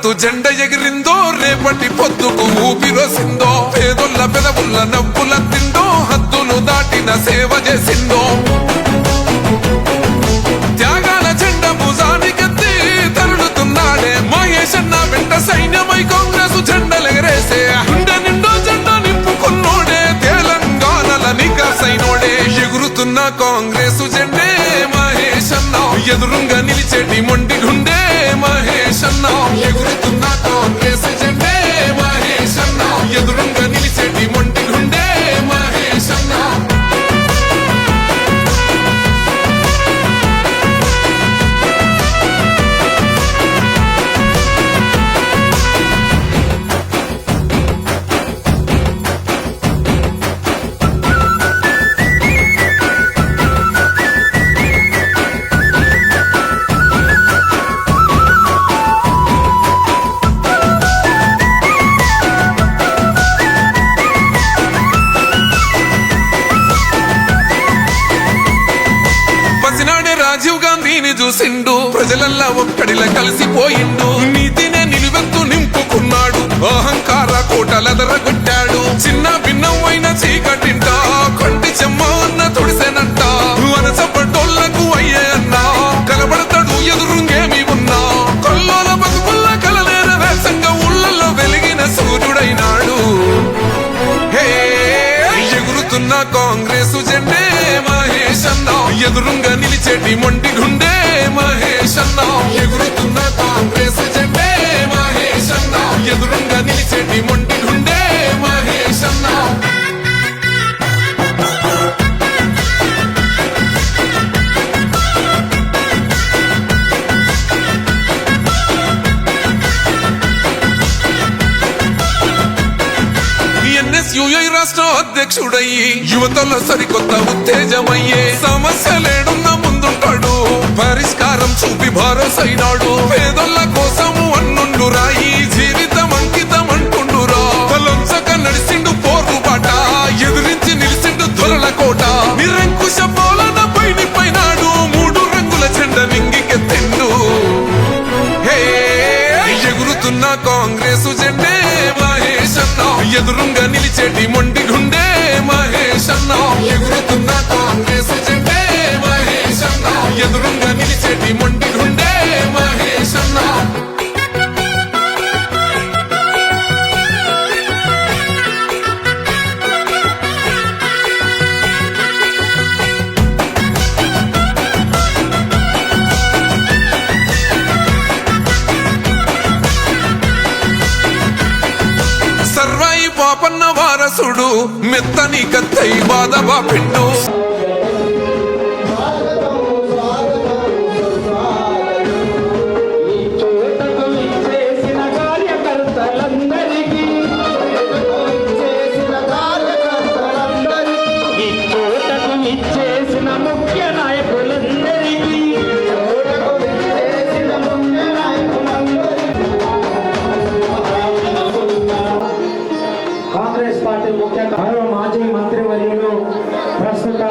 గుర్తు జెండ ఎగిరిందో, రేపటి పొద్దుకు ఊపిరోసిందో, పేదొల్ల పెదవుల్ల నవ్వుల తిందో, హద్దులు దాటిన సేవ చేసిందో, త్యాగాల జెండ భుజానికెత్తి తరులుతున్నాడే మహేష్ అన్న వెంట సైన్యమై కాంగ్రెస్ జెండలెగరేసే, గుండె నిండో జెండ నింపుకున్నోడే, తెలంగాణల నికాసైనోడే, ఎగురుతున్న కాంగ్రెస్ జెండే మహేష్ అన్న, ఎదురుంగా నిలిచేటి మొండి గుండె మహేష్ అన్న, ఎగురుతున్న కాంగ్రెస్ జెండే మహేష్ అన్న, ఎదురుంగా నిలిచేటి మొండి గుండె మహేష్ అన్న. రాజీవ్ గాంధీని చూసిండు, ప్రజలల్లా ఒక్కడిలా కలిసిపోయిండు, నీతినే నిలువెత్తు నింపుకున్నాడు, అహంకార కోటలెదరగొట్టాడు, చిన్న భిన్నమైన చీకటింట కొంటి చెమ్మ అన్న తుడిసెనంట, వనసపడ్డోళ్లకు అయ్యే అన్న కలబడతాడు ఎదురుంగేమి ఉన్నా, కొల్లోల బతుకుల్ల కలలేర వేసంగా ఊళ్ళల్లో వెలిగిన సూర్యుడైనాడు. హే ఎగురుతున్న కాంగ్రెస్ జెండే మహేష్ అన్న, ఎదురుంగా నిలిచేటి మొండి గుండె మహేష్ అన్న, ఎగురుతున్న కాంగ్రెస్ జెండే మహేష్ అన్న, ఎదురుంగా నిలిచేటి మొండి గుండె మహేష్ అన్న. ఎన్ఎస్యుఐ రాష్ట్ర అధ్యక్షుడయ్యి యువతలో సరికొత్త ఉత్తేజమయ్యే, సమస్యలేడున్న ముందుంటాడు, పరిష్కారం చూపి భరోసైనాడు, పేదోళ్ళ కోసము అన్నుండు రాయి, జీవితం అంకితం అంటుండురా, తలొంచక నడిసిండు పోరు బాట, ఎదిరించి నిలిసిండు దొరల కోట, నిరంకుశ పాలన పైనాడు, మూడు రంగుల జెండ నింగికెత్తిండు. హే ఎగురుతున్న కాంగ్రెస్ జెండే మహేష్ అన్న, ఎదురుంగా నిలిచేటి మొండి గుండె మహేష్ అన్న, ఎగురుతున్న కాంగ్రెస్ జెండే మహేష్ అన్న, ఎదురుంగా నిలిచేటి మొండి గుండె మహేష్ అన్న. సర్వాయి పాపన్న వారసుడు మెత్తని కత్తై బాధవా పిండు, కాంగ్రెస్ పార్టీ ముఖ్య మాజీ మంత్రివర్యులు ప్రస్తుత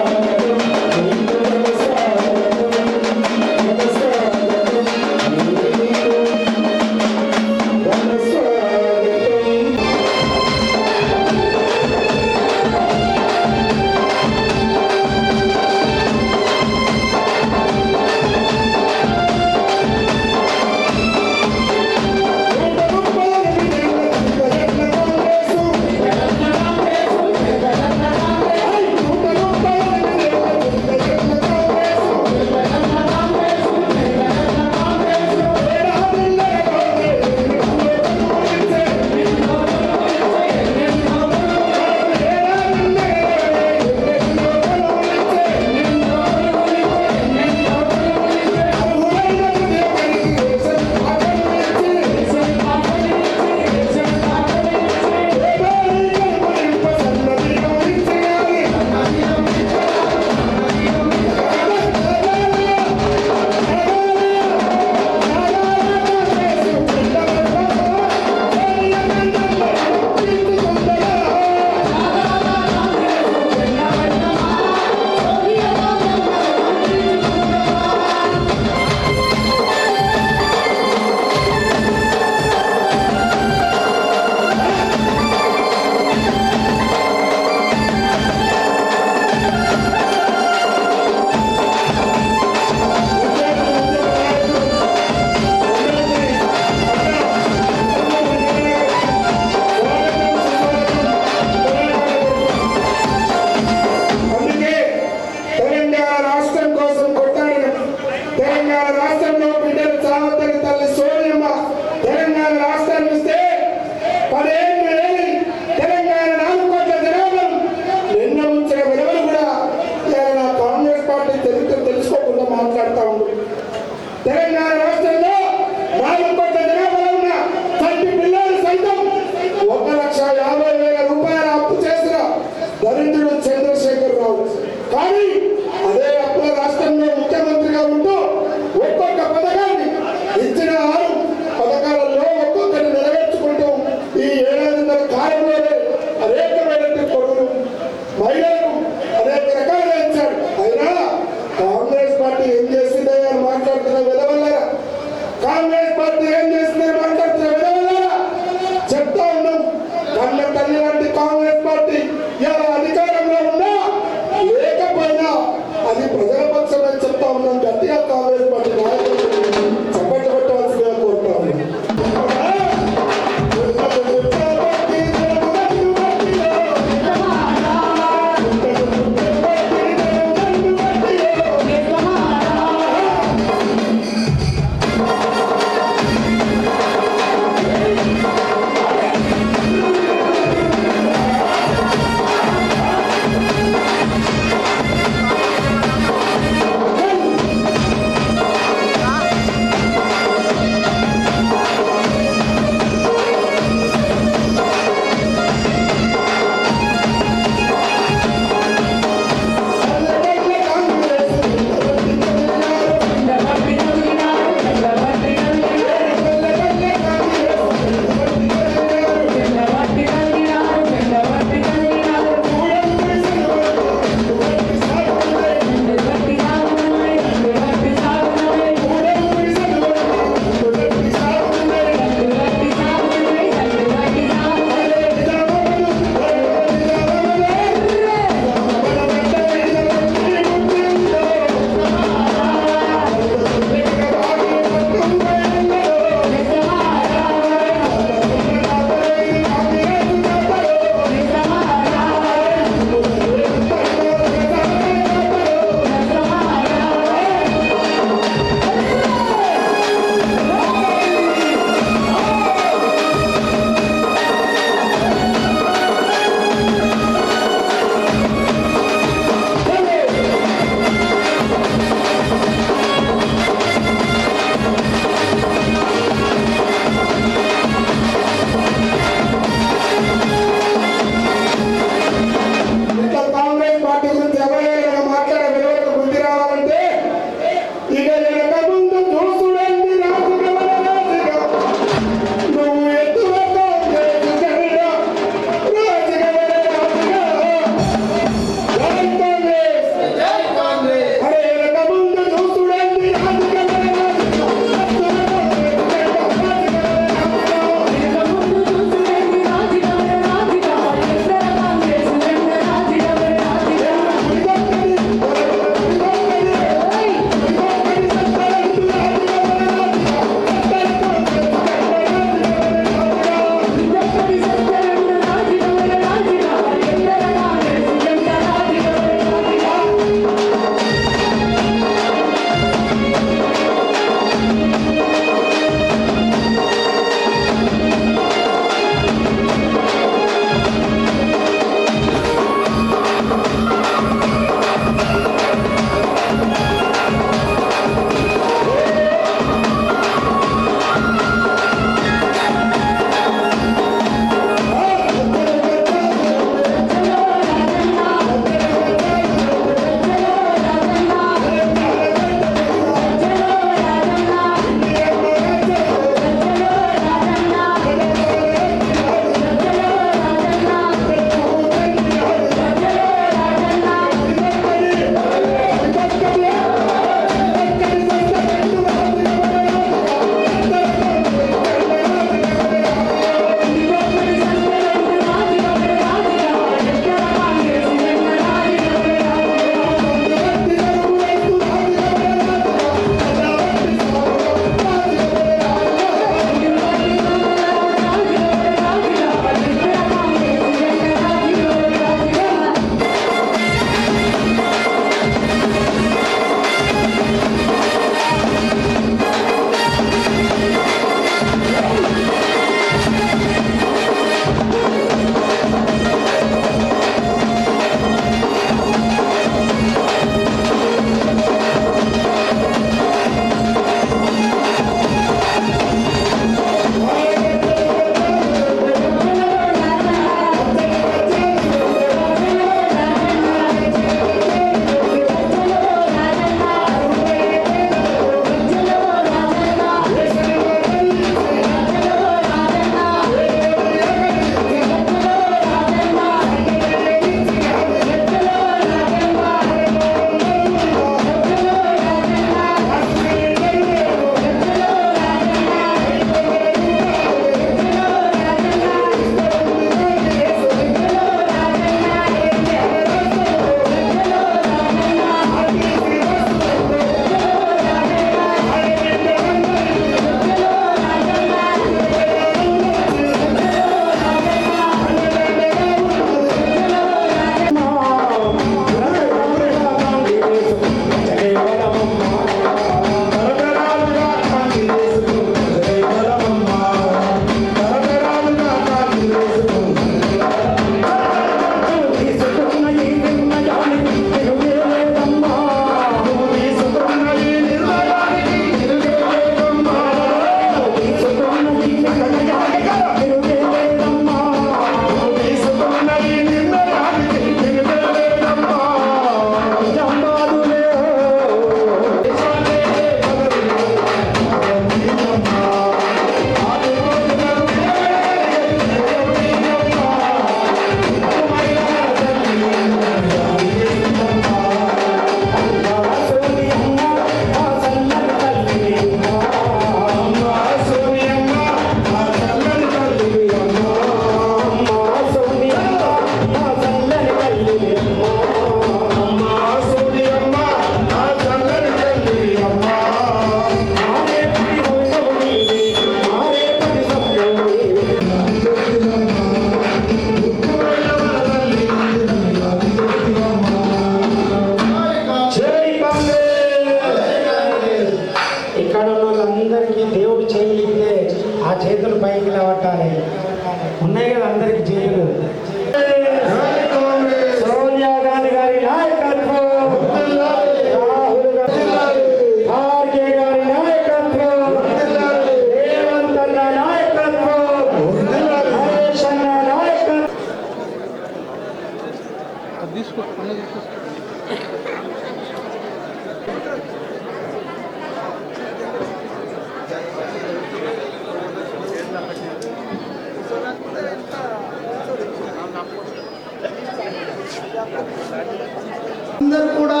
అందరూ కూడా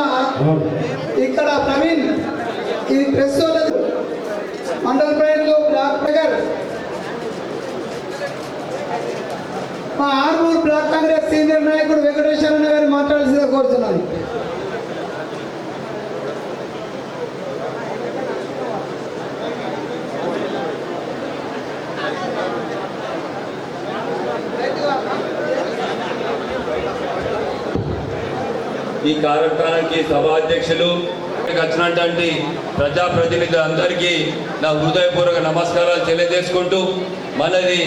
ఇక్కడ ప్రవీణ్ ఇది ప్రెస్ మండల ప్రజలు బ్లాక్ నగర్ మా ఆర్మూర్ బ్లాక్ కాంగ్రెస్ సీనియర్ నాయకుడు వెంకటేశ్వర గారిని మాట్లాడాల్సిందిగా కోరుతున్నాను. ఈ కార్యక్రమానికి సభాధ్యక్షులు వచ్చినటువంటి ప్రజాప్రతినిధులందరికీ నా హృదయపూర్వక నమస్కారాలు తెలియజేసుకుంటూ మనది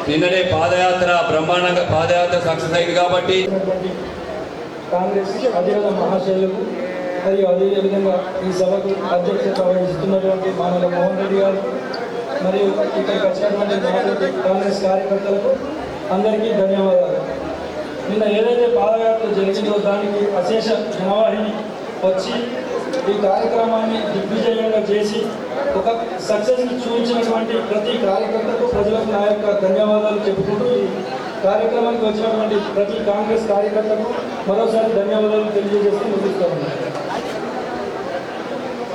నిన్ననే పాదయాత్ర బ్రహ్మాండంగా పాదయాత్ర సక్సెస్ అయింది కాబట్టి కాంగ్రెస్ అధికార మహాశైలకు మరియు అదేవిధంగా ఈ సభకు అధ్యక్షత వహిస్తున్నటువంటి మానవ మోహన్ రెడ్డి గారు మరియు ఇక్కడికి వచ్చినటువంటి కాంగ్రెస్ కార్యకర్తలకు అందరికీ ధన్యవాదాలు. నిన్న ఏదైతే పాదయాత్ర జరిగిందో దానికి అశేష జనవాహిని వచ్చి ఈ కార్యక్రమాన్ని దిగ్విజయంగా చేసి ఒక సక్సెస్ని చూపించినటువంటి ప్రతి కార్యకర్తకు ప్రజలకు నా యొక్క ధన్యవాదాలు చెప్పుకుంటూ ఈ కార్యక్రమానికి వచ్చినటువంటి ప్రతి కాంగ్రెస్ కార్యకర్తకు మరోసారి ధన్యవాదాలు తెలియజేస్తూ ముగిస్తాను.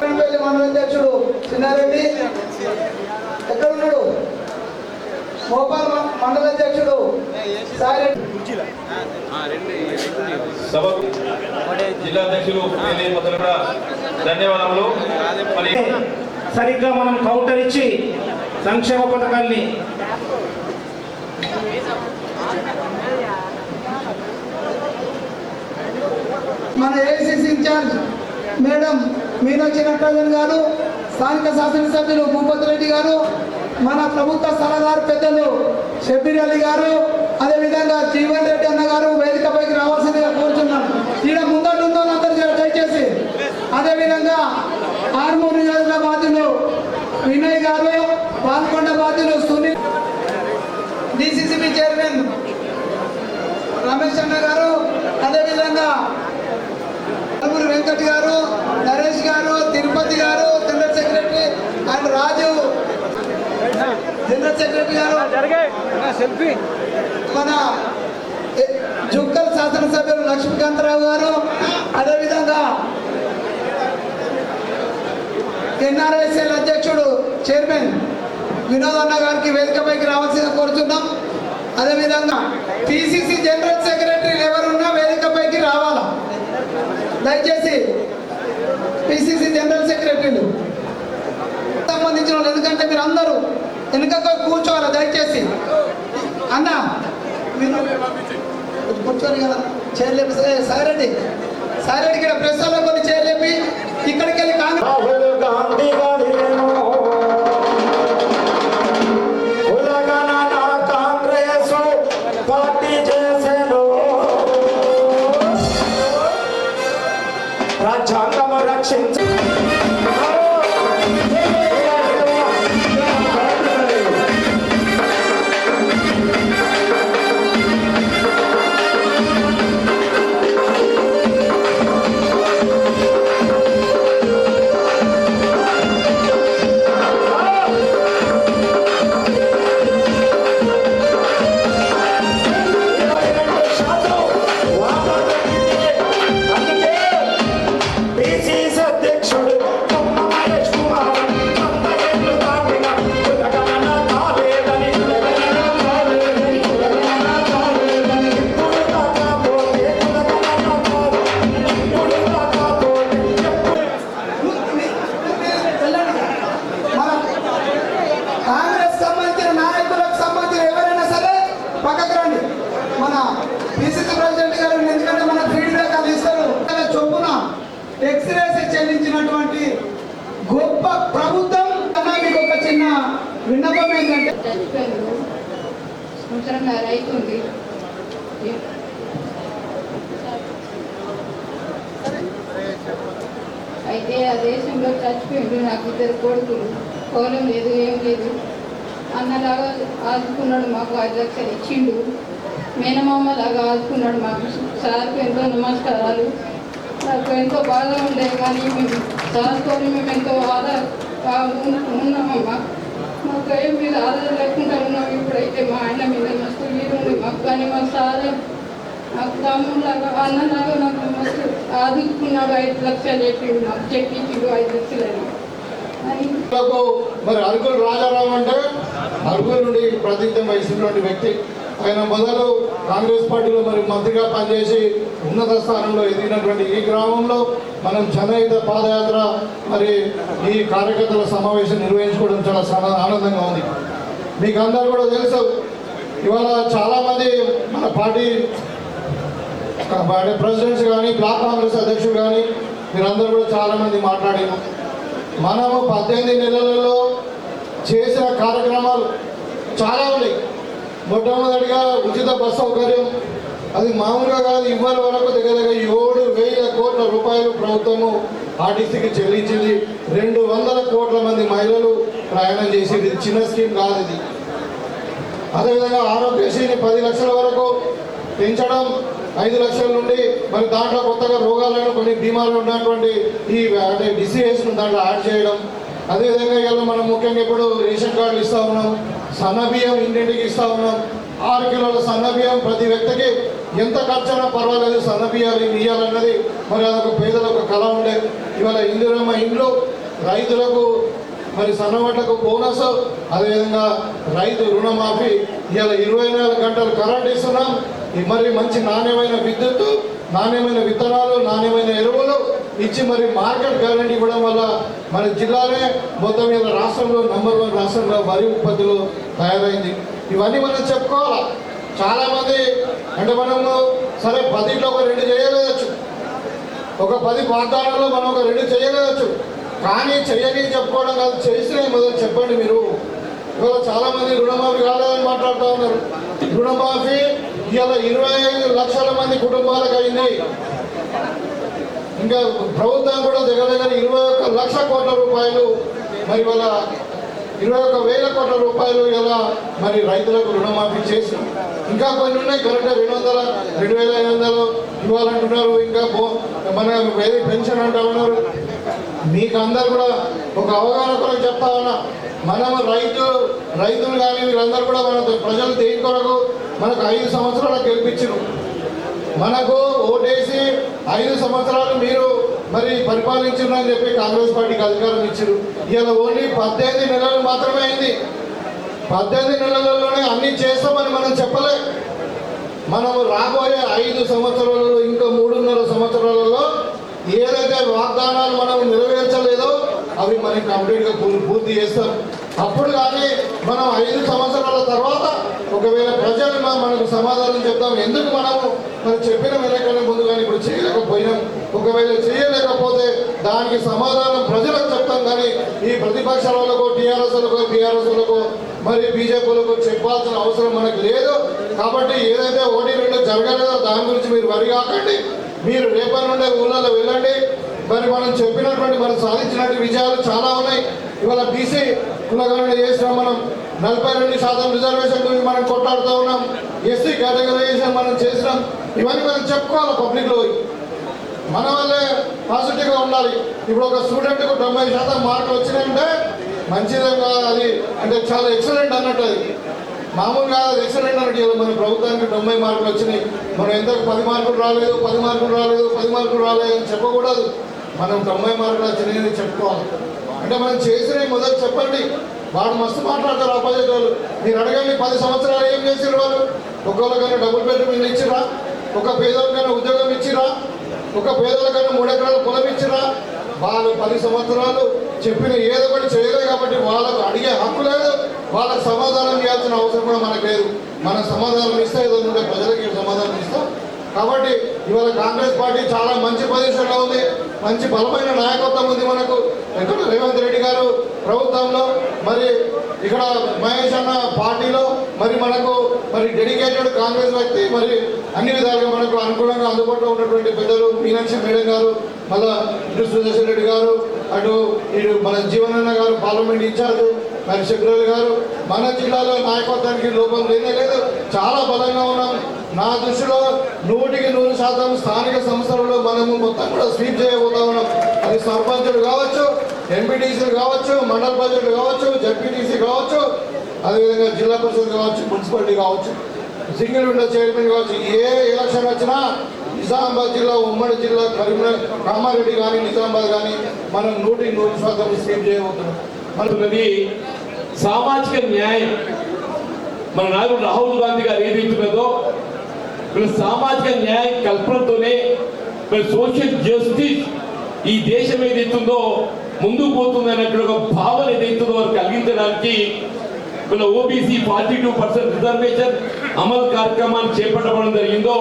మండల అధ్యక్షుడు చిన్నారెడ్డి ఎక్కడ ఉన్నాడు? మోపాల్ మండల అధ్యక్షుడు సాయిరెడ్డి, సభకు జిల్లా అధ్యక్షులు కూడా ధన్యవాదములు. సరిగ్గా మనం కౌంటర్ ఇచ్చి సంక్షేమ పథకాల్ని మన AICC incharge madam Meenakshi Natarajan గారు, స్థానిక శాసనసభ్యులు భూపతి రెడ్డి గారు, మన ప్రభుత్వ సలహాదారు పెద్దలు షబ్బీర్ అలీ గారు, అదేవిధంగా జీవన్ రెడ్డి అన్న గారు వేదికపైకి రావాల్సిందిగా కోరుచున్నాను. ఈయన ముందటుందో అందరూ దయచేసి. అదేవిధంగా ఆర్మూర్ నియోజక బాధ్యులు వినయ్ గారు, పాల్గొండ బాధ్యులు సునీల్, డిసిసిబి చైర్మన్ రమేష్ అన్న గారు, అదేవిధంగా వెంకట్ గారు, నరేష్ గారు, తిరుపతి గారు, general secretary and Raju general secretary గారు, మన జుక్కల్ శాసనసభ్యులు లక్ష్మీకాంతరావు గారు, అదేవిధంగా ఎన్ఆర్ఐఎస్ఎల్ అధ్యక్షుడు చైర్మన్ వినోద్ అన్న గారికి వేదికపైకి రావాల్సిందిగా కోరుతున్నాం. అదేవిధంగా పిసిసి జనరల్ సెక్రటరీ ఎవరున్నా వేదికపైకి రావాలా దయచేసి. పిసిసి జనరల్ సెక్రటరీలు సంబంధించిన వాళ్ళు, ఎందుకంటే మీరు అందరూ వెనుక కూర్చోవాలి దయచేసి. అన్న మీరు కూర్చోరు కదా, చైర్లేపి సాయిరెడ్డి ఇక్కడ ప్రెస్ లో కొన్ని చైర్లేపి ఇక్కడికి వెళ్ళి రాజ్యాంగం రక్షించ ఎక్స్రేస్ చెల్లించినటువంటి గొప్ప ప్రభుత్వం. మీకు ఒక చిన్న విన్నపం ఏంటంటే అవుతుంది. అయితే ఆ దేశంలో చచ్చిపోయిండు. నాకు 2 కొడుకులు, పొలం లేదు, ఏం లేదు. అన్నలాగా ఆదుకున్నాడు, మాకు 5 లక్షలు ఇచ్చిండు. మేనమామ లాగా ఆదుకున్నాడు, మాకు సార్కి ఎంతో నమస్కారాలు. నాకు ఎంతో బాధ ఉండే కానీ సార్తో మేము ఎంతో ఉన్నామమ్మా. మాకు ఏం మీద ఆధారం లేకుండా ఉన్నాం. ఇప్పుడైతే మా ఆయన మీద మస్తు వీరుంది మాకు. కానీ మా సార్ నాకు తమ్ముళ్ళగా అన్నలాగా నాకు మస్తు ఆదుకున్నాడు. 5 లక్షలు చెప్పిండు మాకు, చెప్పించిండు 5 లక్షలని. మరి అరకులు రాజారావు అంటే అరకుల నుండి ప్రాతినిధ్యం వహిస్తున్నటువంటి వ్యక్తి. ఆయన మొదలు కాంగ్రెస్ పార్టీలో మరి మంత్రిగా పనిచేసి ఉన్నత స్థానంలో ఎదిగినటువంటి ఈ గ్రామంలో మనం జనహిత పాదయాత్ర మరి ఈ కార్యకర్తల సమావేశం నిర్వహించుకోవడం చాలా ఆనందంగా ఉంది. మీకు అందరూ కూడా తెలుసు, ఇవాళ చాలామంది మన పార్టీ ప్రెసిడెంట్స్ కానీ బ్లాక్ కాంగ్రెస్ అధ్యక్షుడు కానీ మీరందరూ కూడా చాలామంది మాట్లాడారు. మనము 18 నెలలలో చేసిన కార్యక్రమాలు చాలా ఉన్నాయి. మొట్టమొదటిగా ఉచిత బస్ సౌకర్యం, అది మామూలుగా కాదు. ఇవాళ వరకు దగ్గర 7,000 కోట్ల రూపాయలు ప్రభుత్వము ఆర్టీసీకి చెల్లించింది. 200 కోట్ల మంది మహిళలు ప్రయాణం చేసింది. చిన్న స్కీమ్ కాదు ఇది. అదేవిధంగా ఆరోగ్యశ్రీని 10 లక్షల వరకు పెంచడం, 5 లక్షల నుండి మరి దాంట్లో కొత్తగా రోగాలను కొన్ని బీమాలు ఉన్నటువంటి ఈ అంటే డిసీజెస్ను దాంట్లో యాడ్ చేయడం. అదేవిధంగా ఇలా మనం ముఖ్యంగా ఇప్పుడు రేషన్ కార్డులు ఇస్తూ ఉన్నాం, సన్నబియ్యం ఇంటింటికి ఇస్తూ ఉన్నాం. 6 కిలోల సన్నబియ్యం ప్రతి వ్యక్తికి ఎంత ఖర్చైనా పర్వాలేదు సన్నబియ్యాలు ఇవ్వాలన్నది మరి అదొక పేదలకు కళ ఉండే. ఇవాళ ఇందిరమ్మ ఇండ్లు, రైతులకు మరి సన్నవడ్లకు బోనస్, అదేవిధంగా రైతు రుణమాఫీ, ఇవాళ 24 గంటలు కరెంట్ ఇస్తున్నాం. మరి మంచి నాణ్యమైన విద్యుత్తు, నాణ్యమైన విత్తనాలు, నాణ్యమైన ఎరువులు ఇచ్చి మరి మార్కెట్ గ్యారెంటీ ఇవ్వడం వల్ల మన జిల్లానే మొత్తం మీద రాష్ట్రంలో నంబర్ 1 రాష్ట్రంలో వరి ఉత్పత్తులు తయారైంది. ఇవన్నీ మనం చెప్పుకోవాలా. చాలామంది అంటే మనము సరే 10లో ఒక 2 చేయలేదచ్చు, ఒక 10 వాగ్దానాల్లో మనం ఒక 2 చేయలేదచ్చు. కానీ చెయ్యని చెప్పుకోవడం కాదు, చేసినా మొదలు చెప్పండి మీరు. ఇవాళ చాలామంది రుణమాఫీ కాలేదని మాట్లాడుతూ ఉన్నారు. రుణమాఫీ ఇవాళ 25 లక్షల మంది కుటుంబాలకు అయింది. ఇంకా ప్రభుత్వం కూడా దగ్గర 21 లక్ష కోట్ల రూపాయలు మరి ఇవాళ 21,000 కోట్ల రూపాయలు ఇలా మరి రైతులకు రుణమాఫీ చేసినాం. ఇంకా కొన్ని ఉన్నాయి కరెక్ట్గా 200, 2,500 ఇవ్వాలంటున్నారు. ఇంకా మన పెన్షన్ అంటూ ఉన్నారు. మీకు అందరు కూడా ఒక అవగాహన కొరకు చెప్తా ఉన్నా, మనం రైతులు కానీ వీళ్ళందరూ కూడా మన ప్రజలు దేని కొరకు మనకు 5 సంవత్సరాలు గెలిపించారు. మనకు ఓటేసి 5 సంవత్సరాలు మీరు మరి పరిపాలించారని చెప్పి కాంగ్రెస్ పార్టీకి అధికారం ఇచ్చారు. ఇలా ఓన్లీ 18 నెలలు మాత్రమే అయింది. 18 నెలలలోనే అన్ని చేస్తామని మనం చెప్పలే. మనము రాబోయే 5 సంవత్సరాలలో ఇంకా 3.5 సంవత్సరాలలో ఏదైతే వాగ్దానాలు మనం నెరవేర్చలేదో అవి మనకి కంప్లీట్గా పూర్తి చేస్తాం. అప్పుడు కానీ మనం 5 సంవత్సరాల తర్వాత ఒకవేళ ప్రజలు మనకు సమాధానం చెప్తాం. ఎందుకు మనము మనం చెప్పిన వెనకనే ముందు కానీ ఇప్పుడు చేయలేకపోయినాం. ఒకవేళ చేయలేకపోతే దానికి సమాధానం ప్రజలకు చెప్తాం. కానీ ఈ ప్రతిపక్షాలకు టీఆర్ఎస్లకు మరి బీజేపీలకు చెప్పాల్సిన అవసరం మనకు లేదు. కాబట్టి ఏదైతే 1-2 జరగలేదో దాని గురించి మీరు వరి కాకండి. మీరు రేపటి నుండే ఊళ్ళలో వెళ్ళండి. మరి మనం చెప్పినటువంటి మనం సాధించినటువంటి విజయాలు చాలా ఉన్నాయి. ఇవాళ బీసీ కులగణన చేసినాం, మనం 42% రిజర్వేషన్ గురించి మనం కొట్లాడుతూ ఉన్నాం. ఎస్సీ కేటగరైజేషన్ మనం చేసినాం. ఇవన్నీ మనం చెప్పుకోవాలి పబ్లిక్లో. మన వల్లే పాజిటివ్గా ఉండాలి. ఇప్పుడు ఒక స్టూడెంట్కు 90% మార్కులు వచ్చినాయంటే మంచిదే కాదు, అది అంటే చాలా ఎక్సలెంట్ అన్నట్టు. అది మామూలుగా అది ఎక్సలెంట్ అన్నట్టు. మన ప్రభుత్వానికి 90 మార్కులు వచ్చినాయి. మనం ఎంతకు 10 మార్కులు రాలేదు, 10 మార్కులు రాలేదు, 10 మార్కులు రాలేదు అని చెప్పకూడదు. మనం 90 మార్కులు వచ్చినాయని చెప్పుకోవాలి. అంటే మనం చేసినవి మొదలు చెప్పండి. వాడు మస్తు మాట్లాడతారు ఆపోజిట్ వాళ్ళు. మీరు అడగండి 10 సంవత్సరాలు ఏం చేసారు వాళ్ళు? ఒకళ్ళకైనా డబుల్ బెడ్రూమ్ ఇల్లు ఇచ్చిరా? ఒక పేదలకైనా ఉద్యోగం ఇచ్చిరా? ఒక పేదలకైనా 3 ఎకరాల పొలం ఇచ్చిరా? వాళ్ళు 10 సంవత్సరాలు చెప్పిన ఏదో ఒకటి చేయలేదు. కాబట్టి వాళ్ళకు అడిగే హక్కు లేదు. వాళ్ళకు సమాధానం ఇవ్వాల్సిన అవసరం కూడా మనకు లేదు. మనం సమాధానం ఇస్తే ఏదో ఉంటే ప్రజలకి సమాధానం ఇస్తాం. కాబట్టి ఇవాళ కాంగ్రెస్ పార్టీ చాలా మంచి పొజిషన్లో ఉంది. మంచి బలమైన నాయకత్వం ఉంది మనకు. ఇక్కడ రేవంత్ రెడ్డి గారు ప్రభుత్వంలో, మరి ఇక్కడ మహేష్ అన్న పార్టీలో, మరి మనకు మరి డెడికేటెడ్ కాంగ్రెస్ వ్యక్తి, మరి అన్ని విధాలుగా మనకు అనుకూలంగా అందుబాటులో ఉన్నటువంటి పెద్దలు మీనాక్షి మేడం గారు, మళ్ళా ఇటు సుదర్శన్ రెడ్డి గారు, అటు ఇటు మన జీవనన్న గారు పార్లమెంట్ ఇన్ఛార్జ్, మరి శంకరరావు గారు. మన జిల్లాలో నాయకత్వానికి లోపం లేనే లేదు. చాలా బలంగా ఉన్నాం. నా దృష్టిలో 100% స్థానిక సంస్థలలో మనము మొత్తం కూడా స్వీప్ చేయబోతా ఉన్నాం. అది సర్పంచులు కావచ్చు, ఎంపీటీసీలు కావచ్చు, మండల పరిషత్లు కావచ్చు, జడ్పీటీసీ కావచ్చు, అదేవిధంగా జిల్లా పరిషత్ కావచ్చు, మున్సిపాలిటీ కావచ్చు, సింగిల్ విండో చైర్మన్ కావచ్చు. ఏ ఎలక్షన్ వచ్చినా నిజామాబాద్ జిల్లా, ఉమ్మడి జిల్లా, కరీంనగర్, కామారెడ్డి కానీ నిజామాబాద్ కానీ మనం 100% స్వీప్ చేయబోతున్నాం. మనది సామాజిక న్యాయం. మన నాయకుడు రాహుల్ గాంధీ గారు ఏదైతున్నదో సామాజిక న్యాయం కల్పనతోనే సోషల్ జస్టిస్ ఈ దేశం ఏదైతుందో ముందుకు పోతుంది అన్నట్టు ఒక భావన ఏదైతుందో వారు కలిగించడానికి ఓబీసీ 42% రిజర్వేషన్ అమలు కార్యక్రమాన్ని చేపట్టడం జరిగిందో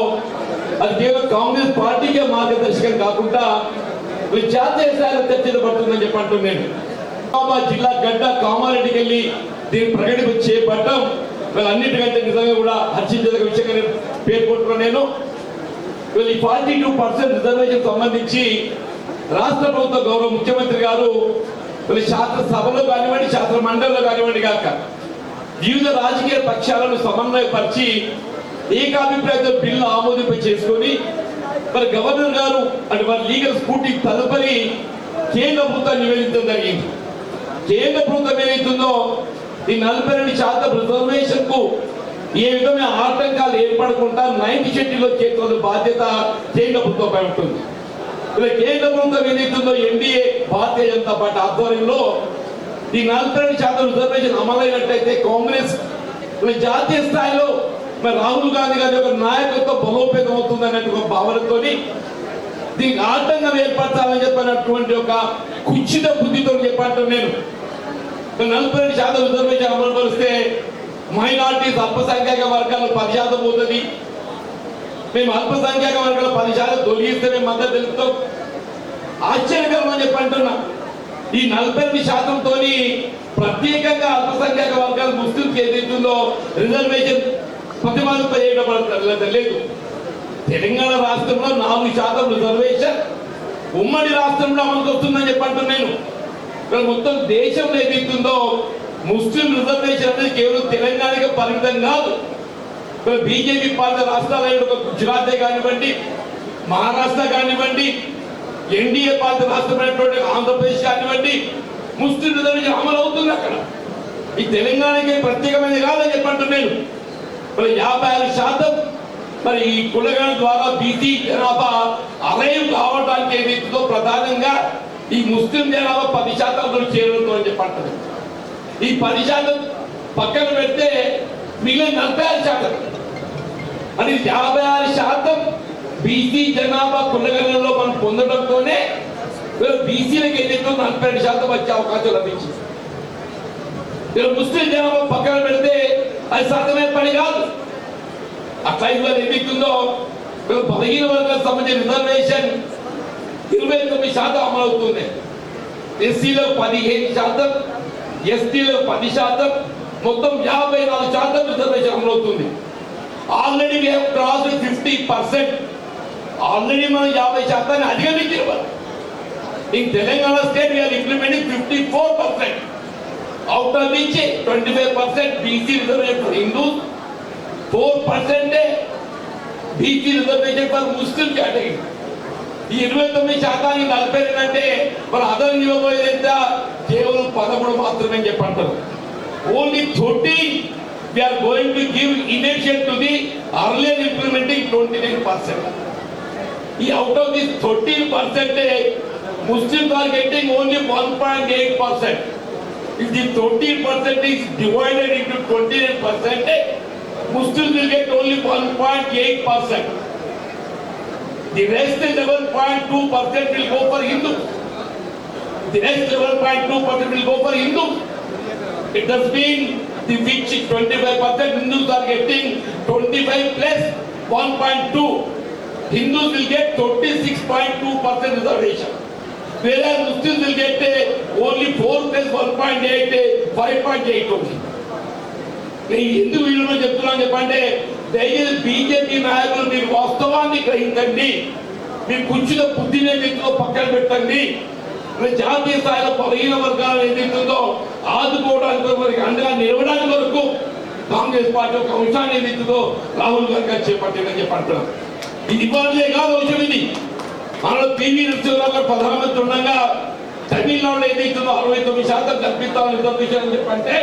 అది కేవలం కాంగ్రెస్ పార్టీకే మార్గదర్శకం కాకుండా జాతీయ స్థాయిలో చర్చించబడుతుందని చెప్పంటున్నాను. నేను జిల్లా గడ్డ కామారెడ్డికి వెళ్ళి దీన్ని ప్రకటింపు చేపట్టడం అన్నిటికంటే నిజంగా కూడా హర్షించదగ్గ విషయంగా నేను పేర్కొంటున్నాను. నేను ఈ 42% రిజర్వేషన్ సంబంధించి రాష్ట్ర ప్రభుత్వ గౌరవ ముఖ్యమంత్రి గారు శాస్త్ర సభలో కానివ్వండి, శాస్త్ర మండలిలో కానివ్వండి కాక వివిధ రాజకీయ పక్షాలను సమన్వయపరిచి ఏకాభిప్రాయంతో బిల్లు ఆమోదింప చేసుకొని మరి గవర్నర్ గారు అంటే వారి లీగల్ స్కూటీ తదుపరి కేంద్ర ప్రభుత్వం నివేదించడం జరిగింది. కేంద్ర ప్రభుత్వం ఏదైతుందో ఈ 42% రిజర్వేషన్ కు ఏ విధమైన ఆటంకాలు ఏర్పడకుండా 9th షెడ్యూల్లో చేతుల బాధ్యత కేంద్ర ప్రభుత్వంపై ఉంటుంది. ఇలా కేంద్ర ప్రభుత్వం ఏదైతుందో ఎన్డీఏ భారతీయ జనతా పార్టీ ఆధ్వర్యంలో ఈ 42% రిజర్వేషన్ అమలైనట్టయితే కాంగ్రెస్ జాతీయ స్థాయిలో మరి రాహుల్ గాంధీ గారి యొక్క నాయకత్వం బలోపేతం అవుతుంది అన్నట్టు ఒక భావనతో దీనికి ఆటంకం ఏర్పరచాలని చెప్పినటువంటి ఒక కుచిత బుద్ధితో చెప్పంటాను. నేను 42% రిజర్వేషన్ అమలు పరిస్తే మైనార్టీస్ అల్పసంఖ్యాక వర్గాలు 10% పోతుంది. మేము అల్పసంఖ్యాక వర్గాలు 10% తొలగిస్తే మేము మద్దతు తెలుపుతాం. ఆశ్చర్యకరం అని చెప్పంటున్నా. ఈ 42%తో ప్రత్యేకంగా అల్పసంఖ్యాక వర్గాలు ముస్లింకి ఏదైతుందో రిజర్వేషన్ ప్రతిపాదింపజేయడం లేదు. తెలంగాణ రాష్ట్రంలో 4% రిజర్వేషన్ ఉమ్మడి రాష్ట్రంలో అమలుకు వస్తుందని చెప్పంటున్నాను. నేను ఇక్కడ మొత్తం దేశంలో ఏదైతుందో ముస్లిం రిజర్వేషన్ అనేది కేవలం తెలంగాణకి పరిమితం కాదు. ఇక్కడ బీజేపీ పాలిత రాష్ట్రాలు గుజరాత్ కానివ్వండి, మహారాష్ట్ర కానివ్వండి, ఎన్డీఏ పాలిత రాష్ట్రమైనటువంటి ఆంధ్రప్రదేశ్ కానివ్వండి, ముస్లిం రిజర్వేషన్ అమలు అవుతుంది. అక్కడ ఈ తెలంగాణకి ప్రత్యేకమైనది కాదని చెప్పంటున్నాను. మరి 56% మరి ఈ కులగణ ద్వారా బీసీ జనాభా అరైవ్ కావడానికి ఏదైతుందో ప్రధానంగా ఈ ముస్లిం జనాభా 10% చేరుతుంది అని చెప్పంటారు. ఈ 10% పక్కన పెడితే మిగిలిన 46% అని 56% బీసీ జనాభా కులగణంలో మనం పొందడంతోనే బీసీలకు ఏదైతే 42% వచ్చే అవకాశం లభించింది. ముస్లిం జనాభా పక్కన పెడితే అది సాధ్యమైన పని కాదు. అట్లా ఇవాళ ఏదైతుందో బలహీన వర్గాలకు సంబంధించిన రిజర్వేషన్ 29% అమలవుతుంది. ఎస్సీలో 15%, ఎస్టీలో 10%, మొత్తం 54% రిజర్వేషన్ అమలవుతుంది. Already we have crossed 50%. Already మనం 50% అధిగమించారు. In Telangana state we are implementing 54%. Out of which 25% BC reservation for Hindus, 4% BC reservation for Muslim category. ఈ 29% 40 అంటే మరి అదర్ ఇవ్వబోయేది ఎంత? కేవలం 13 మాత్రమే చెప్పంటారు. Only 13 we are going to give in addition to the earlier implementing 29%. ఈ out of this 13% Muslims are getting only 1.8%. If the 13% is divided into 29%, Muslims will get only 1.8%. The rest 11.2% will go for Hindus. The rest 11.2% will go for Hindus. It does mean the which 25% Hindus are getting 25 plus 1.2. Hindus will get 36.2% reservation. Whereas Muslims will get only 4 plus 1.8, 5.8 only. నేను ఎందుకు వీళ్ళలో చెప్తున్నాను చెప్పంటే, దయచేసి BJP నాయకులు మీరు వాస్తవాన్ని గ్రహించండి. మీరు కుర్చీలో బుద్ధిని వ్యక్తిలో పక్కన పెట్టండి. జాతీయ స్థాయిలో బలహీన వర్గాలు ఏదైతుందో ఆదుకోవడానికి వరకు అండగా నిలవడానికి వరకు కాంగ్రెస్ పార్టీ ఒక అంశాన్ని ఏదైతుందో రాహుల్ గాంధీ గారు చేపట్టిందని చెప్పి అంటున్నారు. ఇది ఇవ్వాలే కాదు అంశం ఇది. మనలో పివి నరసింహరావు గారు ప్రధానమంత్రి ఉండగా తమిళనాడులో ఏదైతుందో 69% కల్పిస్తామని విషయం చెప్పంటే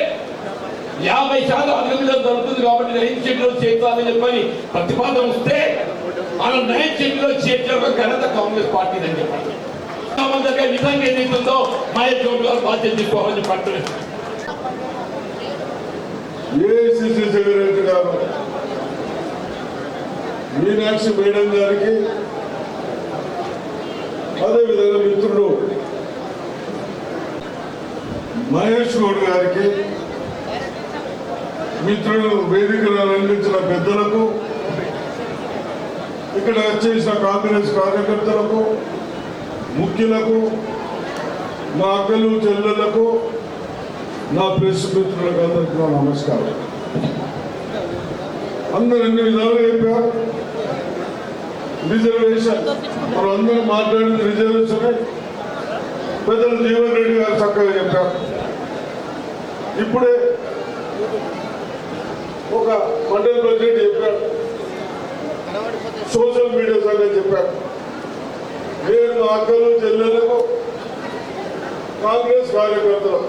50% అధిగమించడం జరుగుతుంది. కాబట్టి 9th షెడ్యూల్ చేస్తామని చెప్పని ప్రతిపాదన వస్తే మనం 9th షెడ్యూల్ చేర్చే ఘనత కాంగ్రెస్ పార్టీ అని చెప్పండి. విధంగా ఏదైతుందో మహేష్ గౌడ్ గారు బాధ్యత తీసుకోవాలని చెప్పండి. ఏఐసిసి సెక్రటరీ గారు మీనాక్షి మేడం గారికి, అదేవిధంగా మిత్రుడు మహేష్ గౌడ్ గారికి, మిత్రులు వేదికను అందించిన పెద్దలకు, ఇక్కడ వచ్చేసిన కాంగ్రెస్ కార్యకర్తలకు, ముఖ్యులకు, మా అక్కలు చెల్లెళ్లకు, నా ప్రెస్ మిత్రులకు అందరికీ నా నమస్కారం. అందరూ అన్ని విధాలుగా చెప్పారు. రిజర్వేషన్ మనం అందరూ మాట్లాడింది రిజర్వేషన్ పెద్దలు జీవన్ రెడ్డి గారు చక్కగా చెప్పారు. ఇప్పుడే ఒక మండలి ప్రెసిడెంట్ చెప్పారు, సోషల్ మీడియా సంగతి చెప్పారు. నేను మా అక్కలు చెల్లెలకు, కాంగ్రెస్ కార్యకర్తలు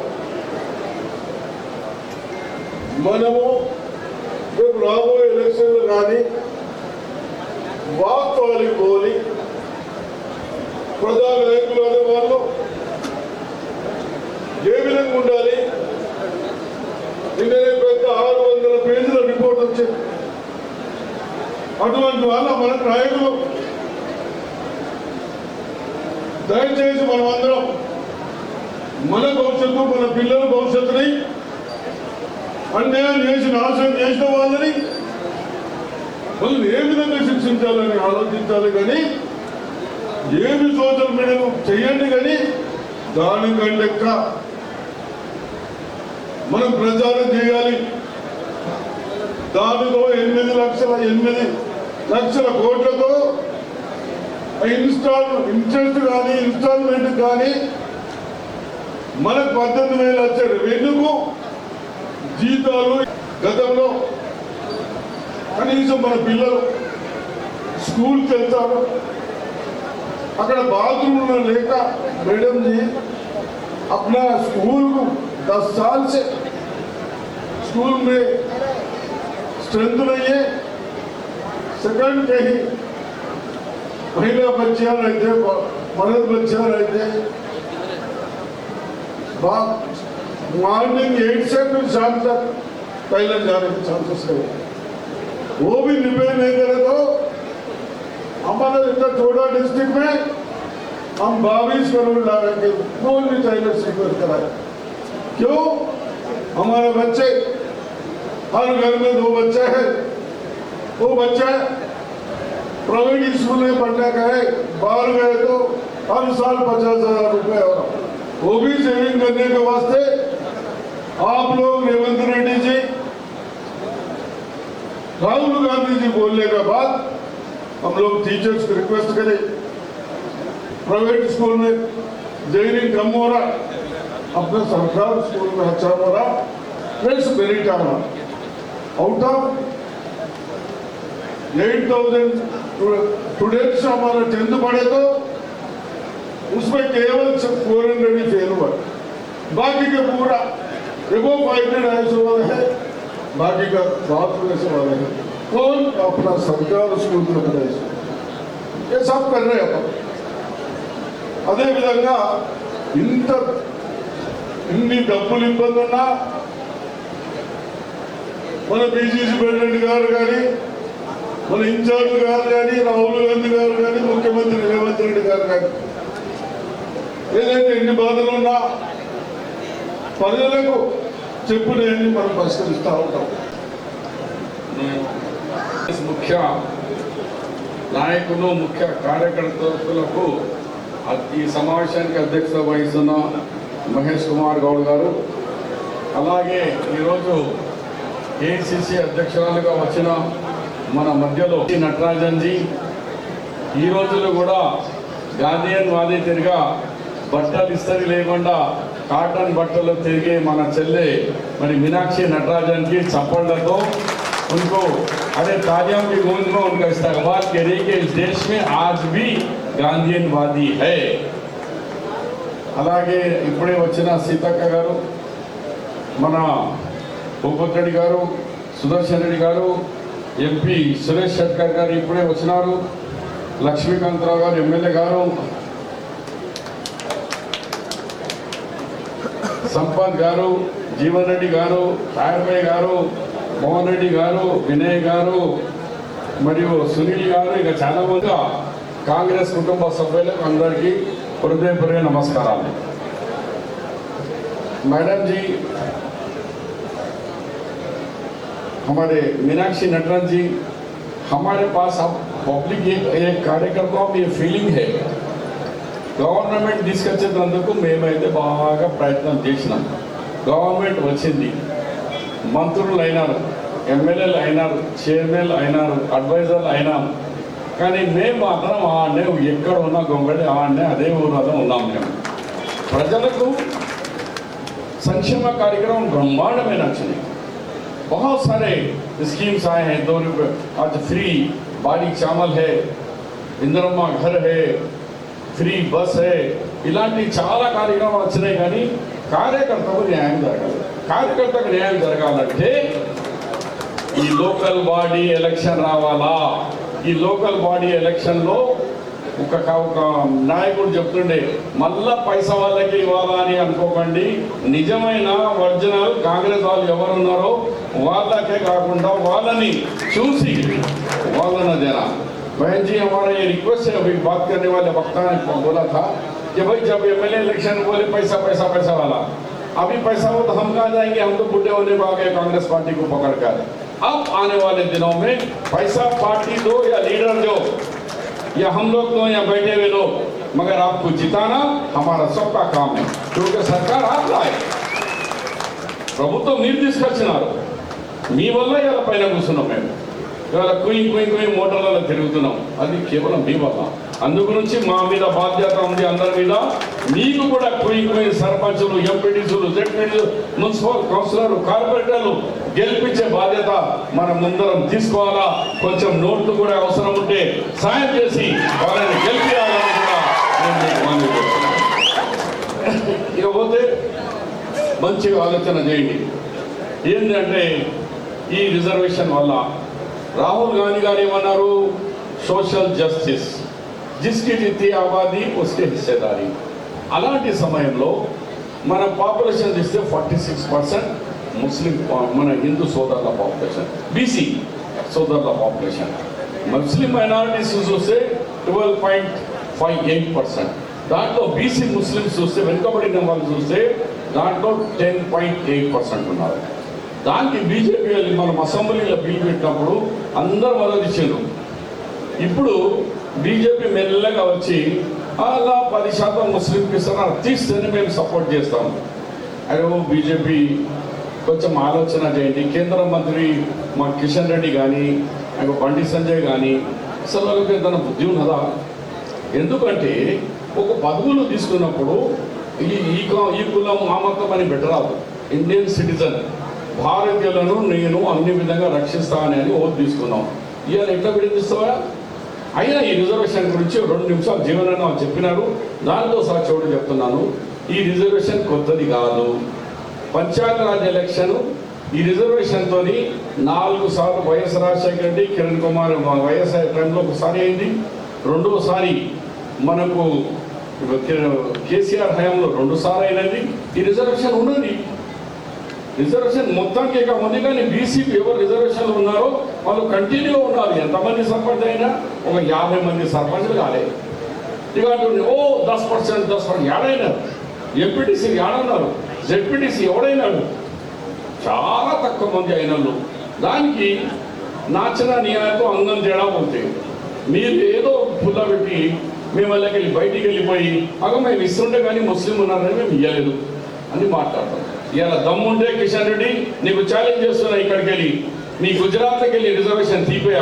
మనము రేపు రాబోయే ఎలక్షన్లు కానీ వాస్తవానికి పోని ప్రధాన నాయకులు అనే వాళ్ళు ఏ విధంగా ఉండాలి. నిన్ననే పెద్ద 600 పేజీల రిపోర్ట్ వచ్చింది. అటువంటి వల్ల మనకు నాయకులు దయచేసి మనం అందరం మన భవిష్యత్తు, మన పిల్లల భవిష్యత్తుని అన్యాయం చేసి నాశనం చేసిన వాళ్ళని వాళ్ళు ఏ విధంగా శిక్షించాలని ఆలోచించాలి. కానీ ఏమి సోషల్ మీడియాను చెయ్యండి, కానీ దానికంటే మనం ప్రచారం చేయాలి. దానిలో 8 లక్షల కోట్లతో ఇంట్రెస్ట్ కానీ ఇన్స్టాల్మెంట్ కానీ మనకు 18,000 వచ్చే రెవెన్యూకు జీతాలు. గతంలో కనీసం మన పిల్లలు స్కూల్కి వెళ్తారు, అక్కడ బాత్రూమ్ లేక मैडम जी अपना स्कूल को 10 साल से स्कूल में स्ट्रेंथ नहीं है. सेकंड कहीं महिला बच्चियां रहते, मर्द बच्चियां रहते, मॉर्निंग 8 से फिर शाम तक टॉयलेट जाने के चांसेस है. वो भी रिपेयर नहीं करे तो हमारा इतना छोटा डिस्ट्रिक्ट में हम 22 करोड़ लगाएंगे ओनली टॉयलेट रिपेयर कराए. क्यों? हमारे बच्चे हर घर में 2 बच्चे हैं, वो बच्चे प्राइवेट स्कूल में पढ़ने गए, बाहर गए तो हर साल 50,000 रुपए हो रहा. वो भी सेविंग करने के वास्ते आप लोग रेवंत रेड्डी जी, राहुल गांधी जी बोलने के बाद हम लोग टीचर्स को रिक्वेस्ट करें. प्राइवेट स्कूल में जॉइनिंग कम हो रहा, अपने सरकारी स्कूल में अच्छा हो रहा, फ्रेश मेरिट आ रहा. आउट ऑफ 8,000 स्टूडेंट्स हमारा 10th पढ़े तो उसमें केवल 400 ही फेल हुआ. बाकी के पूरा एबो 500 ऐसे वाले हैं, बाकी का 700 ऐसे वाले हैं. कौन? अपना सरकार स्कूल में पढ़ाई. ये सब कर रहे हैं. అదే విధంగా ఇన్ని డబ్బులు ఇబ్బంది ఉన్నా మన బీసీసీ ప్రెసిడెంట్ గారు కానీ, మన ఇన్ఛార్జ్ గారు కానీ, రాహుల్ గాంధీ గారు కానీ, ముఖ్యమంత్రి రేవంత్ రెడ్డి గారు కానీ, ఏదైతే ఎన్ని బాధలు ఉన్నా ప్రజలకు చెప్పులేని మనం పరిష్కరిస్తూ ఉంటాం. ముఖ్య నాయకులు, ముఖ్య కార్యకర్తలకు ఈ సమావేశానికి అధ్యక్షత వహిస్తున్న మహేష్ కుమార్ గౌడ్ గారు, అలాగే ఈరోజు ఏఐసిసి అధ్యక్షురాలుగా వచ్చిన మన మధ్యలో నటరాజన్ జీ, ఈ రోజులు కూడా గాంధీయన్ వాదితిరిగా బట్టలు ఇస్తరి లేకుండా కాటన్ బట్టలు తిరిగే మన చెల్లె మరి మీనాక్షి నटराजन చప్పళ్ళతో उनको अरे तालियों की गूंज में उनका इस्तकबाल करें कि इस देश में आज भी गांधीवादी है। అలాగే ఇప్పుడే వచ్చిన సీతక్క గారు, మన భూపత్ రెడ్డి గారు, సుదర్శన్ రెడ్డి గారు, ఎంపీ సురేష్ షెట్కర్ గారు ఇప్పుడే వచ్చినారు, లక్ష్మీకాంతరావు గారు ఎమ్మెల్యే గారు, సంపత్ గారు, జీవన్ రెడ్డి గారు, తాయర్భాయ్ గారు, మోహన్ రెడ్డి గారు, వినయ్ గారు మరియు సునీల్ గారు, ఇక చాలా మంది కాంగ్రెస్ కుటుంబ సభ్యులకు అందరికీ हृदयपूर्वक नमस्कार। मैडम जी, हमारे मीनाक्षी नटराजन जी, हमारे पास अब पब्लिक एक कार्यकर्ताओं की फीलिंग है, गवर्नमेंट తీసుకొచ్చేందుకు మేమైతే బాగా ప్రయత్నం చేసినాం, గవర్నమెంట్ వచ్చింది, మంత్రులు అయినారు, ఎమ్మెల్యేలు అయినారు, చైర్మన్లు అయినారు, అడ్వైజర్లు అయినాం, కానీ మేము మాత్రం ఆడనే ఎక్కడ ఉన్నా గొంగడి ఆడనే అదే ఊరిలో ఉన్నాం। మేము ప్రజలకు సంక్షేమ కార్యక్రమం బ్రహ్మాండమైన వచ్చినాయి, बहुत सारे स्कीम्स आए हैं, 2 रुपये आज फ्री बाड़ी चावल है, इंदिरम्मा घर है, फ्री बस है, ఇలాంటి చాలా కార్యక్రమాలు వచ్చినాయి, కానీ కార్యకర్తకు న్యాయం జరగాలి। కార్యకర్తకు న్యాయం జరగాలంటే ఈ లోకల్ బాడీ ఎలక్షన్ రావాలా। ఈ లోకల్ బాడీ ఎలక్షన్లో ఒక నాయకుడు చెప్తుండే మళ్ళా పైసా వాళ్ళకి ఇవ్వాలా అని అనుకోకండి, నిజమైన ఒరిజినల్ కాంగ్రెస్ వాళ్ళు ఎవరున్నారో వాళ్ళకే కాకుండా వాళ్ళని చూసి వాళ్ళని देना। बहन जी, हमारा ये रिक्वेस्ट है, अभी बात करने वाले वक्ता ने बोला था कि भाई जब एमएलए इलेक्शन बोले पैसा पैसा पैसा वाला, अभी पैसा हो तो हम कहाँ जाएंगे, हम तो बुढ़े होने को आ गए कांग्रेस पार्टी को पकड़कर। अब आने वाले दिनों में पैसा पार्टी दो या लीडर दो या हम लोग दो या बैठे हुए लोग, मगर आपको जिताना हमारा सबका काम है, क्योंकि सरकार आप लाए, ప్రభుత్వం మీరు తీసుకొచ్చినారు, మీ వల్ల ఇలా పైన కూర్చున్నాం, మేము ఇవాళ కుయి మోటార్లలో తిరుగుతున్నాం, అది కేవలం మీ వల్ల। అందుగురించి మా మీద బాధ్యత ఉంది అందరి మీద, మీకు కూడా కుయి సర్పంచులు, ఎంపీటీసీలు, జెడ్పీటీలు, మున్సిపల్ కౌన్సిలర్లు, కార్పొరేటర్లు గెలిపించే బాధ్యత మనం ముందరం తీసుకోవాలా। కొంచెం నోట్లు కూడా అవసరం ఉంటే సాయం చేసి వాళ్ళని గెలిపించాలని కూడా నేను ఇకపోతే మంచిగా ఆలోచన చేయండి। ఏంటంటే ఈ రిజర్వేషన్ వల్ల రాహుల్ గాంధీ గారు ఏమన్నారు, సోషల్ జస్టిస్, జిస్కి జిత్తి ఆబాదీ ఉస్కే హిస్సేదారీ। అలాంటి సమయంలో మన పాపులేషన్ తీస్తే 46% ముస్లిం మన హిందూ సోదరుల పాపులేషన్, బీసీ సోదరుల పాపులేషన్, ముస్లిం మైనారిటీస్ చూస్తే 12.58%, దాంట్లో బీసీ ముస్లిమ్స్ చూస్తే వెనుకబడిన వాళ్ళు చూస్తే దాంట్లో 10.8% ఉన్నారు। దానికి బీజేపీ మనం అసెంబ్లీలో బిల్ పెట్టినప్పుడు అందరూ మద్దతు ఇచ్చారు। ఇప్పుడు బీజేపీ మెల్లగా వచ్చి అలా 10% ముస్లింకి ఇస్తున్నారు, తీస్తేనే మేము సపోర్ట్ చేస్తాం। అరే బీజేపీ కొంచెం ఆలోచన చేయండి। కేంద్ర మంత్రి మా కిషన్ రెడ్డి కానీ బండి సంజయ్ కానీ అసలు వాళ్ళకి ఏదైనా బుద్ధి ఉన్నదా? ఎందుకంటే ఒక పదవులు తీసుకున్నప్పుడు ఈ కులం ఆ మతం అని పెట్టరాదు, ఇండియన్ సిటిజన్ భారతీయులను నేను అన్ని విధంగా రక్షిస్తానని అని ఓటు తీసుకున్నాం, ఇవాళ ఎట్లా విడిపిస్తావా? అయినా ఈ రిజర్వేషన్ గురించి 2 నిమిషాలు జీవనన్న చెప్పినారు, దానితో సహా చోటు చెప్తున్నాను, ఈ రిజర్వేషన్ కొత్తది కాదు। పంచాయతీరాజ్ ఎలక్షన్ ఈ రిజర్వేషన్తో 4 సార్లు వైఎస్ రాజశేఖర రెడ్డి, కిరణ్ కుమార్ వైఎస్ఆర్ టైంలో ఒకసారి అయింది, రెండోసారి మనకు కేసీఆర్ హయాంలో 2 సార్లు అయినది। ఈ రిజర్వేషన్ ఉన్నది, రిజర్వేషన్ మొత్తానికి ఉంది, కానీ బీసీపీ ఎవరు రిజర్వేషన్లు ఉన్నారో వాళ్ళు కంటిన్యూగా ఉన్నారు। ఎంతమంది సర్పంచ్ అయినా ఒక 50 మంది సర్పంచ్లు కాలేదు, ఇక 10% ఏడైనారు, ఎంపీటీసీ ఏడన్నారు, జెడ్పీటీసీ ఎవడైనాడు, చాలా తక్కువ మంది అయినారు। దానికి నాచిన న్యాయంతో అంగం తేడా పోతాయి। మీరు ఏదో పుల్ల పెట్టి మేము వాళ్ళకి బయటికి వెళ్ళిపోయి మేము ఇస్తుంటే కానీ ముస్లిం ఉన్నారని మేము ఇవ్వలేదు అని మాట్లాడతాం। ఇలా దమ్ముంటే కిషన్ రెడ్డి నీకు ఛాలెంజ్ చేస్తున్నా, ఇక్కడికి వెళ్ళి మీ గుజరాత్కి వెళ్ళి రిజర్వేషన్ తీపియా,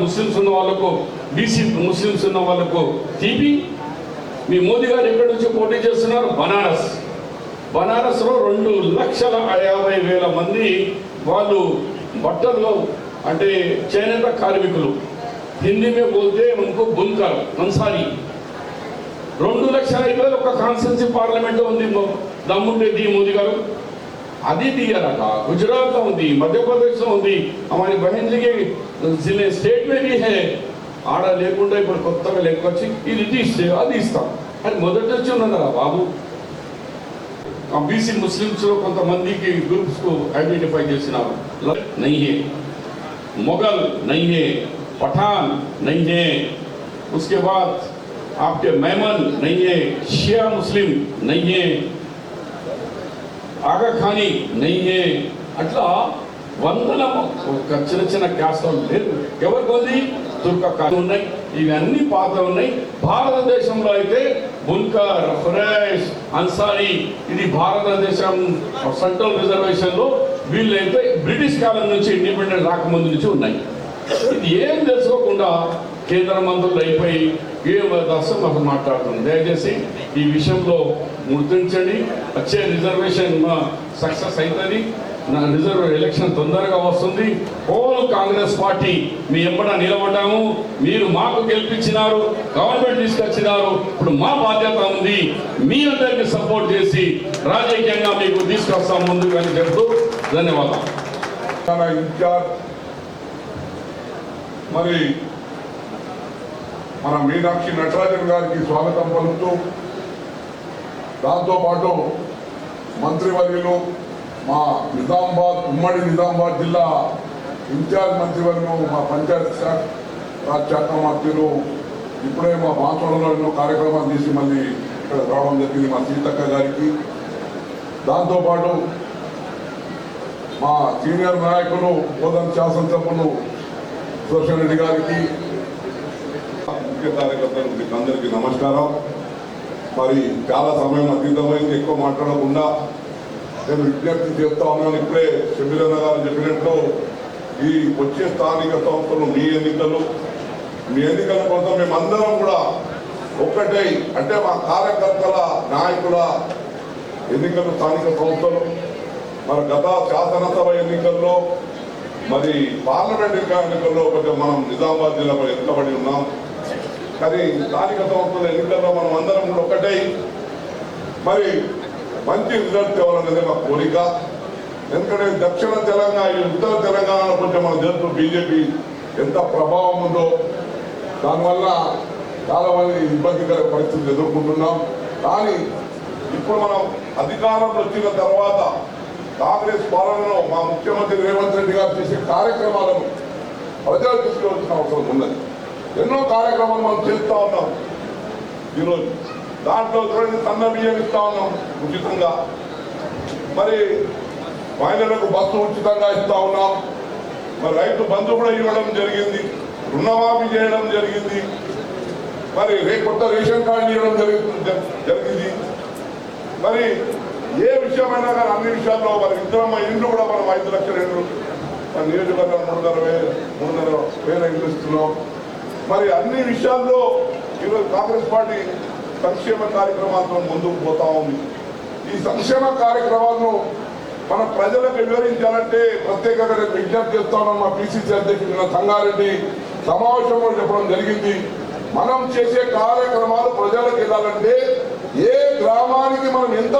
ముస్లిమ్స్ ఉన్న వాళ్ళకు, బీసీ ముస్లిమ్స్ ఉన్న వాళ్ళకు తీపి। మీ మోదీ గారు ఎక్కడి నుంచి పోటీ చేస్తున్నారు, బనారస్, బనారస్లో 2,50,000 మంది వాళ్ళు బట్టలు అంటే చేనేత కార్మికులు, హిందీ మే బోల్తే ఉनको బున్కర్ అన్సారీ, 2,50,000 ఒక కాన్స్టిట్యూన్సీ పార్లమెంట్ ఉంది. దమ్ముంటే మోదీ గారు అది दिया गुजरात में ఉంది, मध्य प्रदेश में ఉంది, हमारी बहन जी के जिले स्टेट में भी है. ఆడ లేకుండా ఇప్పుడు కొత్తగా లెక్కొచ్చి ఇది తీస్తే అది ఇస్తాం అని మొదటి నుంచి ఉన్నదా బాబు. బీసీ ముస్లిమ్స్ లో కొంతమందికి గ్రూప్స్ को ఐడెంటిఫై చేసినారు. नहीं है मुगल, नहीं है पठान, नहीं है उसके बाद आपके मेमन नहीं है, शिया मुस्लिम नहीं है, आगा खानी नहीं है. అట్లా వందల చిన్న చిన్న క్యాస్ట్లు లేదు. ఎవరికి ఉంది? తుర్క కాని ఉన్నాయి, ఇవన్నీ పాత ఉన్నాయి. భారతదేశంలో అయితే బున్కర్, ఖురైష్, అన్సారీ ఇది భారతదేశం సెంట్రల్ రిజర్వేషన్లో వీళ్ళైతే బ్రిటిష్ కాలం నుంచి ఇండిపెండెంట్ రాకముందు నుంచి ఉన్నాయి. ఇది ఏం తెలుసుకోకుండా కేంద్ర మంత్రులు అయిపోయి ఏం దర్శనం మనం మాట్లాడుతుంది. దయచేసి ఈ విషయంలో గుర్తించండి. వచ్చే రిజర్వేషన్ సక్సెస్ అవుతుంది. నా రిజర్వ్ ఎలక్షన్ తొందరగా వస్తుంది. హోల్ కాంగ్రెస్ పార్టీ మీ ఎంబడ నిలబడ్డాము. మీరు మాకు గెలిపించినారు, గవర్నమెంట్ తీసుకొచ్చినారు. ఇప్పుడు మా బాధ్యత ఉంది మీ అందరికీ సపోర్ట్ చేసి రాజకీయంగా మీకు తీసుకొస్తాం ముందుకు అని చెప్తూ ధన్యవాదాలు. ఇన్ఛార్జ్ మరి మన మీనాక్షి నటరాజన్ గారికి స్వాగతం పలుకుతూ, దాంతోపాటు మంత్రివర్యులు మా నిజామాబాద్ ఉమ్మడి నిజామాబాద్ జిల్లా ఇన్ఛార్జ్ మంత్రివర్గం, మా పంచాయతీ రాజ్ శాఖ మంత్రులు ఇప్పుడే మా బాన్సోడలో ఎన్నో కార్యక్రమాలు తీసి మళ్ళీ ఇక్కడ రావడం జరిగింది. మా సీతక్క గారికి, దాంతోపాటు మా సీనియర్ నాయకులు కోదండ శాసనసభ్యులు సుదర్శన్ రెడ్డి గారికి, ముఖ్య కార్యకర్తలు మీకు అందరికీ నమస్కారం. మరి చాలా సమయం అతీతమైంది, ఎక్కువ మాట్లాడకుండా నేను విజ్ఞప్తి చేస్తా ఉన్నాను. ఇప్పుడే షబీరన్న గారు చెప్పినట్లు ఈ వచ్చే స్థానిక సంస్థలు మీ ఎన్నికల కోసం మేమందరం కూడా ఒక్కటై, అంటే మా కార్యకర్తల నాయకుల ఎన్నికలు స్థానిక సంస్థలు, మరి గత శాసనసభ ఎన్నికల్లో మరి పార్లమెంట్ ఎన్నికల్లో కొంచెం మనం నిజామాబాద్ జిల్లాలో వెనుకబడి ఉన్నాం. కానీ స్థానిక సంస్థల ఎన్నికల్లో మనం అందరం కూడా ఒక్కటై మరి మంచి రిజల్ట్ ఇవ్వాలనేది మా కోరిక. ఎందుకంటే దక్షిణ తెలంగాణ, ఉత్తర తెలంగాణలో కొంచెం మన దేశంలో బీజేపీ ఎంత ప్రభావం ఉందో దానివల్ల చాలా మంది ఇబ్బందికర పరిస్థితులు ఎదుర్కొంటున్నాం. కానీ ఇప్పుడు మనం అధికారంలో వచ్చిన తర్వాత కాంగ్రెస్ పాలనలో మా ముఖ్యమంత్రి రేవంత్ రెడ్డి గారు చేసే కార్యక్రమాలను ప్రజలు తీసుకోవాల్సిన అవసరం ఉన్నది. ఎన్నో కార్యక్రమాలు మనం చేస్తూ ఉన్నాం. ఈరోజు దాంట్లో సన్న బియ్యం ఇస్తా ఉన్నాం ఉచితంగా, మరి మహిళలకు బస్సు ఉచితంగా ఇస్తా ఉన్నాం, మరి రైతు బంధు కూడా ఇవ్వడం జరిగింది, రుణమాఫీ చేయడం జరిగింది, మరి కొత్త రేషన్ కార్డు ఇవ్వడం జరిగింది. మరి ఏ విషయమైనా కానీ అన్ని విషయాల్లో మరి ఇద్దరమ్మ ఇండ్లు కూడా మనం 5 లక్షల ఇండ్లు, మన నియోజకవర్గం 3,500 ఇండ్లు ఇస్తున్నాం. మరి అన్ని విషయాల్లో ఈరోజు కాంగ్రెస్ పార్టీ సంక్షేమ కార్యక్రమాలతో ముందుకు పోతా ఉంది. ఈ సంక్షేమ కార్యక్రమాలను మన ప్రజలకు వివరించాలంటే ప్రత్యేకంగా నేను విజ్ఞప్తి చేస్తా ఉన్నాను. మా పిసిసి అధ్యక్షుడు సంగారెడ్డి సమావేశంలో చెప్పడం జరిగింది. మనం చేసే కార్యక్రమాలు ప్రజలకు వెళ్ళాలంటే ఏ గ్రామానికి మనం ఎంత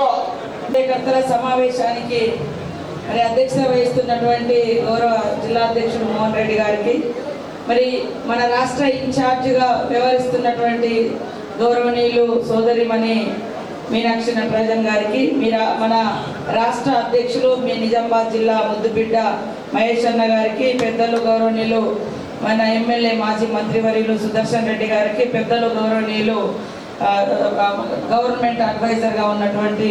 కార్యకర్తల సమావేశానికి మరి అధ్యక్షత వహిస్తున్నటువంటి గౌరవ జిల్లా అధ్యక్షుడు మోహన్ రెడ్డి గారికి, మరి మన రాష్ట్ర ఇన్ఛార్జిగా వ్యవహరిస్తున్నటువంటి గౌరవనీయులు సోదరిమణి మీనాక్షి నటరాజన్ గారికి, మన రాష్ట్ర అధ్యక్షులు మీ నిజామాబాద్ జిల్లా ముద్దుబిడ్డ మహేష్ అన్న గారికి, పెద్దలు గౌరవనీయులు మన ఎమ్మెల్యే మాజీ మంత్రివర్యులు సుదర్శన్ రెడ్డి గారికి, పెద్దలు గౌరవనీయులు గవర్నమెంట్ అడ్వైజర్గా ఉన్నటువంటి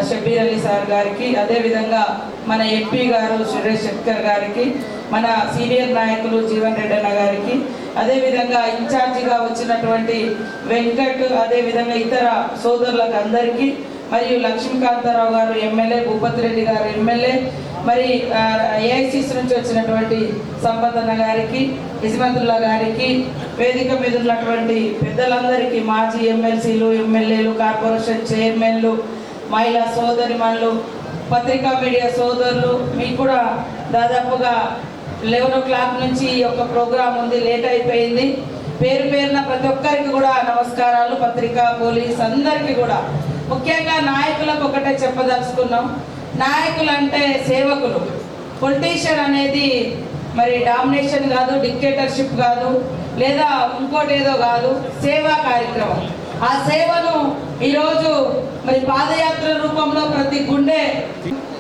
షబీర్ అలీ సార్ గారికి, అదేవిధంగా మన ఎంపీ గారు సురేష్ శెట్కర్ గారికి, మన సీనియర్ నాయకులు జీవన్ రెడ్డి అన్న గారికి, అదేవిధంగా ఇన్ఛార్జిగా వచ్చినటువంటి వెంకట్, అదేవిధంగా ఇతర సోదరులకు అందరికీ, మరియు లక్ష్మీకాంతారావు గారు ఎమ్మెల్యే, భూపతి రెడ్డి గారు ఎమ్మెల్యే, మరి ఏఐసిసి నుంచి వచ్చినటువంటి సంపదన్న గారికి, ఇస్మతుల్లా గారికి, వేదిక మీద ఉన్నటువంటి పెద్దలందరికీ, మాజీ ఎమ్మెల్సీలు, ఎమ్మెల్యేలు, కార్పొరేషన్ చైర్మన్లు, మహిళా సోదరిమణులు, పత్రికా మీడియా సోదరులు, మీకు కూడా దాదాపుగా 11 o'clock నుంచి ఈ యొక్క ప్రోగ్రాం ఉంది, లేట్ అయిపోయింది. పేరు పేరున ప్రతి ఒక్కరికి కూడా నమస్కారాలు. పత్రికా, పోలీస్ అందరికీ కూడా. ముఖ్యంగా నాయకులకు ఒకటే చెప్పదలుచుకున్నాం. నాయకులు అంటే సేవకులు. పొలిటీషియన్ అనేది మరి డామినేషన్ కాదు, డిక్టేటర్షిప్ కాదు, లేదా ఇంకోటి ఏదో కాదు, సేవా కార్యక్రమం. ఆ సేవను ఈరోజు మరి పాదయాత్ర రూపంలో ప్రతి గుండె,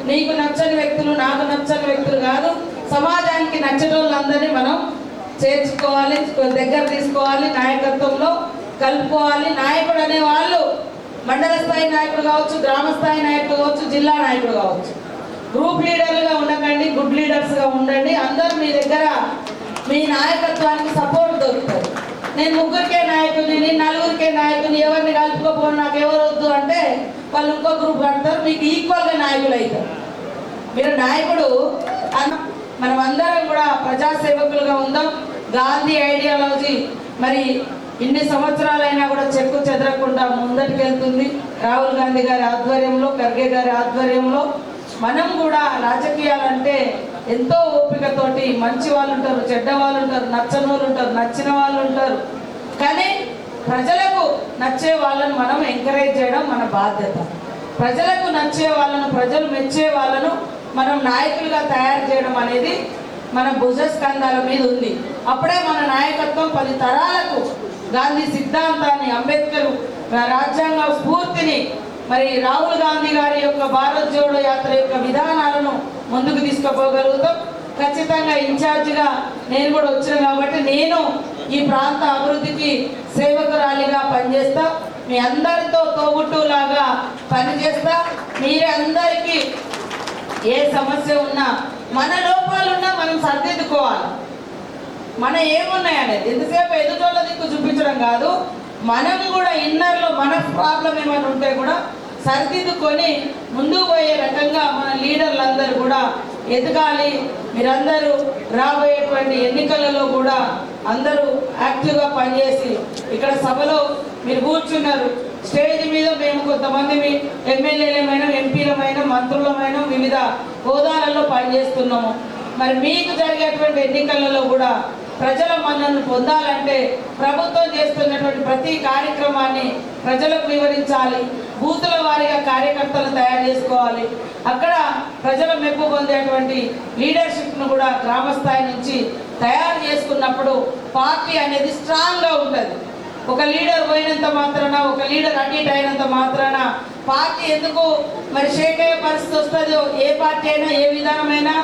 నీకు నచ్చని వ్యక్తులు, నాకు నచ్చని వ్యక్తులు కాదు, సమాజానికి నచ్చటోళ్ళందరినీ మనం చేర్చుకోవాలి, దగ్గర తీసుకోవాలి, నాయకత్వంలో కలుపుకోవాలి. నాయకుడు అనే వాళ్ళు మండల స్థాయి నాయకుడు కావచ్చు, గ్రామ స్థాయి నాయకుడు కావచ్చు, జిల్లా నాయకుడు కావచ్చు. గ్రూప్ లీడర్లుగా ఉండకండి, గుడ్ లీడర్స్గా ఉండండి. అందరూ మీ దగ్గర మీ నాయకత్వానికి సపోర్ట్ దొరుకుతుంది. నేను 3కే నాయకుని, నేను 4కే నాయకుని, ఎవరిని కలుపుకోపోను, నాకు ఎవరు వద్దు అంటే వాళ్ళు ఇంకో గ్రూప్ కడతారు, మీకు ఈక్వల్గా నాయకులు అవుతారు. మీరు నాయకుడు మనం అందరం కూడా ప్రజాసేవకులుగా ఉందాం. గాంధీ ఐడియాలజీ మరి ఇన్ని సంవత్సరాలైనా కూడా చెక్కు చెదరకుండా ముందటికి వెళ్తుంది. రాహుల్ గాంధీ గారి ఆధ్వర్యంలో, ఖర్గే గారి ఆధ్వర్యంలో మనం కూడా రాజకీయాలంటే ఎంతో ఓపికతోటి, మంచి వాళ్ళు ఉంటారు, చెడ్డ వాళ్ళు ఉంటారు, నచ్చని వాళ్ళు ఉంటారు, నచ్చిన వాళ్ళు ఉంటారు. కానీ ప్రజలకు నచ్చే వాళ్ళను మనం ఎంకరేజ్ చేయడం మన బాధ్యత. ప్రజలకు నచ్చే వాళ్ళను, ప్రజలు మెచ్చే వాళ్ళను మనం నాయకులుగా తయారు చేయడం అనేది మన భుజస్కంధాల మీద ఉంది. అప్పుడే మన నాయకత్వం 10 తరాలకు గాంధీ సిద్ధాంతాన్ని, అంబేద్కర్ రాజ్యాంగ స్ఫూర్తిని, మరి రాహుల్ గాంధీ గారి యొక్క భారత్ జోడో యాత్ర యొక్క విధానాలను ముందుకు తీసుకుపోగలుగుతాం. ఖచ్చితంగా ఇన్ఛార్జిగా నేను కూడా వచ్చిన కాబట్టి నేను ఈ ప్రాంత అభివృద్ధికి సేవకురాలిగా పనిచేస్తా. మీ అందరితో తోబుట్టులాగా పనిచేస్తా. మీరే అందరికీ ఏ సమస్య ఉన్నా, మన లోపాలున్నా మనం సర్దిద్దుకోవాలి. మన ఏమున్నాయనేది ఎంతసేపు ఎదుటోళ్ళ దిక్కు చూపించడం కాదు, మనం కూడా ఇన్నర్లో మన ప్రాబ్లం ఏమైనా ఉంటే కూడా సరిదిద్దుకొని ముందుకు పోయే రకంగా మన లీడర్లందరూ కూడా ఎదగాలి. మీరందరూ రాబోయేటువంటి ఎన్నికలలో కూడా అందరూ యాక్టివ్గా పనిచేసి, ఇక్కడ సభలో మీరు కూర్చున్నారు, స్టేజ్ మీద మేము కొంతమంది మీ ఎమ్మెల్యేలమైన, ఎంపీలమైన, మంత్రులమైన వివిధ హోదాలలో పనిచేస్తున్నాము. మరి మీకు జరిగేటువంటి ఎన్నికలలో కూడా ప్రజల మన్నను పొందాలంటే ప్రభుత్వం చేస్తున్నటువంటి ప్రతి కార్యక్రమాన్ని ప్రజలకు వివరించాలి. బూతుల వారీగా కార్యకర్తలను తయారు చేసుకోవాలి. అక్కడ ప్రజల మెప్పు పొందేటువంటి లీడర్షిప్ను కూడా గ్రామ స్థాయి నుంచి తయారు చేసుకున్నప్పుడు పార్టీ అనేది స్ట్రాంగ్గా ఉంటుంది. ఒక లీడర్ పోయినంత మాత్రాన, ఒక లీడర్ అటు ఇటు అయినంత మాత్రాన పార్టీ ఎందుకు మరి షేక్ అయ్యే పరిస్థితి వస్తుందో, ఏ పార్టీ అయినా ఏ విధానమైనా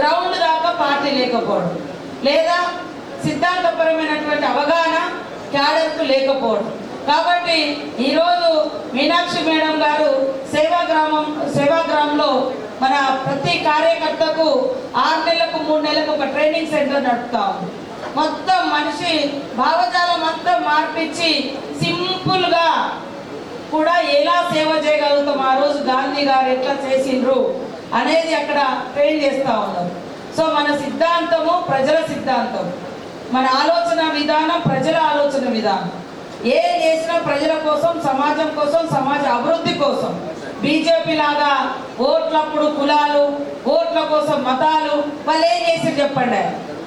గ్రౌండ్ దాకా పార్టీ లేకపోవడం, లేదా సిద్ధాంతపరమైనటువంటి అవగాహన క్యాడర్కు లేకపోవడం. కాబట్టి ఈరోజు మీనాక్షి మేడం గారు సేవాగ్రామంలో మన ప్రతి కార్యకర్తకు 6 నెలలకు 3 నెలలకు ఒక ట్రైనింగ్ సెంటర్ నడుపుతా ఉంది. మొత్తం మనిషి భావజాలం అంతా మార్పించి సింపుల్గా కూడా ఎలా సేవ చేయగలుగుతాం, ఆ రోజు గాంధీ గారు ఎట్లా చేసిండ్రు అనేది అక్కడ ట్రైన్ చేస్తూ ఉన్నారు. సో మన సిద్ధాంతము ప్రజల సిద్ధాంతం, మన ఆలోచన విధానం ప్రజల ఆలోచన విధానం. ఏం చేసినా ప్రజల కోసం, సమాజం కోసం, సమాజ అభివృద్ధి కోసం. బీజేపీ లాగా ఓట్లప్పుడు కులాలు, ఓట్ల కోసం మతాలు, వాళ్ళు ఏం చేసి చెప్పండి.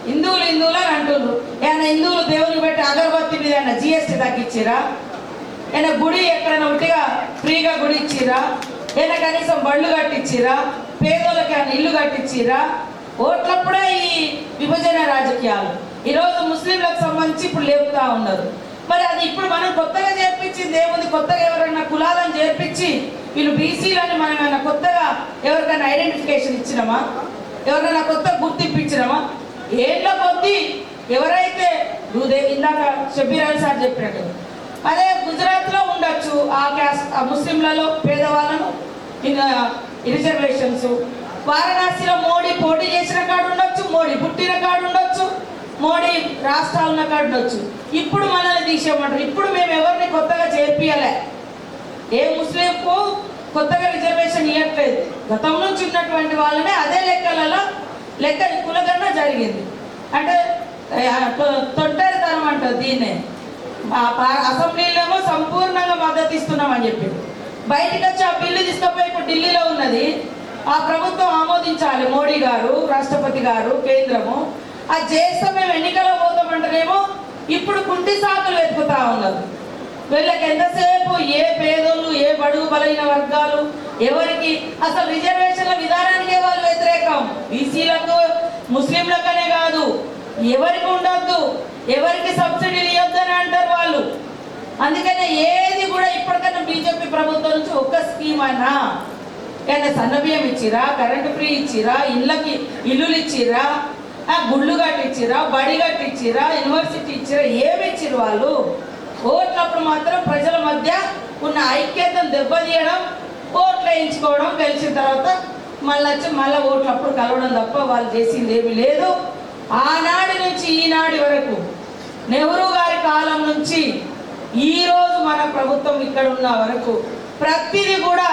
హిందువులు అని అంటున్నారు. ఏమైనా హిందువులు దేవుని పెట్టి అగరబత్తి మీద ఏమైనా GST తగ్గించిరా? ఏమైనా గుడి ఎక్కడైనా ఒకటిగా ఫ్రీగా గుడి ఇచ్చిరా? ఏమైనా కనీసం బళ్ళు కట్టించిరా? పేదోళ్ళకి ఏమైనా ఇల్లు కట్టించిరా? ఓట్లప్పుడే ఈ విభజన రాజకీయాలు ఈరోజు ముస్లింలకు సంబంధించి ఇప్పుడు లేపుతా ఉన్నారు. మరి అది ఇప్పుడు మనం కొత్తగా చేర్పించింది ఏముంది? కొత్తగా ఎవరైనా కులాలను చేర్పించి వీళ్ళు బీసీలని మనం ఏమైనా కొత్తగా ఎవరికైనా ఐడెంటిఫికేషన్ ఇచ్చినామా? ఎవరైనా కొత్త గుర్తింపు ఇచ్చినామా? ఏళ్ళ కొద్దీ ఎవరైతే ఇందాక షబ్బీర్ అలీ సార్ చెప్పినట్టు అదే గుజరాత్లో ఉండొచ్చు ఆ క్యాస్ట్, ఆ ముస్లింలలో పేదవాళ్ళను ఇంకా రిజర్వేషన్స్. వారణాసిలో మోడీ పోటీ చేసిన కాడు ఉండొచ్చు, మోడీ పుట్టిన కాడు ఉండొచ్చు, మోడీ రాష్ట్రాలు ఉన్న కాడు ఉండొచ్చు. ఇప్పుడు మనల్ని తీసేయమంటారు. ఇప్పుడు మేము ఎవరిని కొత్తగా చేర్పియలే, ఏ ముస్లింకు కొత్తగా రిజర్వేషన్ ఇవ్వట్లేదు. గతం నుంచి ఉన్నటువంటి వాళ్ళనే అదే లెక్క కులగన్న జరిగింది. అంటే తొంటరితనం అంటారు దీన్నే. అసెంబ్లీలో సంపూర్ణంగా మద్దతు ఇస్తున్నామని చెప్పి బయటకు వచ్చి ఆ బిల్లు తీసుకుపోయి ఇప్పుడు ఢిల్లీలో ఉన్నది. ఆ ప్రభుత్వం ఆమోదించాలి, మోడీ గారు, రాష్ట్రపతి గారు, కేంద్రము. అది చేస్తే మేము ఎన్నికల్లో పోతామంటేనేమో ఇప్పుడు కుంటి సాకులు వెతుకుతా ఉన్నారు. వీళ్ళకి ఎంతసేపు ఏ పేదోళ్ళు, ఏ బడుగు బలైన వర్గాలు, ఎవరికి అసలు రిజర్వేషన్ల విధానానికే వాళ్ళు వ్యతిరేకం. బీసీలకు, ముస్లింలకనే కాదు, ఎవరికి ఉండొద్దు, ఎవరికి సబ్సిడీలు ఇవ్వద్దని అంటారు వాళ్ళు. అందుకనే ఏది కూడా ఇప్పటికన్నా బీజేపీ ప్రభుత్వం నుంచి ఒక్క స్కీమ్ అయినా ఏదైనా సన్నబియ్యం ఇచ్చిరా, కరెంటు ఫ్రీ ఇచ్చిరా, ఇల్లులు ఇచ్చిరా, గుళ్ళు కట్టించిరా, బడి కట్టించిరా, యూనివర్సిటీ ఇచ్చిరా, ఏమి ఇచ్చిరు వాళ్ళు? ఓట్లప్పుడు మాత్రం ప్రజల మధ్య ఉన్న ఐక్యతను దెబ్బతీయడం, ఓట్లు వేయించుకోవడం, గెలిచిన తర్వాత మళ్ళీ ఓట్లప్పుడు కలవడం తప్ప వాళ్ళు చేసింది ఏమీ లేదు. ఆనాటి నుంచి ఈనాటి వరకు, నెహ్రూ గారి కాలం నుంచి ఈ రోజు మన ప్రభుత్వం ఇక్కడ ఉన్న వరకు ప్రతిదీ కూడా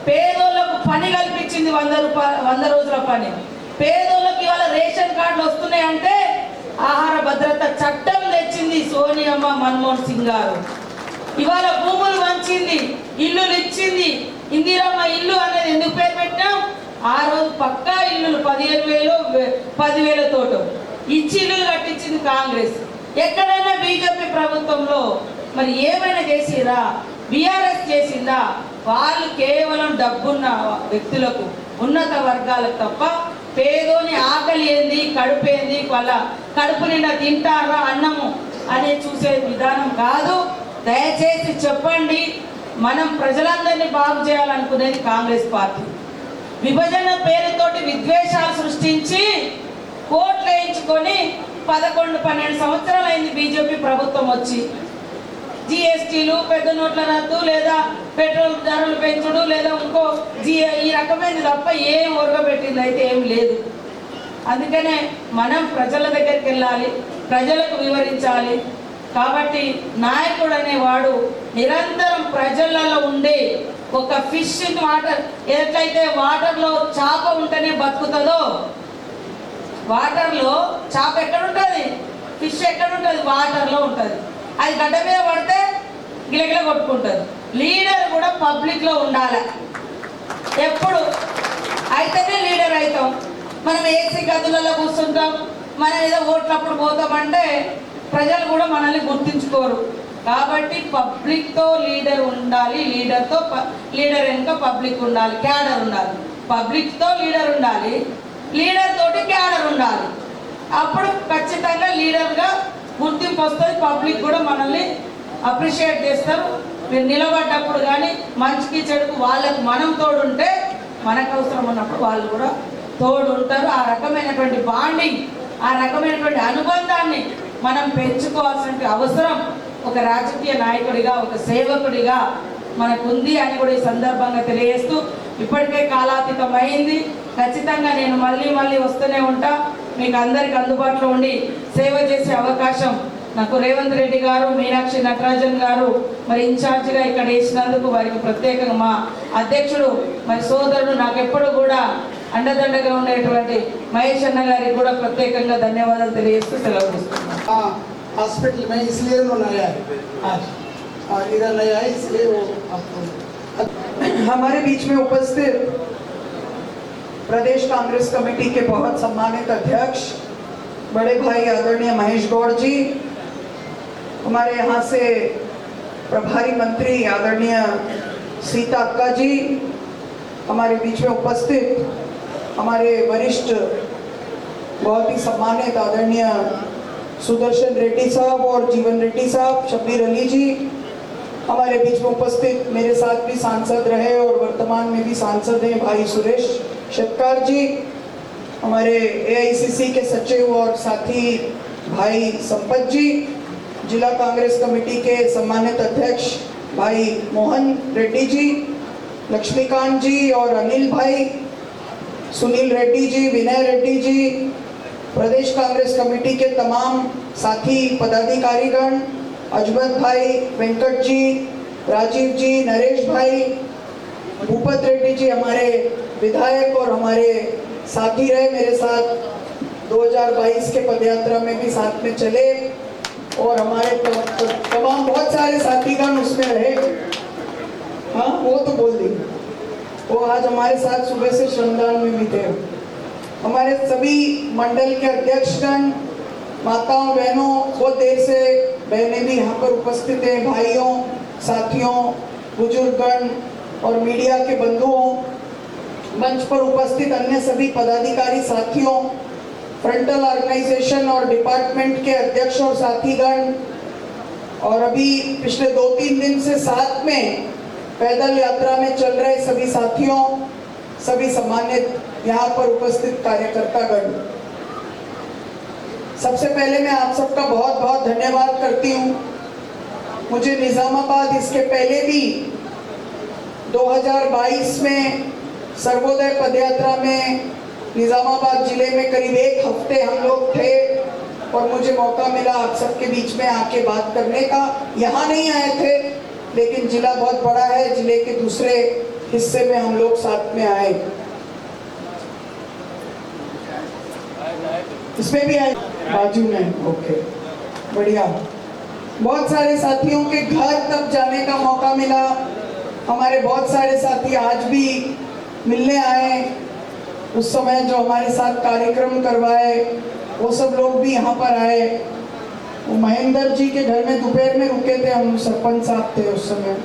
పేదోళ్లకు పని కల్పించింది. 100 రోజుల పని. పేదోళ్ళకి ఇవాళ రేషన్ కార్డులు వస్తున్నాయంటే ఆహార భద్రత చట్టం తెచ్చింది సోనియమ్మ, మన్మోహన్ సింగ్ గారు. ఇవాళ భూములు వంచింది, ఇల్లులు ఇచ్చింది. ఇందిరమ్మ ఇల్లు అనేది ఎందుకు పేరు పెట్టినాం? ఆ రోజు పక్కా ఇల్లులు 15,000, 10,000 తోట ఇచ్చి ఇల్లులు కట్టించింది కాంగ్రెస్. ఎక్కడైనా బీజేపీ ప్రభుత్వంలో మరి ఏమైనా చేసిరా? బీఆర్ఎస్ చేసిందా? వాళ్ళు కేవలం డబ్బున్న వ్యక్తులకు, ఉన్నత వర్గాలకు తప్ప పేదోని ఆకలి ఏంది, కడుపు ఏంది, వాళ్ళ కడుపు నిండా తింటారా అన్నము అనే చూసే విధానం కాదు. దయచేసి చెప్పండి, మనం ప్రజలందరినీ బాగు చేయాలనుకునేది కాంగ్రెస్ పార్టీ. విభజన పేరుతోటి విద్వేషాలు సృష్టించి ఓట్లు వేయించుకొని 11-12 సంవత్సరాలు అయింది బీజేపీ ప్రభుత్వం వచ్చి. జిఎస్టీలు, పెద్ద నోట్ల రద్దు, లేదా పెట్రోల్ ధరలు పెంచుడు, లేదా ఇంకో ఈ రకమైనది తప్ప ఏం ఒరగబెట్టింది అయితే ఏం లేదు. అందుకనే మనం ప్రజల దగ్గరికి వెళ్ళాలి, ప్రజలకు వివరించాలి. కాబట్టి నాయకుడు అనేవాడు నిరంతరం ప్రజలలో ఉండే ఒక ఫిష్ ఇన్ వాటర్, ఎట్లయితే వాటర్లో చేప ఉంటేనే బతుకుతుందో, వాటర్లో చేప ఎక్కడ ఉంటుంది, ఫిష్ ఎక్కడ ఉంటుంది, వాటర్లో ఉంటుంది. అది గడ్డ మీద పడితే గిలగిల కొట్టుకుంటుంది. లీడర్ కూడా పబ్లిక్లో ఉండాలి. ఎప్పుడు అయితేనే లీడర్ అవుతాం. మనం ఏసీ గదులలో కూర్చుంటాం, మనం ఏదో ఓట్లప్పుడు పోతామంటే ప్రజలు కూడా మనల్ని గుర్తించుకోరు. కాబట్టి పబ్లిక్తో లీడర్ ఉండాలి, లీడర్ వెనుక పబ్లిక్ ఉండాలి, క్యాడర్ ఉండాలి. పబ్లిక్తో లీడర్ ఉండాలి, లీడర్ తోటి క్యాడర్ ఉండాలి. అప్పుడు ఖచ్చితంగా లీడర్గా గుర్తింపు వస్తుంది. పబ్లిక్ కూడా మనల్ని అప్రిషియేట్ చేస్తారు. మీరు నిలబడ్డప్పుడు కానీ మంచికి చెడుకు వాళ్ళకు మనం తోడుంటే మనకు అవసరం ఉన్నప్పుడు వాళ్ళు కూడా తోడు ఉంటారు. ఆ రకమైనటువంటి బాండింగ్, ఆ రకమైనటువంటి అనుబంధాన్ని మనం పెంచుకోవాల్సిన అవసరం ఒక రాజకీయ నాయకుడిగా, ఒక సేవకుడిగా మనకుంది అని కూడా ఈ సందర్భంగా తెలియజేస్తూ, ఇప్పటికే కాలాతీతం అయింది. ఖచ్చితంగా నేను మళ్ళీ వస్తూనే ఉంటా. మీకు అందరికి అందుబాటులో ఉండి సేవ చేసే అవకాశం నాకు రేవంత్ రెడ్డి గారు, మీనాక్షి నటరాజన్ గారు మరి ఇన్ఛార్జిగా ఇక్కడ వేసినందుకు వారికి ప్రత్యేకంగా, మా అధ్యక్షుడు మరి సోదరుడు నాకు ఎప్పుడు కూడా అండదండగా ఉండేటువంటి మహేష్ అన్న గారికి కూడా ప్రత్యేకంగా ధన్యవాదాలు తెలియజేస్తూ సెలవు తీసుకున్నాను. हॉस्पिटल में इसलिए उन्होंने आया आज, और इधर नहीं आए इसलिए वो हमारे बीच में उपस्थित प्रदेश कांग्रेस कमेटी के बहुत सम्मानित अध्यक्ष बड़े भाई आदरणीय महेश गौड़ जी, हमारे यहाँ से प्रभारी मंत्री आदरणीय सीता अक्का जी, हमारे बीच में उपस्थित हमारे वरिष्ठ बहुत ही सम्मानित आदरणीय सुदर्शन रेड्डी साहब और जीवन रेड्डी साहब, शब्बीर अली जी, हमारे बीच में उपस्थित मेरे साथ भी सांसद रहे और वर्तमान में भी सांसद हैं भाई सुरेश शेट्कार जी, हमारे एआईसीसी के सचिव और साथी भाई संपत जी, जिला कांग्रेस कमेटी के सम्मानित अध्यक्ष भाई मोहन रेड्डी जी, लक्ष्मीकांत जी और अनिल भाई, सुनील रेड्डी जी, विनय रेड्डी जी, प्रदेश कांग्रेस कमेटी के तमाम साथी पदाधिकारीगण, अजमत भाई, वेंकट जी, राजीव जी, नरेश भाई, भूपत रेड्डी जी हमारे विधायक और हमारे साथी रहे, मेरे साथ 2022 के पदयात्रा में भी साथ में चले, और हमारे तमाम बहुत सारे साथीगण उसमें रहे। हाँ वो तो बोल दी, वो आज हमारे साथ सुबह से श्रमदान में भी थे। हमारे सभी मंडल के अध्यक्षगण, माताओं बहनों, बहुत देर से बहनें भी यहाँ पर उपस्थित हैं, भाइयों, साथियों, बुजुर्गगण और मीडिया के बंधुओं, मंच पर उपस्थित अन्य सभी पदाधिकारी साथियों, फ्रंटल ऑर्गेनाइजेशन और डिपार्टमेंट के अध्यक्ष और साथीगण, और अभी पिछले 2-3 दिन से साथ में पैदल यात्रा में चल रहे सभी साथियों, सभी सम्मानित यहाँ पर उपस्थित कार्यकर्तागण, सबसे पहले मैं आप सबका बहुत बहुत धन्यवाद करती हूँ। मुझे निजामाबाद इसके पहले भी 2022 में सर्वोदय पदयात्रा में निजामाबाद जिले में करीब 1 हफ्ते हम लोग थे और मुझे मौका मिला आप सबके बीच में आके बात करने का। यहाँ नहीं आए थे, लेकिन जिला बहुत बड़ा है, जिले के दूसरे हिस्से में हम लोग साथ में आए। इसमें भी आए बाजू में, ओके, बढ़िया। बहुत सारे साथियों के घर तक जाने का मौका मिला। हमारे बहुत सारे साथी आज भी मिलने आए, उस समय जो हमारे साथ कार्यक्रम करवाए वो सब लोग भी यहाँ पर आए। वो महेंद्र जी के घर में दोपहर में रुके थे, हम सरपंच साहब थे उस समय।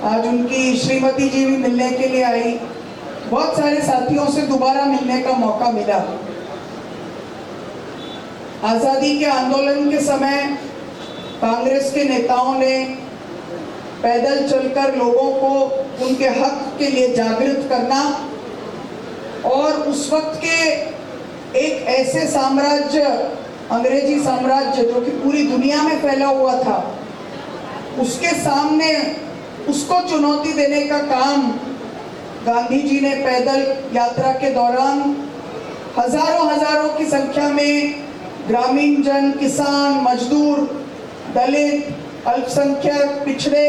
आज उनकी श्रीमती जी भी मिलने के लिए आई। बहुत सारे साथियों से दोबारा मिलने का मौका मिला। आज़ादी के आंदोलन के समय कांग्रेस के नेताओं ने पैदल चलकर लोगों को उनके हक के लिए जागृत करना और उस वक्त के एक ऐसे साम्राज्य, अंग्रेजी साम्राज्य जो कि पूरी दुनिया में फैला हुआ था, उसके सामने उसको चुनौती देने का काम गांधी जी ने पैदल यात्रा के दौरान हजारों की संख्या में ग्रामीण जन, किसान, मजदूर, दलित, अल्पसंख्यक, पिछड़े,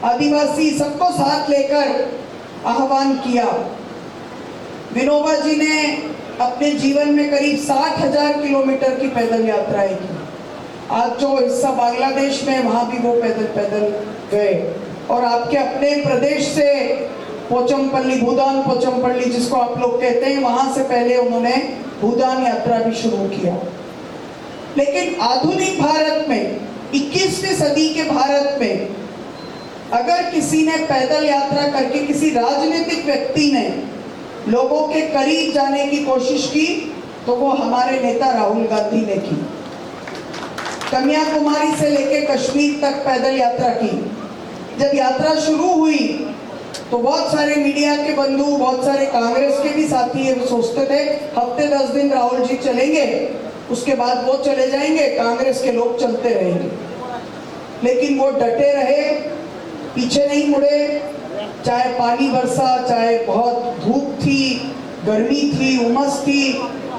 आदिवासी सबको साथ लेकर आह्वान किया। विनोबा जी ने अपने जीवन में करीब 60,000 किलोमीटर की पैदल यात्राएं की। आज जो हिस्सा बांग्लादेश में, वहां भी वो पैदल गए। और आपके अपने प्रदेश से पोचमपल्ली, भूदान पोचमपल्ली जिसको आप लोग कहते हैं, वहां से पहले उन्होंने भूदान यात्रा भी शुरू किया। लेकिन आधुनिक भारत में, 21वीं सदी के भारत में, अगर किसी ने पैदल यात्रा करके, किसी राजनीतिक व्यक्ति ने लोगों के करीब जाने की कोशिश की, तो वो हमारे नेता राहुल गांधी ने की। कन्याकुमारी से लेकर कश्मीर तक पैदल यात्रा की। जब यात्रा शुरू हुई तो बहुत सारे मीडिया के बंधु, बहुत सारे कांग्रेस के भी साथी ये सोचते थे हफ्ते 10 दिन राहुल जी चलेंगे, उसके बाद वो चले जाएंगे, कांग्रेस के लोग चलते रहेंगे। लेकिन वो डटे रहे, पीछे नहीं मुड़े, चाहे पानी बरसा, चाहे बहुत धूप थी, गर्मी थी, उमस थी,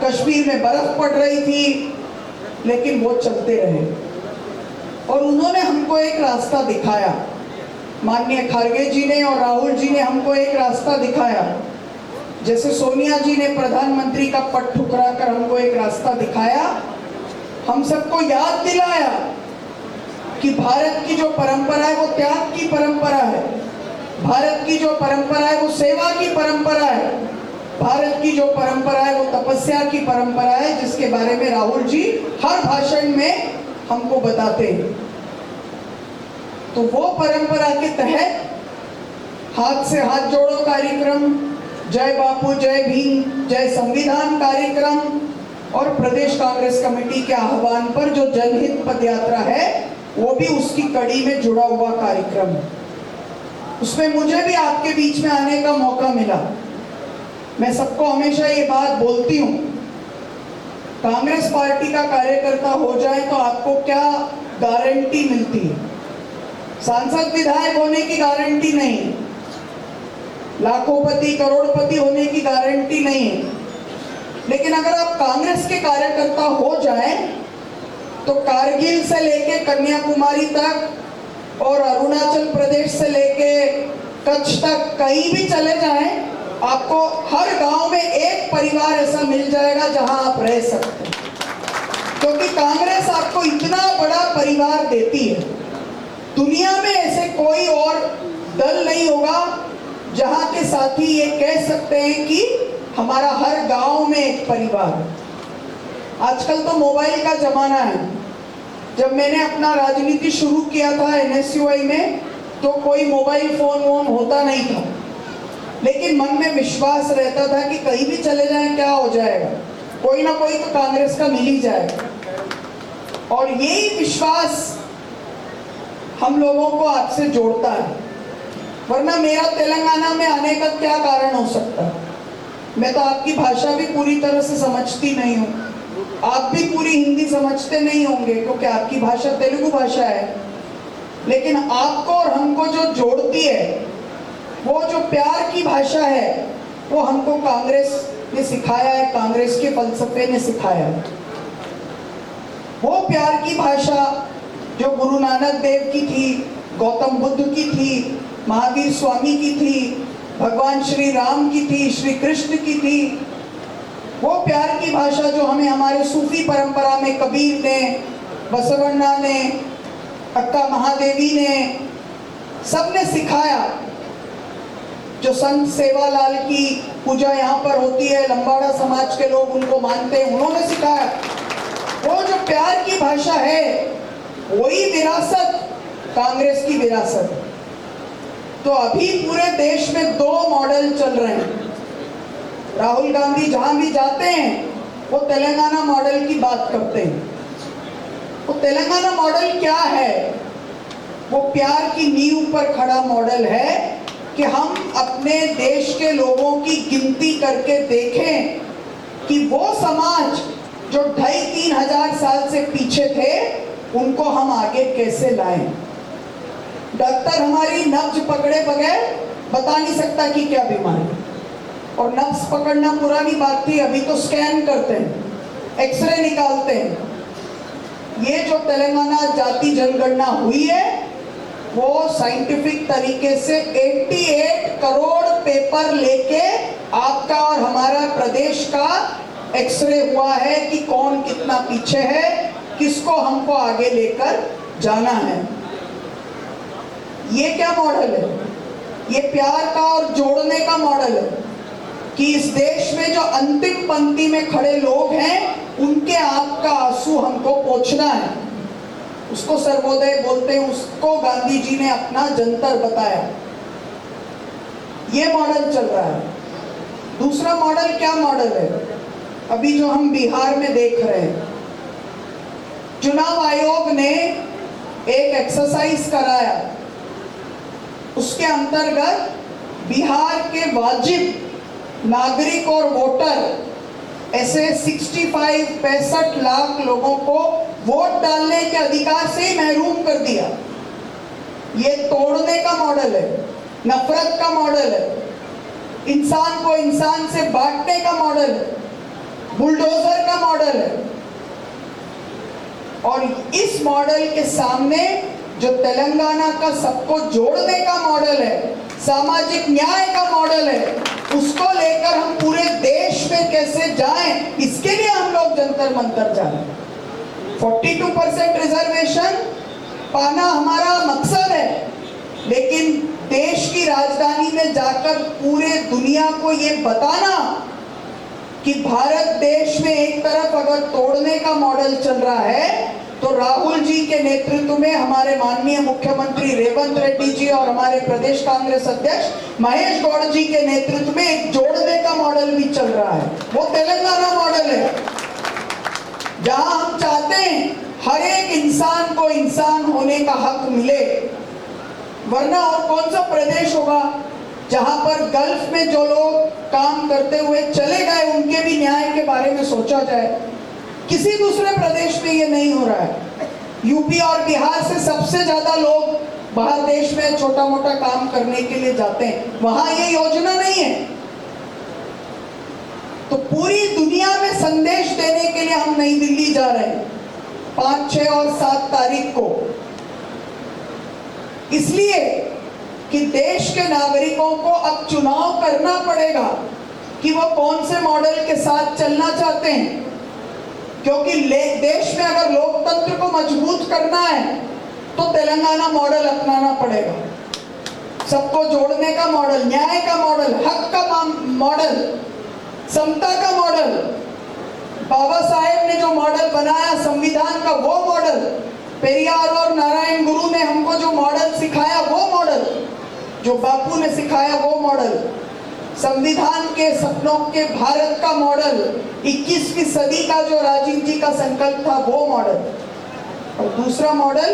कश्मीर में बर्फ पड़ रही थी, लेकिन वो चलते रहे। और उन्होंने हमको एक रास्ता दिखाया। माननीय खड़गे जी ने और राहुल जी ने हमको एक रास्ता दिखाया। जैसे सोनिया जी ने प्रधानमंत्री का पद ठुकरा कर हमको एक रास्ता दिखाया, हम सबको याद दिलाया कि भारत की जो परंपरा है वो त्याग की परंपरा है, भारत की जो परंपरा है वो सेवा की परंपरा है, भारत की जो परंपरा है वो तपस्या की परंपरा है, जिसके बारे में राहुल जी हर भाषण में हमको बताते हैं। तो वो परंपरा के तहत हाथ से हाथ जोड़ो कार्यक्रम, जय बापू, जय भीम, जय संविधान कार्यक्रम और प्रदेश कांग्रेस कमेटी के आह्वान पर जो जनहित पदयात्रा है वो भी उसकी कड़ी में जुड़ा हुआ कार्यक्रम है। उसमें मुझे भी आपके बीच में आने का मौका मिला। मैं सबको हमेशा ये बात बोलती हूँ, कांग्रेस पार्टी का कार्यकर्ता हो जाए तो आपको क्या गारंटी मिलती है? सांसद विधायक होने की गारंटी नहीं, लाखोंपति करोड़पति होने की गारंटी नहीं, लेकिन अगर आप कांग्रेस के कार्यकर्ता हो जाएं तो कारगिल से लेके कन्याकुमारी तक और अरुणाचल प्रदेश से लेके कच्छ तक कहीं भी चले जाएं, आपको हर गांव में एक परिवार ऐसा मिल जाएगा जहां आप रह सकते हैं, क्योंकि कांग्रेस आपको इतना बड़ा परिवार देती है। दुनिया में ऐसे कोई और दल नहीं होगा जहां के साथी ये कह सकते हैं कि हमारा हर गांव में एक परिवार है। आजकल तो मोबाइल का जमाना है। जब मैंने अपना राजनीति शुरू किया था NSUI में, तो कोई मोबाइल फोन वोन होता नहीं था, लेकिन मन में विश्वास रहता था कि कहीं भी चले जाएं क्या हो जाएगा, कोई ना कोई तो कांग्रेस का मिल ही जाएगा। और यही विश्वास हम लोगों को आपसे जोड़ता है, वरना मेरा तेलंगाना में आने का क्या कारण हो सकता है। मैं तो आपकी भाषा भी पूरी तरह से समझती नहीं हूँ, आप भी पूरी हिंदी समझते नहीं होंगे क्योंकि आपकी भाषा तेलुगु भाषा है, लेकिन आपको और हमको जो जोड़ती है वो जो प्यार की भाषा है वो हमको कांग्रेस ने सिखाया है, कांग्रेस के फलसफे ने सिखाया है। वो प्यार की भाषा जो गुरु नानक देव की थी, गौतम बुद्ध की थी, महावीर स्वामी की थी, भगवान श्री राम की थी, श्री कृष्ण की थी, वो प्यार की भाषा जो हमें हमारे सूफी परंपरा में कबीर ने, बसवण्णा ने, अक्का महादेवी ने, सबने सिखाया। जो संत सेवालाल की पूजा यहाँ पर होती है, लंबाड़ा समाज के लोग उनको मानते हैं, उन्होंने सिखाया। वो जो प्यार की भाषा है, वही विरासत कांग्रेस की विरासत। तो अभी पूरे देश में 2 मॉडल चल रहे हैं। राहुल गांधी जहां भी जाते हैं वो तेलंगाना मॉडल की बात करते हैं। वो तेलंगाना मॉडल क्या है? वो प्यार की नींव पर खड़ा मॉडल है कि हम अपने देश के लोगों की गिनती करके देखें कि वो समाज जो 2,500-3 हजार साल से पीछे थे, उनको हम आगे कैसे लाएं। डॉक्टर हमारी नब्ज पकड़े बगैर बता नहीं सकता कि क्या बीमारी, और नब्ज पकड़ना पुरानी बात थी, अभी तो स्कैन करते हैं, एक्सरे निकालते हैं। ये जो तेलंगाना जाति जनगणना हुई है वो साइंटिफिक तरीके से 88 करोड़ पेपर लेके आपका और हमारा प्रदेश का एक्सरे हुआ है कि कौन कितना पीछे है, किसको हमको आगे लेकर जाना है। ये क्या मॉडल है? ये प्यार का और जोड़ने का मॉडल है कि इस देश में जो अंतिम पंक्ति में खड़े लोग हैं, उनके आंख का आंसू हमको पोंछना है। उसको सर्वोदय बोलते हैं, उसको गांधी जी ने अपना जंतर बताया। ये मॉडल चल रहा है। दूसरा मॉडल क्या मॉडल है? अभी जो हम बिहार में देख रहे हैं, चुनाव आयोग ने एक एक्सरसाइज कराया, उसके अंतर्गत बिहार के वाजिब नागरिक और वोटर ऐसे 65 लाख लोगों को वोट डालने के अधिकार से ही महरूम कर दिया। ये तोड़ने का मॉडल है, नफरत का मॉडल है, इंसान को इंसान से बांटने का मॉडल है, बुलडोजर का मॉडल है। और इस मॉडल के सामने जो तेलंगाना का सबको जोड़ने का मॉडल है, सामाजिक न्याय का मॉडल है, उसको लेकर हम पूरे देश में कैसे जाएं, इसके लिए हम लोग जंतर मंतर जा रहे हैं। 42% रिजर्वेशन पाना हमारा मकसद है, लेकिन देश की राजधानी में जाकर पूरे दुनिया को ये बताना कि भारत देश में एक तरफ अगर तोड़ने का मॉडल चल रहा है, तो राहुल जी के नेतृत्व में हमारे माननीय मुख्यमंत्री रेवंत रेड्डी जी और हमारे प्रदेश कांग्रेस अध्यक्ष महेश गौड़ जी के नेतृत्व में एक जोड़ने का मॉडल भी चल रहा है। वो तेलंगाना मॉडल है, जहां हम चाहते हैं हर एक इंसान को इंसान होने का हक मिले। वरना और कौन सा प्रदेश होगा जहां पर गल्फ में जो लोग काम करते हुए चले गए, उनके भी न्याय के बारे में सोचा जाए। किसी दूसरे प्रदेश में ये नहीं हो रहा है। यूपी और बिहार से सबसे ज्यादा लोग बाहर देश में छोटा मोटा काम करने के लिए जाते हैं, वहां ये योजना नहीं है। तो पूरी दुनिया में संदेश देने के लिए हम नई दिल्ली जा रहे हैं 5, 6 और 7 तारीख को, इसलिए कि देश के नागरिकों को अब चुनाव करना पड़ेगा कि वो कौन से मॉडल के साथ चलना चाहते हैं। क्योंकि देश में अगर लोकतंत्र को मजबूत करना है तो तेलंगाना मॉडल अपनाना पड़ेगा। सबको जोड़ने का मॉडल, न्याय का मॉडल, हक का मॉडल, समता का मॉडल, बाबा साहेब ने जो मॉडल बनाया संविधान का वो मॉडल, पेरियार और नारायण गुरु ने हमको जो मॉडल सिखाया वो मॉडल, जो बापू ने सिखाया वो मॉडल, संविधान के सपनों के भारत का मॉडल, 21वीं सदी का जो राजीव जी का संकल्प था वो मॉडल। और दूसरा मॉडल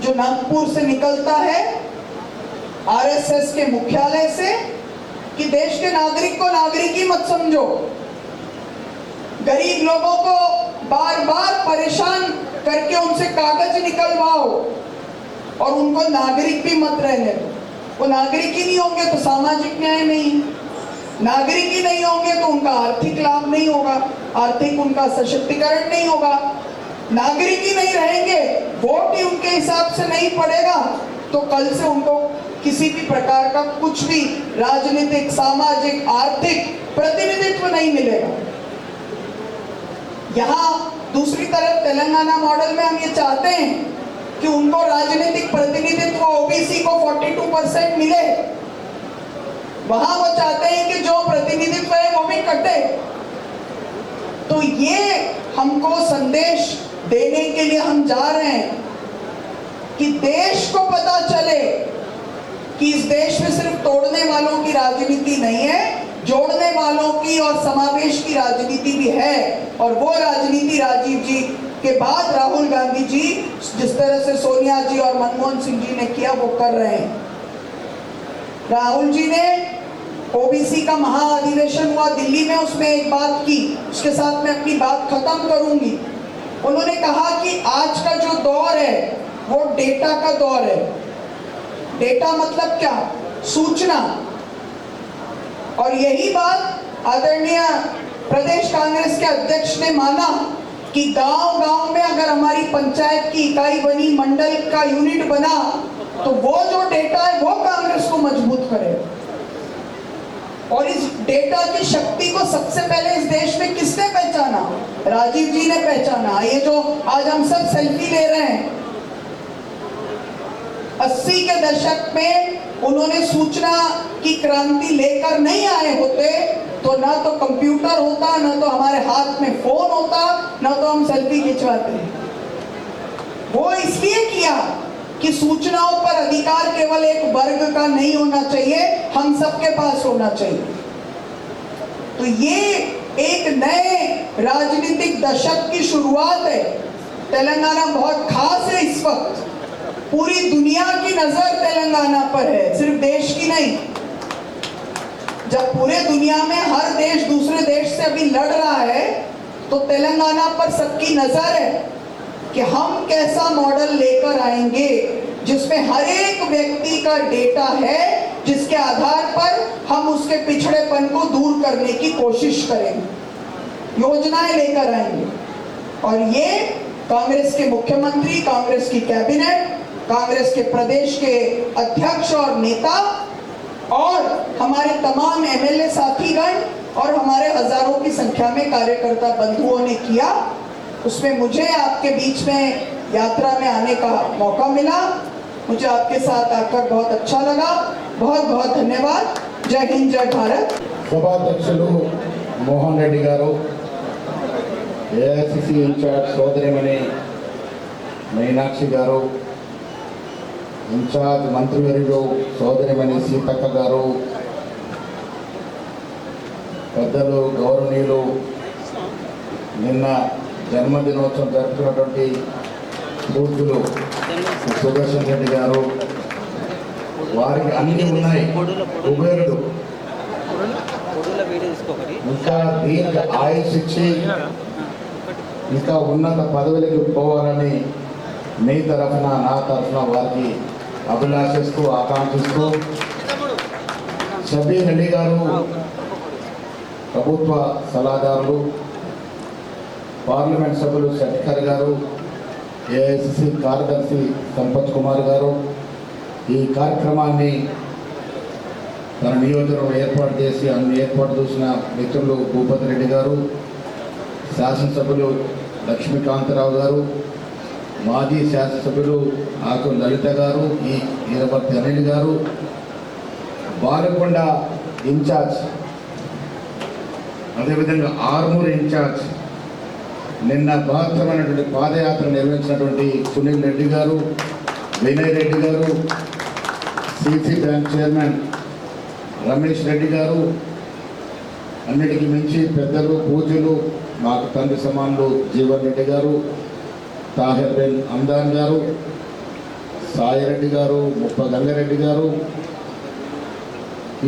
जो नागपुर से निकलता है आरएसएस के मुख्यालय से, कि देश के नागरिक को नागरिक ही मत समझो, गरीब लोगों को बार बार परेशान करके उनसे कागज निकलवाओ और उनको नागरिक भी मत रहने दो। वो नागरिक ही नहीं होंगे तो सामाजिक न्याय नहीं, नागरिक ही नहीं होंगे तो उनका आर्थिक लाभ नहीं होगा, आर्थिक उनका सशक्तिकरण नहीं होगा, नागरिक ही नहीं रहेंगे, वोट ही उनके हिसाब से नहीं पड़ेगा, तो कल से उनको किसी भी प्रकार का कुछ भी राजनीतिक, सामाजिक, आर्थिक प्रतिनिधित्व नहीं मिलेगा। यहाँ दूसरी तरफ तेलंगाना मॉडल में हम ये चाहते हैं कि उनको राजनीतिक प्रतिनिधित्व ओबीसी को 42% मिले, वहां वो चाहते हैं कि जो प्रतिनिधित्व है वो भी कटे। तो ये हमको संदेश देने के लिए हम जा रहे हैं कि देश को पता चले कि इस देश में सिर्फ तोड़ने वालों की राजनीति नहीं है, जोड़ने वालों की और समावेश की राजनीति भी है। और वो राजनीति राजीव जी के बाद राहुल गांधी जी जिस तरह से सोनिया जी और मनमोहन सिंह जी ने किया वो कर रहे हैं। राहुल जी ने ओबीसी का महाअधिवेशन हुआ दिल्ली में, उसमें एक बात की, उसके साथ मैं अपनी बात खत्म करूंगी। उन्होंने कहा कि आज का जो दौर है वो डेटा का दौर है। डेटा मतलब क्या? सूचना। और यही बात आदरणीय प्रदेश कांग्रेस के अध्यक्ष ने माना कि गांव-गांव में अगर हमारी पंचायत की इकाई बनी, मंडल का यूनिट बना, तो वो जो डेटा है वो कांग्रेस को मजबूत करे। और इस डेटा की शक्ति को सबसे पहले इस देश में किसने पहचाना? राजीव जी ने पहचाना। ये जो आज हम सब सेल्फी ले रहे हैं, 80 के दशक में उन्होंने सूचना की क्रांति लेकर नहीं आए होते तो ना तो कंप्यूटर होता, ना तो हमारे हाथ में फोन होता, ना तो हम सेल्फी खिंचवाते। वो इसलिए किया कि सूचनाओं पर अधिकार केवल एक वर्ग का नहीं होना चाहिए, हम सबके पास होना चाहिए। तो ये एक नए राजनीतिक दशक की शुरुआत है। तेलंगाना बहुत खास है इस वक्त, पूरी दुनिया की नजर तेलंगाना पर है, सिर्फ देश की नहीं। जब पूरे दुनिया में हर देश दूसरे देश से अभी लड़ रहा है तो तेलंगाना पर सबकी नजर है कि हम कैसा मॉडल लेकर आएंगे जिसमें हर एक व्यक्ति का डेटा है, जिसके आधार पर हम उसके पिछड़ेपन को दूर करने की कोशिश करेंगे, योजनाएं लेकर आएंगे। और ये कांग्रेस के मुख्यमंत्री, कांग्रेस की कैबिनेट, कांग्रेस के प्रदेश के अध्यक्ष और नेता और हमारे तमाम एमएलए साथीगण और हमारे हजारों की संख्या में कार्यकर्ता बंधुओं ने किया। उसमें मुझे आपके बीच में यात्रा में आने का मौका मिला, मुझे आपके साथ आकर बहुत अच्छा लगा। बहुत बहुत धन्यवाद। जय हिंद, जय भारत। సభాధ్యక్షులు మోహన్ రెడ్డి గారు, ఏఐసిసి ఇన్ఛార్జ్ సోదరిమణి మీనాక్షి గారు, ఇన్ఛార్జ్ మంత్రివర్యులు సోదరిమణి సీతక్క గారు, పెద్దలు గౌరవనీయులు, నిన్న జన్మదినోత్సవం జరుపుకున్నటువంటి పూజ్యులు సుదర్శన్ రెడ్డి గారు, వారికి అన్ని ఉన్నాయి, కుబేరుడు, ఇంకా దీర్ఘ ఆయుష్ ఇచ్చి ఇంకా ఉన్నత పదవులకు పోవాలని మీ తరఫున నా తరఫున వారికి అభిలాషిస్తూ ఆకాంక్షిస్తూ, షబీర్ అలీ గారు ప్రభుత్వ సలహాదారులు, పార్లమెంట్ సభ్యులు శెట్కర్ గారు, ఏఐసిసి కార్యదర్శి సంపత్ కుమార్ గారు, ఈ కార్యక్రమాన్ని తన నియోజకవర్గం ఏర్పాటు చేసి అన్ని ఏర్పాటు చేసిన మిత్రులు భూపతి రెడ్డి గారు, శాసనసభ్యులు లక్ష్మీకాంతరావు గారు, మాజీ శాసనసభ్యులు ఆకు లలిత గారు, ఈ ఈరవర్తి అనిల్ గారు, బాలకొండ ఇన్ఛార్జ్, అదేవిధంగా ఆర్మూర్ ఇన్ఛార్జ్, నిన్న బృహత్తరమైనటువంటి పాదయాత్ర నిర్వహించినటువంటి సునీల్ రెడ్డి గారు, వినయ్ రెడ్డి గారు, CC bank chairman Ramesh Reddy గారు, అన్నిటికీ మించి పెద్దలు పూజలు మాకు తండ్రి సమానులు జీవన్ రెడ్డి గారు, తాహిర్ బిన్ అమ్దాన్ గారు, సాయిరెడ్డి గారు, ముప్ప గంగారెడ్డి గారు,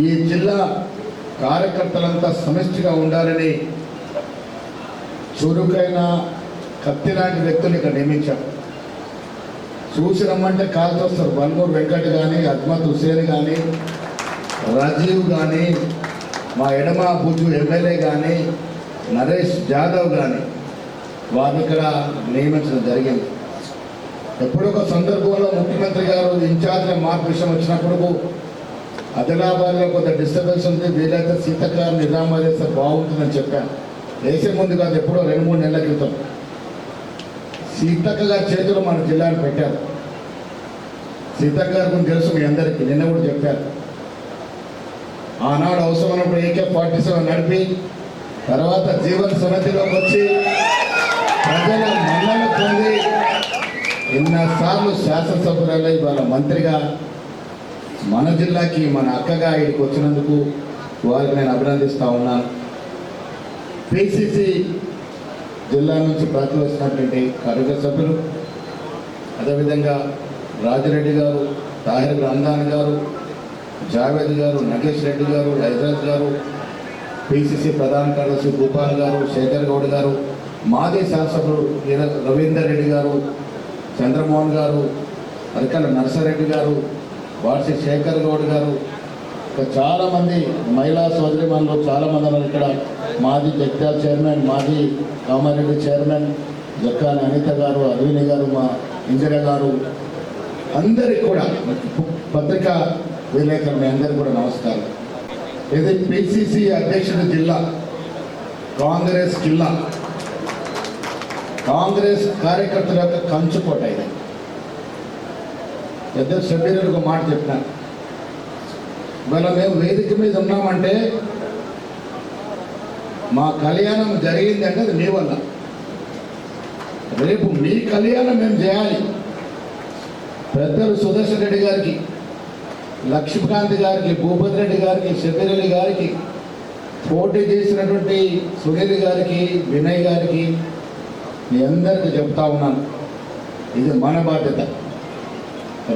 ఈ జిల్లా కార్యకర్తలంతా సమిష్టిగా ఉండాలని చురుకైన కత్తి లాంటి వ్యక్తులు ఇక్కడ నియమించాం. చూసి రమ్మంటే కాల్తో వస్తారు. వల్మూరు వెంకట్ కానీ, అజ్మత్ హుసేన్ కానీ, రాజీవ్ కానీ, మా ఎడమ బుజ్జు ఎమ్మెల్యే కానీ, నరేష్ జాదవ్ కానీ వారిని ఇక్కడ నియమించడం జరిగింది. ఎప్పుడొక సందర్భంలో ముఖ్యమంత్రి గారు ఇన్ఛార్జ్ మార్పు విషయం వచ్చినప్పుడు ఆదిలాబాద్లో కొంత డిస్టర్బెన్స్ ఉంది, వీలైతే సీతక్క నిజామాబాద్ వేస్తే బాగుంటుందని చెప్పాను. వేసే ముందు కాదు, ఎప్పుడో 2-3 నెలల క్రితం సీతక్క గారి చేతులు మన జిల్లాను పెట్టారు. సీతక్క గారి గురించి తెలుసు మీ అందరికీ, నిన్న కూడా చెప్పారు. ఆనాడు అవసరమైనప్పుడు AK-47 నడిపి తర్వాత జీవన్ సమితిలోకి వచ్చి ప్రజల మన్నన పొంది ఎన్నోసార్లు శాసనసభ్యులలో ఇవాళ మంత్రిగా మన జిల్లాకి మన అక్కగా ఇక్కడికి వచ్చినందుకు వారికి నేను అభినందిస్తూ ఉన్నాను. PCC జిల్లా నుంచి ప్రజలు వచ్చినటువంటి కార్యవర్గ సభ్యులు, అదేవిధంగా రాజిరెడ్డి గారు, తాహిర్ అమ్దాన్ గారు, జావేద్ గారు, నగేష్ రెడ్డి గారు, హైదరాజ్ గారు, PCC ప్రధాన కార్యదర్శి భూపాల్ గారు, శేఖర్ గౌడ్ గారు, మాజీ శాసనసభ్యులు రవీందర్ రెడ్డి గారు, చంద్రమోహన్ గారు, అరికల నర్సారెడ్డి గారు, వార్షి శేఖర్ గౌడ్ గారు, ఇంకా చాలామంది మహిళా సోదరిమణులు చాలామంది ఉన్నారు ఇక్కడ. మాజీ జగిత్యాల చైర్మన్, మాజీ కామారెడ్డి చైర్మన్ జక్కాని అనిత గారు, అద్విని గారు, మా ఇందిర గారు, అందరికి కూడా పత్రికా విలేకరులు మీ అందరికీ కూడా నమస్కారం. ఇది PCC అధ్యక్షుడి జిల్లా, కాంగ్రెస్ జిల్లా, కాంగ్రెస్ కార్యకర్తల యొక్క కంచుకోట. ఇది పెద్ద సభ్యులకు ఒక మాట చెప్పినాను. ఇవాళ మేము వేదిక మీద ఉన్నామంటే మా కళ్యాణం జరిగింది అంటే అది మీ వల్ల. రేపు మీ కళ్యాణం మేము చేయాలి. పెద్దలు సుదర్శన్ రెడ్డి గారికి, లక్ష్మీకాంత్ గారికి, భూపతి రెడ్డి గారికి, శబిరెడ్డి గారికి, పోటీ చేసినటువంటి సునీల్ గారికి, వినయ్ గారికి మీ అందరికీ చెప్తా ఉన్నాను, ఇది మన బాధ్యత.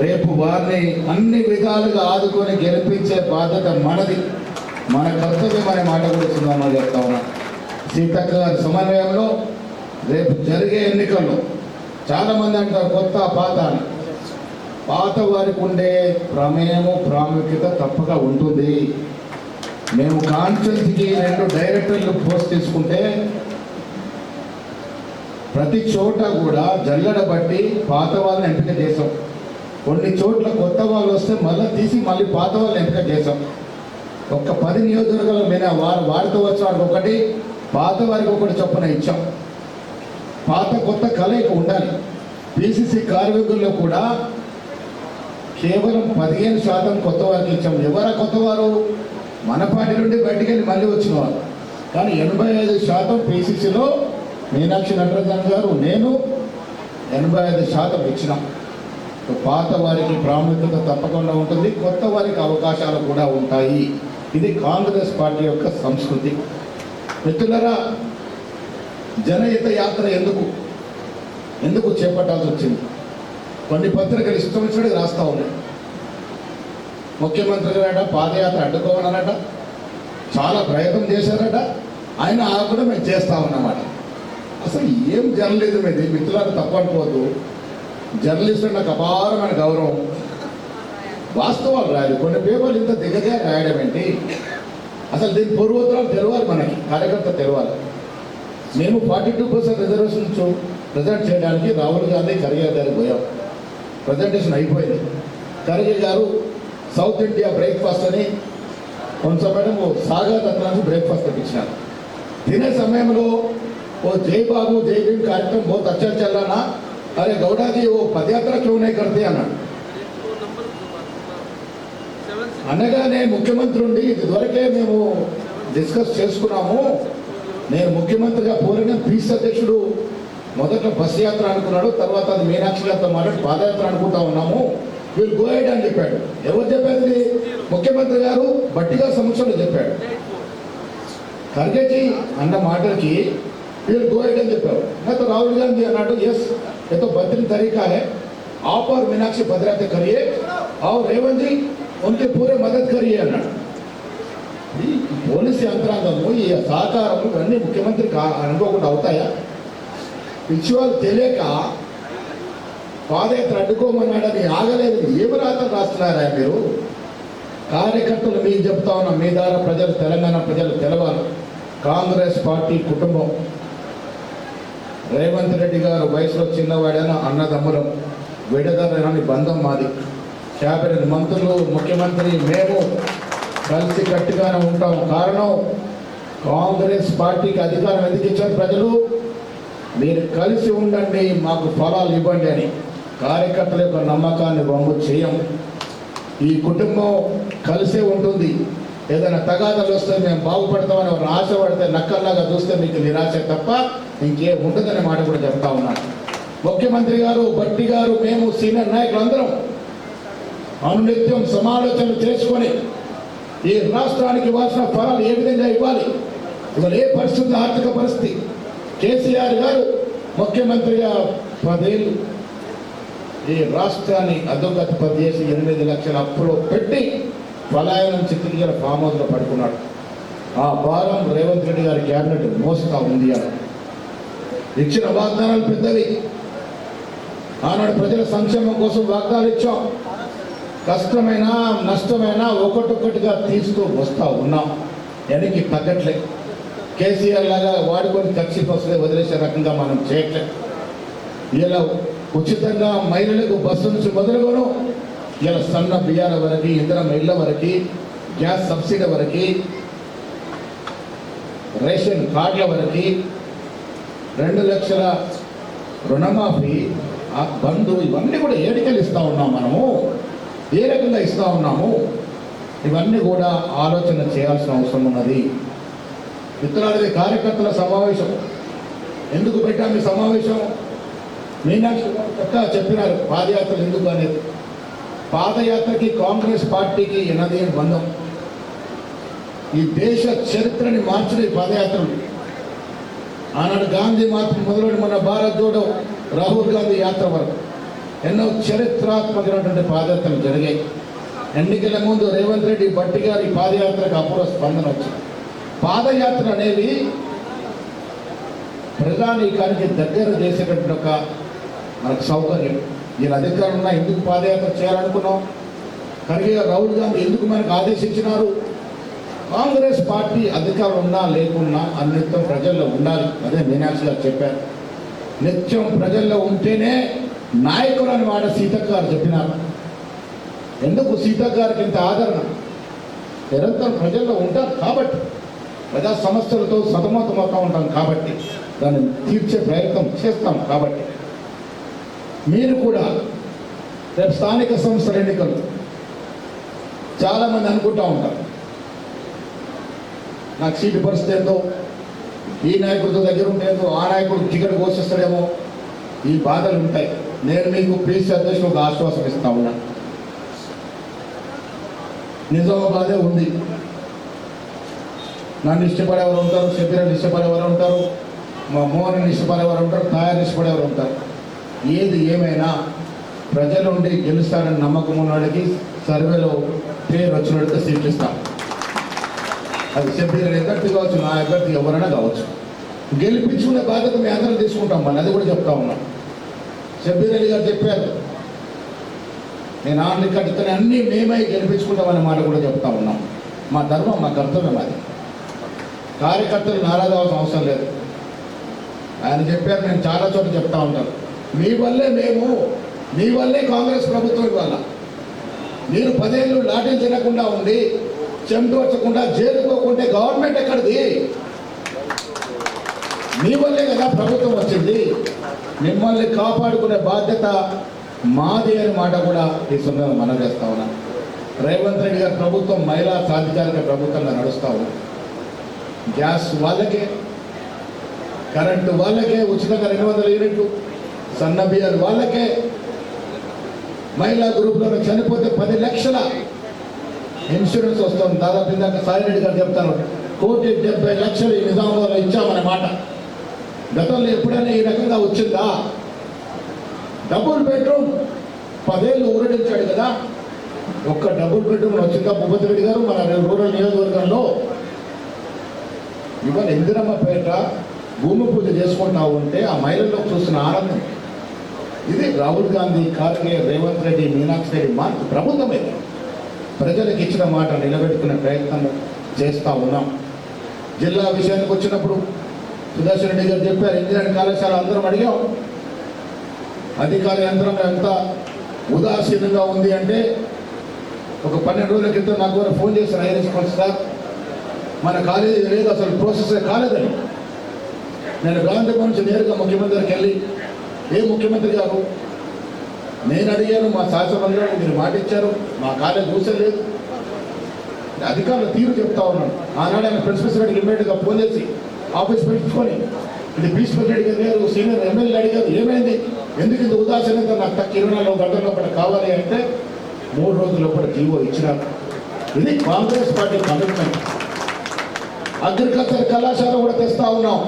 రేపు వారిని అన్ని విధాలుగా ఆదుకొని గెలిపించే బాధ్యత మనది, మన కర్తవ్యం అనే మాట కూడా చిన్న చెప్తా ఉన్నాను. సీతక్క గారి సమన్వయంలో రేపు జరిగే ఎన్నికల్లో చాలామంది అంటారు కొత్త పాత అని. పాత వారికి ఉండే ప్రమేయము ప్రాముఖ్యత తప్పక ఉంటుంది. మేము కాన్స్టిట్యున్సీకి 2 డైరెక్టర్లు పోస్ట్ తీసుకుంటే ప్రతి చోట కూడా జల్లెడ బట్టి పాత వాళ్ళని ఎంపిక చేసాం. కొన్ని చోట్ల కొత్త వాళ్ళు వస్తే మళ్ళీ తీసి మళ్ళీ పాత వాళ్ళని ఎంపిక చేసాం. ఒక్క 10 నియోజకవర్గాల మీద వారితో వచ్చిన వారికి ఒకటి, పాత వారికి ఒకటి చొప్పున ఇచ్చాం. పాత కొత్త కలయిక ఉండాలి. PCC కార్యవర్గంలో కూడా కేవలం 15% కొత్త వారికి ఇచ్చాం. ఎవరా కొత్తవారు? మన పార్టీ నుండి బయటికి వెళ్ళి మళ్ళీ వచ్చిన వారు. కానీ 85% PCCలో మీనాక్షి నటరాజన్ గారు, నేను 85% ఇచ్చినాం. పాత వారికి ప్రాముఖ్యత తప్పకుండా ఉంటుంది, కొత్త వారికి అవకాశాలు కూడా ఉంటాయి. ఇది కాంగ్రెస్ పార్టీ యొక్క సంస్కృతి. మిత్రులారా, జనహిత యాత్ర ఎందుకు చేపట్టాల్సి వచ్చింది? కొన్ని పత్రికలు ఇష్టం వచ్చినట్టు రాస్తూ ఉన్నాయి. ముఖ్యమంత్రి గారట పాదయాత్ర అడ్డుకోవాలన్నట, చాలా ప్రయత్నం చేశారట, ఆయన కూడా మేము చేస్తా ఉన్నమాట. అసలు ఏం జర్నలిజం ఇది? మిత్రులను తప్పు అనుకోవద్దు. జర్నలిస్టు నాకు అపారమైన గౌరవం. వాస్తవాలు రాయాలి. కొన్ని పేపర్లు ఇంత దిగజా రాయడం ఏంటి? అసలు దీని పూర్వోత్తరాలు తెలవాలి, మనకి కార్యకర్త తెలవాలి. మేము 42% రిజర్వేషన్ ప్రజెంట్ చేయడానికి రాహుల్ గాంధీ ఖర్గే గారికి పోయాం. ప్రజెంటేషన్ అయిపోయింది. ఖర్గే గారు సౌత్ ఇండియా బ్రేక్ఫాస్ట్ అని కొంచెం సాగర్ రత్నానికి బ్రేక్ఫాస్ట్ తెప్పించినారు. తినే సమయంలో ఓ జై బాబు జై భీమ్ కార్యక్రమం बहुत अच्छा चल रहा ना, अरे गौड़ा जी वो पदयात्रा क्यों नहीं करते అన్నాడు. అనగానే ముఖ్యమంత్రి ఉండి ఇదివరకే మేము డిస్కస్ చేసుకున్నాము, నేను ముఖ్యమంత్రిగా పోలిన పీస్ అధ్యక్షుడు మొదట బస్ యాత్ర అనుకున్నాడు, తర్వాత అది మీనాక్షి గారితో మాట్లాడి పాదయాత్ర అనుకుంటా ఉన్నాము, వీళ్ళు గో హెడ్ అని చెప్పాడు. ఎవరు చెప్పారు? ముఖ్యమంత్రి గారు బట్టిగా సమక్షంలో చెప్పాడు. ఖర్గేజీ అన్న మాటలకి వీళ్ళు గో హెడ్ అని చెప్పారు. तो राहुल गांधी అన్నాడు यस ये तो बेहतरीन तरीका है, आप और मीनाक्षी पदयात्रा करिए और रेवंत जी उनके पूरे मदद करिए అన్నాడు. ఈ పోలీసు యంత్రాంగము ఈ సహకారము అన్ని ముఖ్యమంత్రికి అనుకోకుండా అవుతాయా? విషయాలు తెలియక పాదయాత్ర అడ్డుకోమన్నాడని ఆగలేదు. ఏమి రాత్రి రాస్తున్నారా మీరు? కార్యకర్తలు మీకు చెప్తా ఉన్నా, మీ ద్వారా ప్రజలు, తెలంగాణ ప్రజలు తెలవాలి. కాంగ్రెస్ పార్టీ కుటుంబం, రేవంత్ రెడ్డి గారు వయసులో చిన్నవాడైన అన్నదమ్ములం, విడదలని బంధం మాది. క్యాబినెట్ మంత్రులు, ముఖ్యమంత్రి, మేము కలిసి గట్టిగానే ఉంటాం. కారణం కాంగ్రెస్ పార్టీకి అధికారం ఎందుకు ఇచ్చారు ప్రజలు? మీరు కలిసి ఉండండి, మాకు ఫలాలు ఇవ్వండి అని. కార్యకర్తల యొక్క నమ్మకాన్ని వమ్ము చేయం. ఈ కుటుంబం కలిసే ఉంటుంది. ఏదైనా తగాదాలు వస్తే మేము బాగుపడతామని ఒక ఆశ పడితే నక్కల్లాగా చూస్తే మీకు నిరాశ తప్ప ఇంకే ఉండదనే మాట కూడా చెప్తా ఉన్నాను. ముఖ్యమంత్రి గారు, భట్టి గారు, మేము సీనియర్ నాయకులు అందరం అనునిత్యం సమాలోచనలు చేసుకొని ఈ రాష్ట్రానికి ఇవ్వాల్సిన ఫలాలు ఏ విధంగా ఇవ్వాలి, ఇవాళ ఏ పరిస్థితి, ఆర్థిక పరిస్థితి. కేసీఆర్ గారు ముఖ్యమంత్రిగా 10 ఏళ్ళు ఈ రాష్ట్రాన్ని అధోగతి చేసి 8 లక్షల అప్పులో పెట్టి పలాయనం చిత్రీకరణ ఫామ్ హౌస్లో పడుకున్నాడు. ఆ భారం రేవంత్ రెడ్డి గారి క్యాబినెట్ మోస్తా ఉంది అని ఇచ్చిన వాగ్దానాలు పెద్దవి. ఆనాడు ప్రజల సంక్షేమం కోసం వాగ్దానాలు ఇచ్చాం. కష్టమైన నష్టమైన ఒక్కొక్కటిగా తీస్తూ వస్తూ ఉన్నాం. వెనక్కి తగ్గట్లే. కేసీఆర్ లాగా వాడుకొని కక్షి బస్సులే వదిలేసే రకంగా మనం చేయట్లేదు. ఇలా ఉచితంగా మహిళలకు బస్సు నుంచి మొదలుగోను ఇలా సన్న బియ్యాల వరకు, ఇంధనం ఇళ్ల వరకు, గ్యాస్ సబ్సిడీ వరకు, రేషన్ కార్డుల వరకు, 2 లక్షల రుణమాఫీ, ఆ బంధు, ఇవన్నీ కూడా ఏడికలు ఇస్తూ ఉన్నాం. మనము ఏ రకంగా ఇస్తూ ఉన్నాము, ఇవన్నీ కూడా ఆలోచన చేయాల్సిన అవసరం ఉన్నది. మిత్రులారా, కార్యకర్తల సమావేశం ఎందుకు పెట్టాము? ఈ సమావేశం మీనాక్షి గారు చెప్పినారు పాదయాత్రలు ఎందుకు అనేది. పాదయాత్రకి కాంగ్రెస్ పార్టీకి ఎనదేని బంధం. ఈ దేశ చరిత్రని మార్చిన ఈ పాదయాత్రలు. ఆనాడు గాంధీ మార్పు మొదలుని మన భారత్ జోడో, రాహుల్ గాంధీ యాత్ర వరకు ఎన్నో చరిత్రాత్మకమైనటువంటి పాదయాత్రలు జరిగాయి. ఎన్నికల ముందు రేవంత్ రెడ్డి, భట్టి గారి పాదయాత్రకు అపూర్వ స్పందన వచ్చింది. పాదయాత్ర అనేవి ప్రజానీకానికి దగ్గర చేసేటటువంటి ఒక మనకు సౌకర్యం. ఈయన అధికారంలో ఎందుకు పాదయాత్ర చేయాలనుకున్నాం? ఖర్గే రాహుల్ గాంధీ ఎందుకు మనకు ఆదేశించినారు? కాంగ్రెస్ పార్టీ అధికారం ఉన్నా లేకున్నా నిత్యం ప్రజల్లో ఉండాలి. అదే మీనాక్షి గారు చెప్పారు. నిత్యం ప్రజల్లో ఉంటేనే నాయకులు అని మాట సీతక్క గారు చెప్పినారు. ఎందుకు సీతక్క గారికి ఇంత ఆదరణ? నిరంతరం ప్రజల్లో ఉంటారు కాబట్టి, ప్రజా సమస్యలతో సతమతమవుతూ ఉంటాం కాబట్టి, దాన్ని తీర్చే ప్రయత్నం చేస్తాం కాబట్టి. మీరు కూడా రేపు స్థానిక సంస్థల ఎన్నికలు చాలామంది అనుకుంటూ ఉంటారు, నాకు సీటు పరిస్థితి ఏందో, ఈ నాయకుడితో దగ్గర ఉంటేందో, ఆ నాయకుడు టికెట్ ఘోషిస్తాడేమో, ఈ బాధలు ఉంటాయి. నేను మీకు పీసీ అధ్యక్షుడు ఒక ఆశ్వాసం ఇస్తా ఉన్నా. నిజామాబాదే ఉంది. నన్ను ఇష్టపడేవారు ఉంటారు, షబీరాన్ని ఇష్టపడేవారు ఉంటారు, మా మోహన్ ఇష్టపడేవారు ఉంటారు, తయారు ఇష్టపడేవారు ఉంటారు. ఏది ఏమైనా ప్రజల నుండి గెలుస్తారని నమ్మకం ఉన్నవాడికి సర్వేలో పేరు వచ్చినట్టుగా సీట్లు ఇస్తాం. అది షబీర్ అభ్యర్థి కావచ్చు, నా అభ్యర్థి ఎవరైనా కావచ్చు. గెలిపించుకునే బాధ్యత మేము అందరం తీసుకుంటాం. మళ్ళీ అది కూడా చెప్తా ఉన్నాం. షబీర్ అలీ గారు చెప్పారు, నేను ఆన్లైన్ కట్టుకుని అన్నీ మేమై గెలిపించుకుంటామనే మాట కూడా చెప్తా ఉన్నాం. మా ధర్మం, మా కర్తవ్యం అది. కార్యకర్తలు నారాజు అవ్వాల్సిన అవసరం లేదు. ఆయన చెప్పారు, నేను చాలా చోట్ల చెప్తా ఉంటాను, మీ వల్లే మేము, మీ వల్లే కాంగ్రెస్ ప్రభుత్వం వల్ల మీరు 10 ఏళ్ళు లాఠీలు తినకుండా ఉండి, చెంటు వచ్చకుండా, జైలుకోకుంటే గవర్నమెంట్ ఎక్కడిది? మీ వల్లే కదా ప్రభుత్వం వచ్చింది. మిమ్మల్ని కాపాడుకునే బాధ్యత మాది అనే మాట కూడా ఈ సందర్భంగా మనం చేస్తా ఉన్నాం. రేవంత్ రెడ్డి గారి ప్రభుత్వం మహిళా సాధికారిక ప్రభుత్వంగా నడుస్తా ఉంది. గ్యాస్ వాళ్ళకే, కరెంటు వాళ్ళకే ఉచితంగా 200 యూనిట్లు, సన్న బియ్యాలు వాళ్ళకే, మహిళా గ్రూప్లో చనిపోతే 10 లక్షల ఇన్సూరెన్స్ వస్తుంది. దాదాపు ఇందాక సాయిరెడ్డి గారు చెప్తాను 1,70,00,000 ఈ నిజామాబాద్లో ఇచ్చామనే మాట. గతంలో ఎప్పుడైనా ఈ రకంగా వచ్చిందా? డబుల్ బెడ్రూమ్ 10 ఏళ్ళు ఊరడించాడు కదా, ఒక్క డబుల్ బెడ్రూమ్ వచ్చిందా భూపతి రెడ్డి గారు మన రూరల్ నియోజకవర్గంలో? ఇవాళ ఇందిరమ్మపేట భూమి పూజ చేసుకుంటా ఉంటే ఆ మహిళల్లో చూస్తున్న ఆనందం ఇది. రాహుల్ గాంధీ, ఖార్గే, రేవంత్ రెడ్డి, మీనాక్షి రెడ్డి మార్పు ప్రభుత్వమే ప్రజలకు ఇచ్చిన మాట నిలబెట్టుకునే ప్రయత్నం చేస్తూ ఉన్నాం. జిల్లా విషయానికి వచ్చినప్పుడు సుదర్శన్ రెడ్డి గారు చెప్పారు, ఇంజనీరింగ్ కళాశాల అందరం అడిగాం. అధికార యంత్రం ఎంత ఉదాసీనంగా ఉంది అంటే, ఒక 12 రోజుల క్రితం నాకు కూడా ఫోన్ చేశారు ఐఎస్ సార్, మన కాలేజీ లేదు, అసలు ప్రాసెస్ కాలేదని. నేను గాంధీ నుంచి నేరుగా ముఖ్యమంత్రికి వెళ్ళి, ఏ ముఖ్యమంత్రి గారు, నేను అడిగాను, మా శాసనమండలిలో మీరు మాట ఇచ్చారు, మా కాలేజ్ చూసలేదు. అధికారుల తీరు చెప్తా ఉన్నాను. ఆనాడు ఆయన ప్రిన్సిపల్ రెడ్డికి ఇమ్మీడియట్గా ఫోన్ చేసి ఆఫీస్ పెట్టుకొని, ఇది ప్రిన్సిపల్ రెడ్డి గారు సీనియర్ ఎమ్మెల్యే అడిగారు, ఏమైంది, ఎందుకు ఇంత ఉదాసీనంగా నాకు తక్కువ 24 గంటల లోపల కావాలి అంటే 3 రోజుల లోపల జీవో ఇచ్చినారు. ఇది కాంగ్రెస్ పార్టీ కమిట్మెంట్. అగ్రికల్చర్ కళాశాల కూడా తెస్తా ఉన్నాం.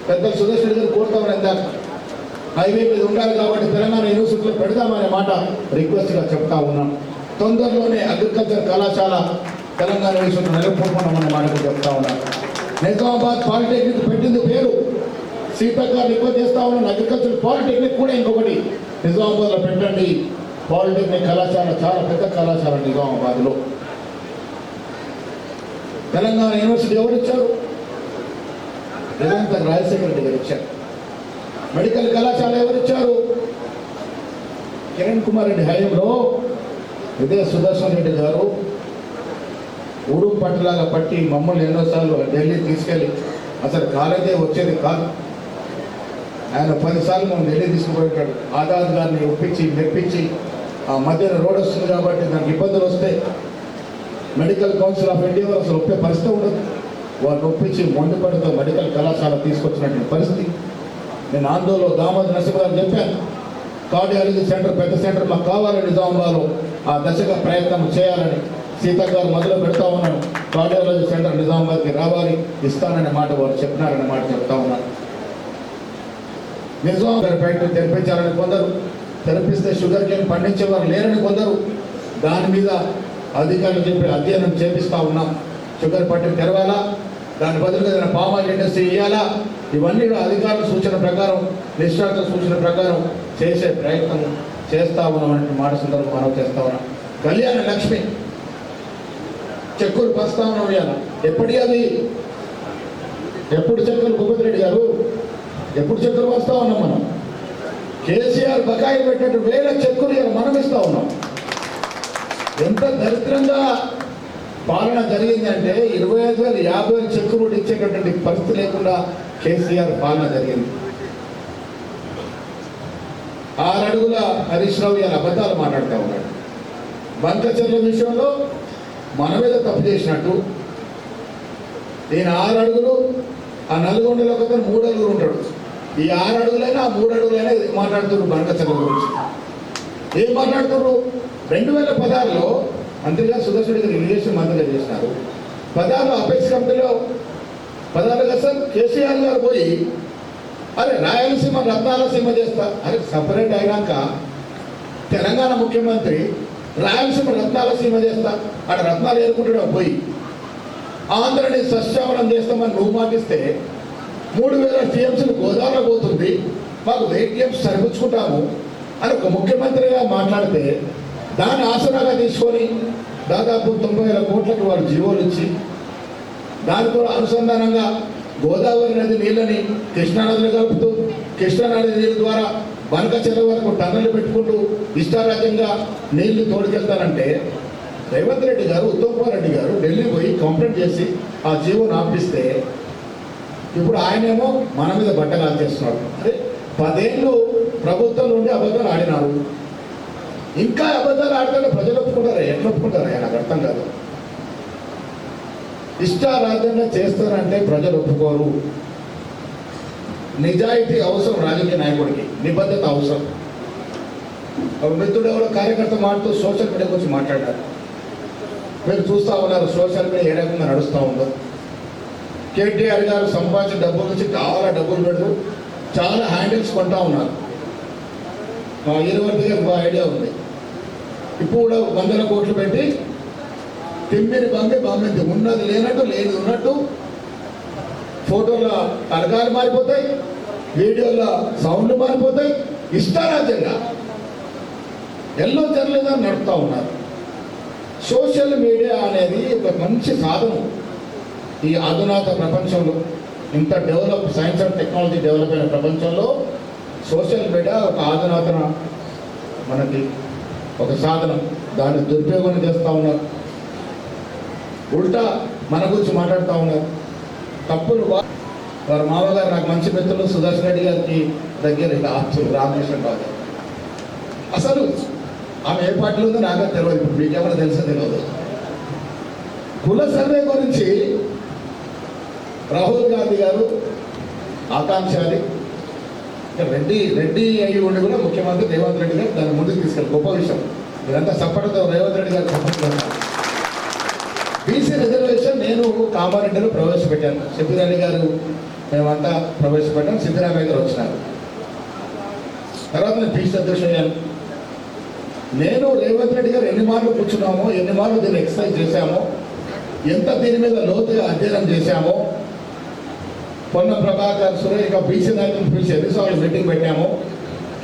పెద్ద సురేష్ రెడ్డి గారు కోరుతా ఉన్నాం, ఇందాక హైవే మీద ఉండాలి కాబట్టి తెలంగాణ యూనివర్సిటీలో పెడదామనే మాట రిక్వెస్ట్గా చెప్తా ఉన్నాం. తొందరలోనే అగ్రికల్చర్ కళాశాల తెలంగాణ యూనివర్సిటీ నెలకొల్పమన్న మాట చెప్తా ఉన్నాం. నిజామాబాద్ పాలిటెక్నిక్ పెట్టింది పేరు, సీతక్క రిక్వెస్ట్ చేస్తా ఉన్నాను, అగ్రికల్చర్ పాలిటెక్నిక్ కూడా ఇంకొకటి నిజామాబాద్లో పెట్టండి. పాలిటెక్నిక్ కళాశాల చాలా పెద్ద కళాశాల నిజామాబాద్లో. తెలంగాణ యూనివర్సిటీ ఎవరిచ్చారు? నిరంతరం రాజశేఖర రెడ్డి గారు ఇచ్చారు. మెడికల్ కళాశాల ఎవరిచ్చారు? కిరణ్ కుమార్ రెడ్డి హయాంలో ఇదే సుదర్శన్ రెడ్డి గారు ఉడుపు పట్టులాగా పట్టి మమ్మల్ని ఎన్నోసార్లు ఢిల్లీ తీసుకెళ్ళి, అసలు కాలేజే వచ్చేది కాదు, ఆయన 10 సార్లు మనం ఢిల్లీ తీసుకుపోయాడు. ఆజాద్ గారిని ఒప్పించి మెప్పించి, ఆ మధ్యన రోడ్ వస్తుంది కాబట్టి దానికి ఇబ్బందులు వస్తే మెడికల్ కౌన్సిల్ ఆఫ్ ఇండియా అసలు ఒప్పే పరిస్థితి ఉండదు. వారిని ఒప్పించి మొండిపడితో మెడికల్ కళాశాల తీసుకొచ్చినటువంటి పరిస్థితి. నేను ఆందోళనలో దామోదర్ నరసింహరావు చెప్పాను, కార్డియాలజీ సెంటర్ పెద్ద సెంటర్ మాకు కావాలని నిజామాబాద్లో ఆ దశగా ప్రయత్నం చేయాలని సీతక్క గారు మొదలు పెడతా ఉన్నాను. కార్డియాలజీ సెంటర్ నిజామాబాద్కి రావాలి, ఇస్తాననే మాట వారు చెప్పినారనే మాట చెప్తా ఉన్నాను. నిజామాబాద్ ఫ్యాక్టరీ తెరిపించాలని కొందరు, తెరిపిస్తే షుగర్ కేన్ పండించేవారు లేరని కొందరు, దాని మీద అధికారులు చెప్పి అధ్యయనం చేపిస్తూ ఉన్నాం. షుగర్ ఫ్యాక్టరీ తెరవాలా, దాని బదులుగా ఏదైనా పామ్ ఆయిల్ ఇండస్ట్రీ ఇవ్వాలా, ఇవన్నీ అధికారుల సూచన ప్రకారం, నిష్ణాతుల సూచన ప్రకారం చేసే ప్రయత్నం చేస్తా ఉన్నామనే మాట సందర్భంగా మనం చేస్తా ఉన్నాం. కళ్యాణ లక్ష్మి చెక్కులు పంచుతా ఉన్నాం. ఇవాళ ఎప్పటి అవి, ఎప్పుడు చెక్కులు భూపతి రెడ్డి గారు, ఎప్పుడు చెక్కులు పంచుతా ఉన్నాం మనం? కేసీఆర్ బకాయి పెట్టినట్టు 1000 చెక్కులు ఇవాళ మనం ఇస్తా ఉన్నాం. ఎంత దరిద్రంగా పాలన జరిగిందంటే 25,000 50,000 చెక్కులు ఇచ్చేటటువంటి పరిస్థితి లేకుండా కేసీఆర్ పాలన జరిగింది. 6 అడుగుల హరీష్ రావు ఇలా అబద్ధాలు మాట్లాడుతూ ఉన్నాడు. బంకచర్ల విషయంలో మన మీద తప్పు చేసినట్టు, నేను 6 అడుగులు, ఆ నల్గొండలో ఒక 3 అడుగులు ఉంటాడు, ఈ 6 అడుగులైనా ఆ 3 అడుగులైనా మాట్లాడుతున్నారు బంకచర్ల గురించి. ఏం మాట్లాడుతున్నారు? 2016లో మంత్రిగా సుదర్శన్ రెడ్డి ఇరిగేషన్ మంత్రిగా చేసినారు. 16లో అపెక్స్ కంపెనీలో 16 సార్ కేసీఆర్ గారు పోయి, అరే రాయలసీమ రత్నాలసీమ చేస్తా, అరే సపరేట్ అయినాక తెలంగాణ ముఖ్యమంత్రి రాయలసీమ రత్నాలసీమ చేస్తా, అక్కడ రత్నాలు ఏరుకుంటాడు పోయి, ఆంధ్రని సస్యావనం చేస్తామని నువ్వు మాటిస్తే 3000 టీఎంసీలు గోదావరిలో పోతుంది, మాకు 1000 టీఎంసీ సరిపుచ్చుకుంటాము అని ఒక ముఖ్యమంత్రిగా మాట్లాడితే, దాన్ని ఆసరాగా తీసుకొని దాదాపు 90,000 కోట్లకు వాళ్ళు జీవోలు ఇచ్చి, దానితో అనుసంధానంగా గోదావరి నది నీళ్ళని కృష్ణానదిలో కలుపుతూ, కృష్ణానది నీళ్ళ ద్వారా బనకచెర్ల వరకు టన్నులు పెట్టుకుంటూ ఇష్టారాజ్యంగా నీళ్లు తోడుకెళ్తారంటే, రేవంత్ రెడ్డి గారు, ఉత్తమ్ కుమార్ రెడ్డి గారు ఢిల్లీ పోయి కంప్లైంట్ చేసి ఆ జీవోను ఆపిస్తే ఇప్పుడు ఆయనేమో మన మీద బట్టలు చేస్తున్నాడు. అంటే 10 ఏళ్ళు ప్రభుత్వం నుండి అబద్ధాలు ఆడినారు. ఇంకా అబద్ధాలు ఆడితే ప్రజలు ఒప్పుకుంటారా? ఎట్లా ఒప్పుకుంటారా? నాకు అర్థం కాదు. ఇష్టారాజ్యంగా చేస్తారంటే ప్రజలు ఒప్పుకోరు. నిజాయితీ అవసరం రాజకీయ నాయకుడికి, నిబద్ధత అవసరం. ఒక మిత్రుడు ఎవరో కార్యకర్త మాట్లాడుతూ సోషల్ మీడియా గురించి మాట్లాడారు. మీరు చూస్తూ ఉన్నారు సోషల్ మీడియా ఏ రకంగా నడుస్తూ ఉందో. కేటీఆర్ గారు సంపాదించిన డబ్బుల నుంచి చాలా డబ్బులు పెడుతూ చాలా హ్యాండిల్స్ కొంటా ఉన్నారు. మా యూనివర్సిటీ గారికి బాగా ఐడియా ఉంది. ఇప్పుడు కూడా 100 కోట్లు పెట్టి తిమ్మిని బాంబింది ఉన్నది లేనట్టు లేదు ఉన్నట్టు ఫోటోలో అలగాలు మారిపోతాయి, వీడియోలో సౌండ్లు మారిపోతాయి. ఇష్టారాజ్యంగా ఎల్లో జర్నలిజం నడుపుతూ ఉన్నారు. సోషల్ మీడియా అనేది ఒక మంచి సాధనం. ఈ అధునాత ప్రపంచంలో, ఇంత develop science and technology develop అయిన ప్రపంచంలో సోషల్ మీడియా ఒక ఆధునాతన మనకి ఒక సాధనం. దాన్ని దురుపయోగం చేస్తూ ఉన్నారు. ఉల్టా మన గురించి మాట్లాడుతూ ఉన్నారు. తప్పులు వారి మామగారు నాకు మంచి మిత్రులు సుదర్శన్ రెడ్డి గారికి దగ్గర ఆప్తులు రామకృష్ణ రావు. అసలు ఆమె ఏ పార్టీలో ఉందో నాకే తెలియదు. ఇప్పుడు మీకేమైనా తెలుసో తెలియదు. కుల సర్వే గురించి రాహుల్ గాంధీ గారు ఆకాంక్షాలి రెడ్డి అయ్యి ఉండి కూడా ముఖ్యమంత్రి రేవంత్ రెడ్డి గారు దాన్ని ముందుకు తీసుకెళ్ళి గొప్ప విషయం. మీరంతా సపోర్ట్తో రేవంత్ రెడ్డి గారు సపోర్ట్ చేస్తారు. బీసీ రిజర్వేషన్ నేను కామారెడ్డిలో ప్రవేశపెట్టాను. సిద్ధిరామయ్య గారు మేమంతా ప్రవేశపెట్టాం. సిద్ధిరామయ్య గారు వచ్చినారు. తర్వాత నేను బీసీ అధ్యక్షుడు అయ్యాను. నేను రేవంత్ రెడ్డి గారు ఎన్ని మార్లు కూర్చున్నామో, ఎన్ని మార్లు దీన్ని ఎక్సర్సైజ్ చేశామో, ఎంత దీని మీద లోతుగా అధ్యయనం చేశామో, పొన్న ప్రభాకర్ సురేఖ బీసీ నాయకులను పిలిచి ఎన్నిసార్లు మీటింగ్ పెట్టామో,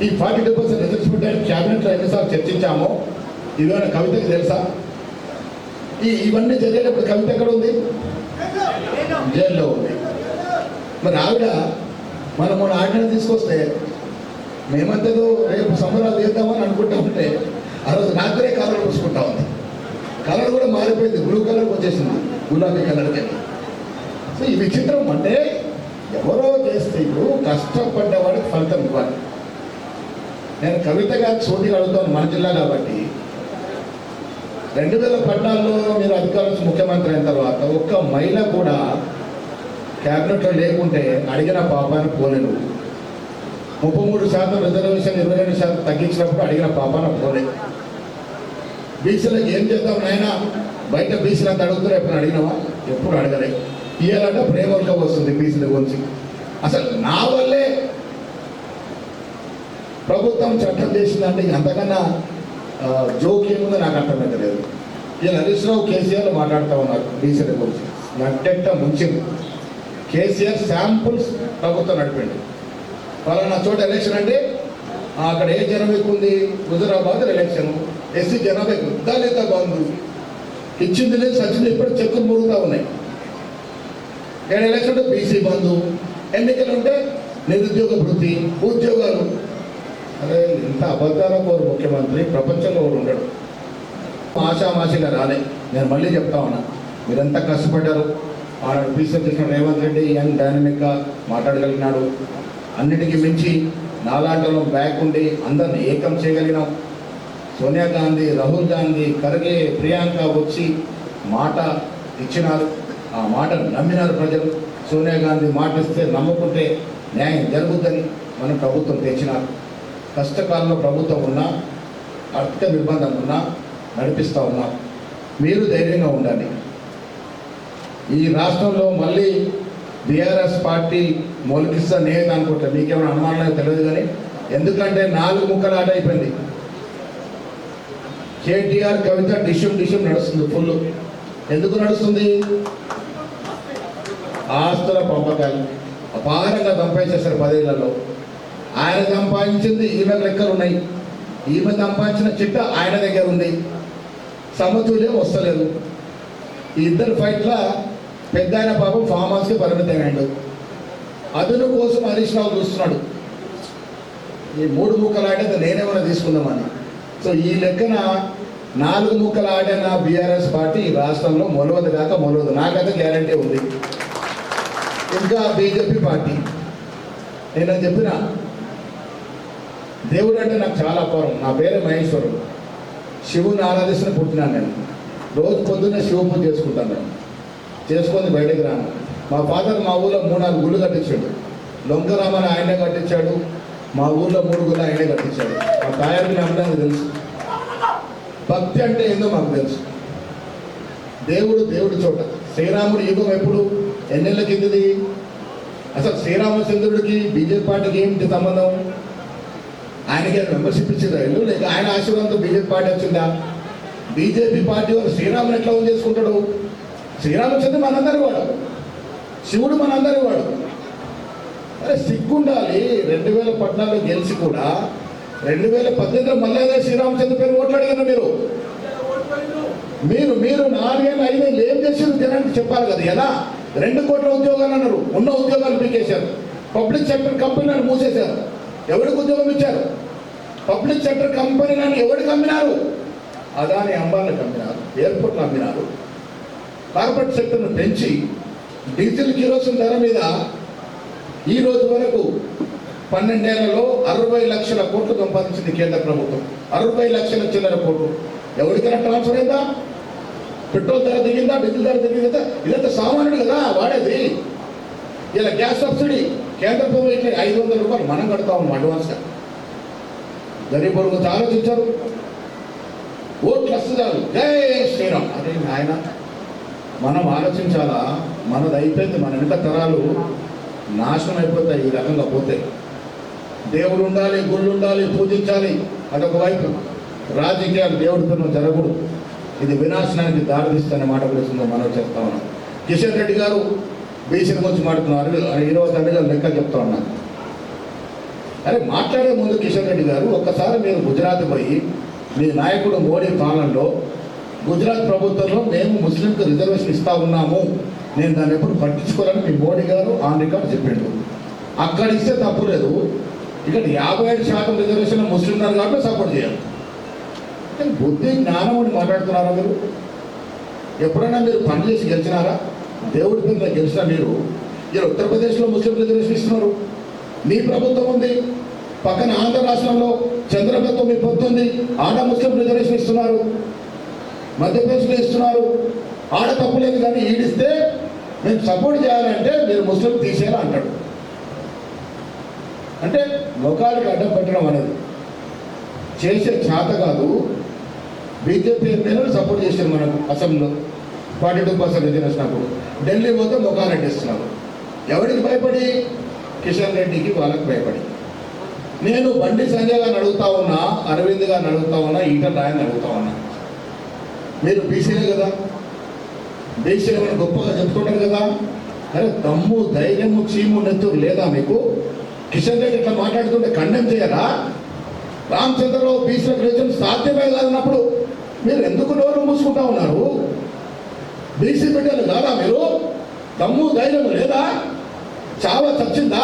ఈ 42% రిజర్వేషన్ పెట్టడానికి క్యాబినెట్లో ఎన్నిసార్లు చర్చించామో, ఇవేమైనా కవితకి తెలుసా? ఇవన్నీ జరిగేటప్పుడు కవిత ఎక్కడ ఉంది? జైల్లో ఉంది. మరి ఆవిడ మనం మన ఆర్డినెన్స్ తీసుకొస్తే మేమంతేదో రేపు సంబరాలు చేద్దామని అనుకుంటా ఉంటే ఆ రోజు రాత్రే కలర్ పూసుకుంటా ఉంది. కలర్ కూడా మారిపోయింది, బ్లూ కలర్కి వచ్చేసింది, గులాబీ కలర్కి. సో ఈ విచిత్రం అంటే ఎవరో చేస్తే ఇప్పుడు కష్టపడ్డ వాడికి ఫలితం ఇవ్వాలి. నేను కవిత గారికి సోది అడుగుతాను మన జిల్లా కాబట్టి. 2014లో మీరు అధికారం నుంచి ముఖ్యమంత్రి అయిన తర్వాత ఒక్క మహిళ కూడా క్యాబినెట్లో లేకుంటే అడిగిన పాపాన పోలేను. 33% రిజర్వేషన్ 22% తగ్గించినప్పుడు అడిగిన పాపాన పోలే. బీసీలకు ఏం చేద్దాం నాయన, బయట బీసీలు అంతా అడుగుతారు, ఎప్పుడు అడిగినావా? ఎప్పుడు అడగలే. ఇవ్వాలంటే ప్రేమగా వస్తుంది బీసీల గురించి. అసలు నా వల్లే ప్రభుత్వం చట్టం చేసిందంటే అంతకన్నా జోక్ ఏముందో నాకు అర్థమవుతలేదు. ఇలా హరీష్ రావు కేసీఆర్ మాట్లాడుతూ ఉన్నారు బీసీల గురించి. నట్టెట్ట ముంచింది. కేసీఆర్ శాంపుల్స్ ప్రభుత్వం నడిపిండు. ఫలానా చోట ఎలక్షన్ అంటే అక్కడ ఏ జనం ఎక్కువ ఉంది, హుజురాబాద్ ఎలక్షన్, ఎస్సీ జనాభా ఎక్కువ, దళిత బంధు ఇచ్చింది లేదు, సచ్చింది ఇప్పుడు చెక్కులు మురుగుతూ ఉన్నాయి. 7 ఎలక్షన్ బీసీ బంధు, ఎన్నికలు ఉంటే నిరుద్యోగ వృత్తి, ఉద్యోగాలు. అదే ఇంత అబద్ధాల కోరు ముఖ్యమంత్రి ప్రపంచంలో కూడా ఉండడు. ఆశామాషిగా రాలే. నేను మళ్ళీ చెప్తా ఉన్నా, మీరంతా కష్టపడ్డారు. ఆనాడు బీసీ కృష్ణ రేవంత్ రెడ్డి యంగ్ డైనమిక్గా మాట్లాడగలిగినాడు. అన్నిటికీ మించి నాలాంటలో బ్యాక్ ఉండి అందరిని ఏకం చేయగలిగినాం. సోనియా గాంధీ, రాహుల్ గాంధీ, ఖర్గే, ప్రియాంక వచ్చి మాట ఇచ్చినారు. ఆ మాటను నమ్మినారు ప్రజలు. సోనియా గాంధీ మాట ఇస్తే నమ్ముకుంటే న్యాయం జరుగుద్దని మనం ప్రభుత్వం తెచ్చినారు. కష్టకాలంలో ప్రభుత్వం ఉన్నా, ఆర్థిక నిర్బంధం ఉన్నా నడిపిస్తూ ఉన్నాం. మీరు ధైర్యంగా ఉండాలి. ఈ రాష్ట్రంలో మళ్ళీ బీఆర్ఎస్ పార్టీ మొలికిస్తా నేను అనుకుంటా. మీకేమైనా అనుమానాలు తెలియదు కానీ, ఎందుకంటే 4 ముక్కల ఆట అయిపోయింది. కేటీఆర్ కవిత డిష్యూమ్ నడుస్తుంది ఫుల్. ఎందుకు నడుస్తుంది? ఆస్తుల పంపకాలు అపారంగా సంపాదించేశారు 10 ఏళ్లలో. ఆయన సంపాదించింది ఈమె లెక్కలు ఉన్నాయి. ఈమె సంపాదించిన చిట్ట ఆయన దగ్గర ఉంది. సమతుల్యం వస్తలేదు. ఈ ఇద్దరు ఫైట్ల పెద్ద ఆయన పాపం ఫామ్ హౌస్కి పరిమితమైండు. అదును కోసం హరీష్ రావు చూస్తున్నాడు. ఈ 3 ముక్కల ఆట నేనేమైనా తీసుకుందామని. సో ఈ లెక్కన 4 ముక్కల ఆడిన బీఆర్ఎస్ పార్టీ ఈ రాష్ట్రంలో మొలవదు కాక మొలవదు. నాకైతే గ్యారంటీ ఉంది. ఇంకా బీజేపీ పార్టీ. నేను చెప్పిన దేవుడు అంటే నాకు చాలా అపారం. నా పేరే మహేశ్వరుడు. శివుని ఆరాధిస్తున్న పుట్టినాను నేను. రోజు పొద్దున్నే శివ పూజ చేసుకుంటాను నేను. చేసుకొని బయటకు రాను. మా ఫాదర్ మా ఊళ్ళో 3-4 గుళ్ళు కట్టించాడు. లొంగరామని ఆయనే కట్టించాడు. మా ఊళ్ళో 3 గుళ్ళు ఆయనే కట్టించాడు. మా తాయారికి అందరికీ తెలుసు. భక్తి అంటే ఏందో మాకు తెలుసు. దేవుడు చోట. శ్రీరాముడు యుగం ఎప్పుడు ఎన్నెళ్ళ కిందది? అసలు శ్రీరామచంద్రుడికి బీజేపీ పార్టీకి ఏంటి సంబంధం? ఆయనకి మెంబర్షిప్ ఇచ్చిందా ఇల్లు, లేక ఆయన ఆశీర్వాదంతో బీజేపీ పార్టీ వచ్చిందా? బీజేపీ పార్టీ వాడు శ్రీరాముని ఎట్లా ఓన్ చేసుకుంటాడు? శ్రీరామచంద్రుడు మనందరి వాడు, శివుడు మనందరి వాడు. అరే సిగ్గుండాలి. 2014 గెలిచి కూడా 2018 మళ్ళీ శ్రీరామచంద్ర పేరు ఓట్లు అడిగారు మీరు 4-5 ఏళ్ళు ఏం చేసారు జనానికి చెప్పాలి కదా. ఎలా 2 కోట్ల ఉద్యోగాలు అన్నారు, ఉన్న ఉద్యోగాలు పీకేశారు. పబ్లిక్ సెక్టర్ కంపెనీలను మూసేశారు. ఎవరికి ఉద్యోగం ఇచ్చారు? పబ్లిక్ సెక్టర్ కంపెనీలను ఎవరికి అమ్మినారు? అదాని అంబానికి అమ్మినారు, ఎయిర్పోర్ట్లు అమ్మినారు. కార్పొరేట్ సెక్టర్ను పెంచి డీజిల్ కిరోసిన్ ధర మీద ఈ రోజు వరకు 12 ఏళ్లలో 60 లక్షల కోట్లు సంపాదించింది కేంద్ర ప్రభుత్వం. 60 లక్షల చిల్లర కోట్లు. ఎవరికైనా ట్రాన్స్ఫర్ అయిందా? పెట్రోల్ ధర దిగిందా? డీజిల్ ధర దిగిందా? ఇదంతా సామాన్యుడు కదా వాడేది. ఇలా గ్యాస్ సబ్సిడీ కేంద్ర ప్రభుత్వం ఇట్లా 500 రూపాయలు మనం కడతా ఉన్నాం అడ్వాన్స్గా. గరీబ్ వర్గం ఆలోచించారు. ఓట్లు వస్తున్నారు, జై శ్రీరామ్. అదే ఆయన మనం ఆలోచించాలా. మనది అయిపోయింది. మన వెనుక తరాలు నాశనం అయిపోతాయి ఈ రకంగా పోతే. దేవుడు ఉండాలి, గుళ్ళు ఉండాలి, పూజించాలి, అదొక వైపు. రాజకీయాలు దేవుడితో జరగకూడదు. ఇది వినాశనానికి దారితీస్తున్న మాట గురించి మనం చెప్తా ఉన్నాం. కిషన్ రెడ్డి గారు బీసీల గురించి మాట్లాడుతున్నారు. 20 అడుగులు లెక్క చెప్తా ఉన్నాను. అరే మాట్లాడే ముందు కిషన్ రెడ్డి గారు ఒక్కసారి మీరు గుజరాత్ పోయి మీ నాయకుడు మోడీ పాలనలో గుజరాత్ ప్రభుత్వంలో మేము ముస్లింకి రిజర్వేషన్ ఇస్తా ఉన్నాము, నేను దాన్ని ఎప్పుడు పట్టించుకోవాలని మీ మోడీ గారు ఆన్ రికార్డ్ చెప్పిండు. అక్కడ ఇస్తే తప్పు లేదు. ఇక్కడ 57% రిజర్వేషన్ ముస్లిం ఉన్నారు కాబట్టి సపోర్ట్ చేయాలి. బుద్ధి జ్ఞానం అని మాట్లాడుతున్నారా మీరు? ఎప్పుడైనా మీరు పని చేసి గెలిచినారా? దేవుడి పేరు గెలిచిన మీరు ఇలా ఉత్తరప్రదేశ్లో ముస్లిం రిజర్వేషన్ ఇస్తున్నారు. మీ ప్రభుత్వం ఉంది. పక్కన ఆంధ్ర రాష్ట్రంలో చంద్రబాబు మీ పొత్తుంది, ఆడ ముస్లిం రిజర్వేషన్ ఇస్తున్నారు. మధ్యప్రదేశ్లో ఇస్తున్నారు. ఆడ తప్పు లేదు, కానీ ఈడిస్తే మేము సపోర్ట్ చేయాలంటే మీరు ముస్లిం తీసేయాలి అంటాడు. అంటే ముఖాలకు అడ్డం పెట్టడం అనేది చేసే చేత కాదు. బీజేపీ ఎమ్మెల్యేలు సపోర్ట్ చేశారు మనకు అసెంబ్లీలో 42% రిజర్వేషన్. అప్పుడు ఢిల్లీ పోతే ముఖాలు అడ్డిస్తున్నారు. ఎవరికి భయపడి? కిషన్ రెడ్డికి, వాళ్ళకి భయపడి. నేను బండి సంజయ్ గారిని అడుగుతా ఉన్నా, అరవింద్ గారిని అడుగుతా ఉన్నా, ఈటల రాయని అడుగుతా ఉన్నా. మీరు బీసీలే కదా, బీసీలు ఏమైనా గొప్పగా చెప్పుకుంటారు కదా. అరే దమ్ము, ధైర్యము, చీము, నెత్తురు లేదా మీకు? కిషన్ రెడ్డి ఇట్లా మాట్లాడుతుంటే ఖండం చేయరా? రామచంద్రరావు బీసీలకు రిజర్వేషన్ సాధ్యమే కాదన్నప్పుడు మీరు ఎందుకు నోరు మూసుకుంటా ఉన్నారు? బీసీ బిడ్డలు కాదా మీరు? దమ్ము ధైర్యం లేదా? చావా చచ్చిందా?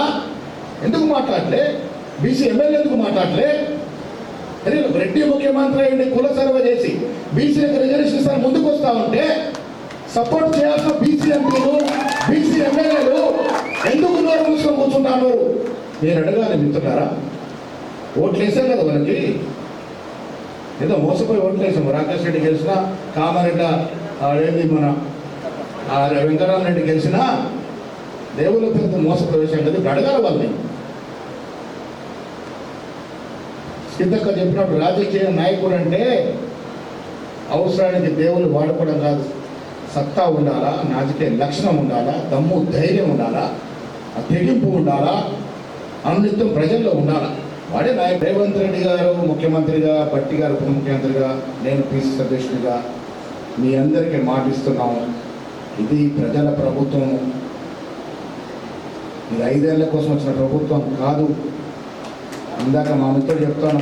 ఎందుకు మాట్లాడలే? బీసీ ఎమ్మెల్యే ఎందుకు మాట్లాడలే? అరే రెడ్డి ముఖ్యమంత్రి అయ్యండి, కుల సర్వే చేసి బీసీలకు రిజర్వేషన్ ఇస్తారు ముందుకు వస్తా ఉంటే సపోర్ట్ చేయాల్సిన బీసీ ఎంపీలు, బీసీ ఎమ్మెల్యేలు ఎందుకు నోరు మూసుకొని కూర్చుంటారు? మీరు అడగాలి మిత్రులారా. ఓట్లు వేసారు కదా మనకి, ఏదో మోసపోయి ఓట్లు వేసాము. రాకేష్ రెడ్డి గెలిచినా, కామారెడ్డి ఏంది మన వెంకటరామరెడ్డి గెలిచినా దేవుళ్ళ పేరుతో మోసపోయేసాం కదా. ఇప్పుడు అడగాలి వాళ్ళని. సీతక్క చెప్పినప్పుడు రాజకీయ నాయకుడు అంటే అవసరానికి దేవుళ్ళు వాడుకోవడం కాదు, సత్తా ఉండాలా, రాజకీయ లక్షణం ఉండాలా, దమ్ము ధైర్యం ఉండాలా, ఆ తెగింపు ఉండాలా, అనునిత్యం ప్రజల్లో ఉండాలా. వాడే నాయకుడు. రేవంత్ రెడ్డి గారు ముఖ్యమంత్రిగా, భట్టి గారు ఉప ముఖ్యమంత్రిగా, నేను పిసిసి అధ్యక్షుడిగా మీ అందరికీ మాటిస్తున్నాము. ఇది ప్రజల ప్రభుత్వం. ఇది 5 ఏళ్ల కోసం వచ్చిన ప్రభుత్వం కాదు. ఇందాక మా మిత్రుడు చెప్తాను,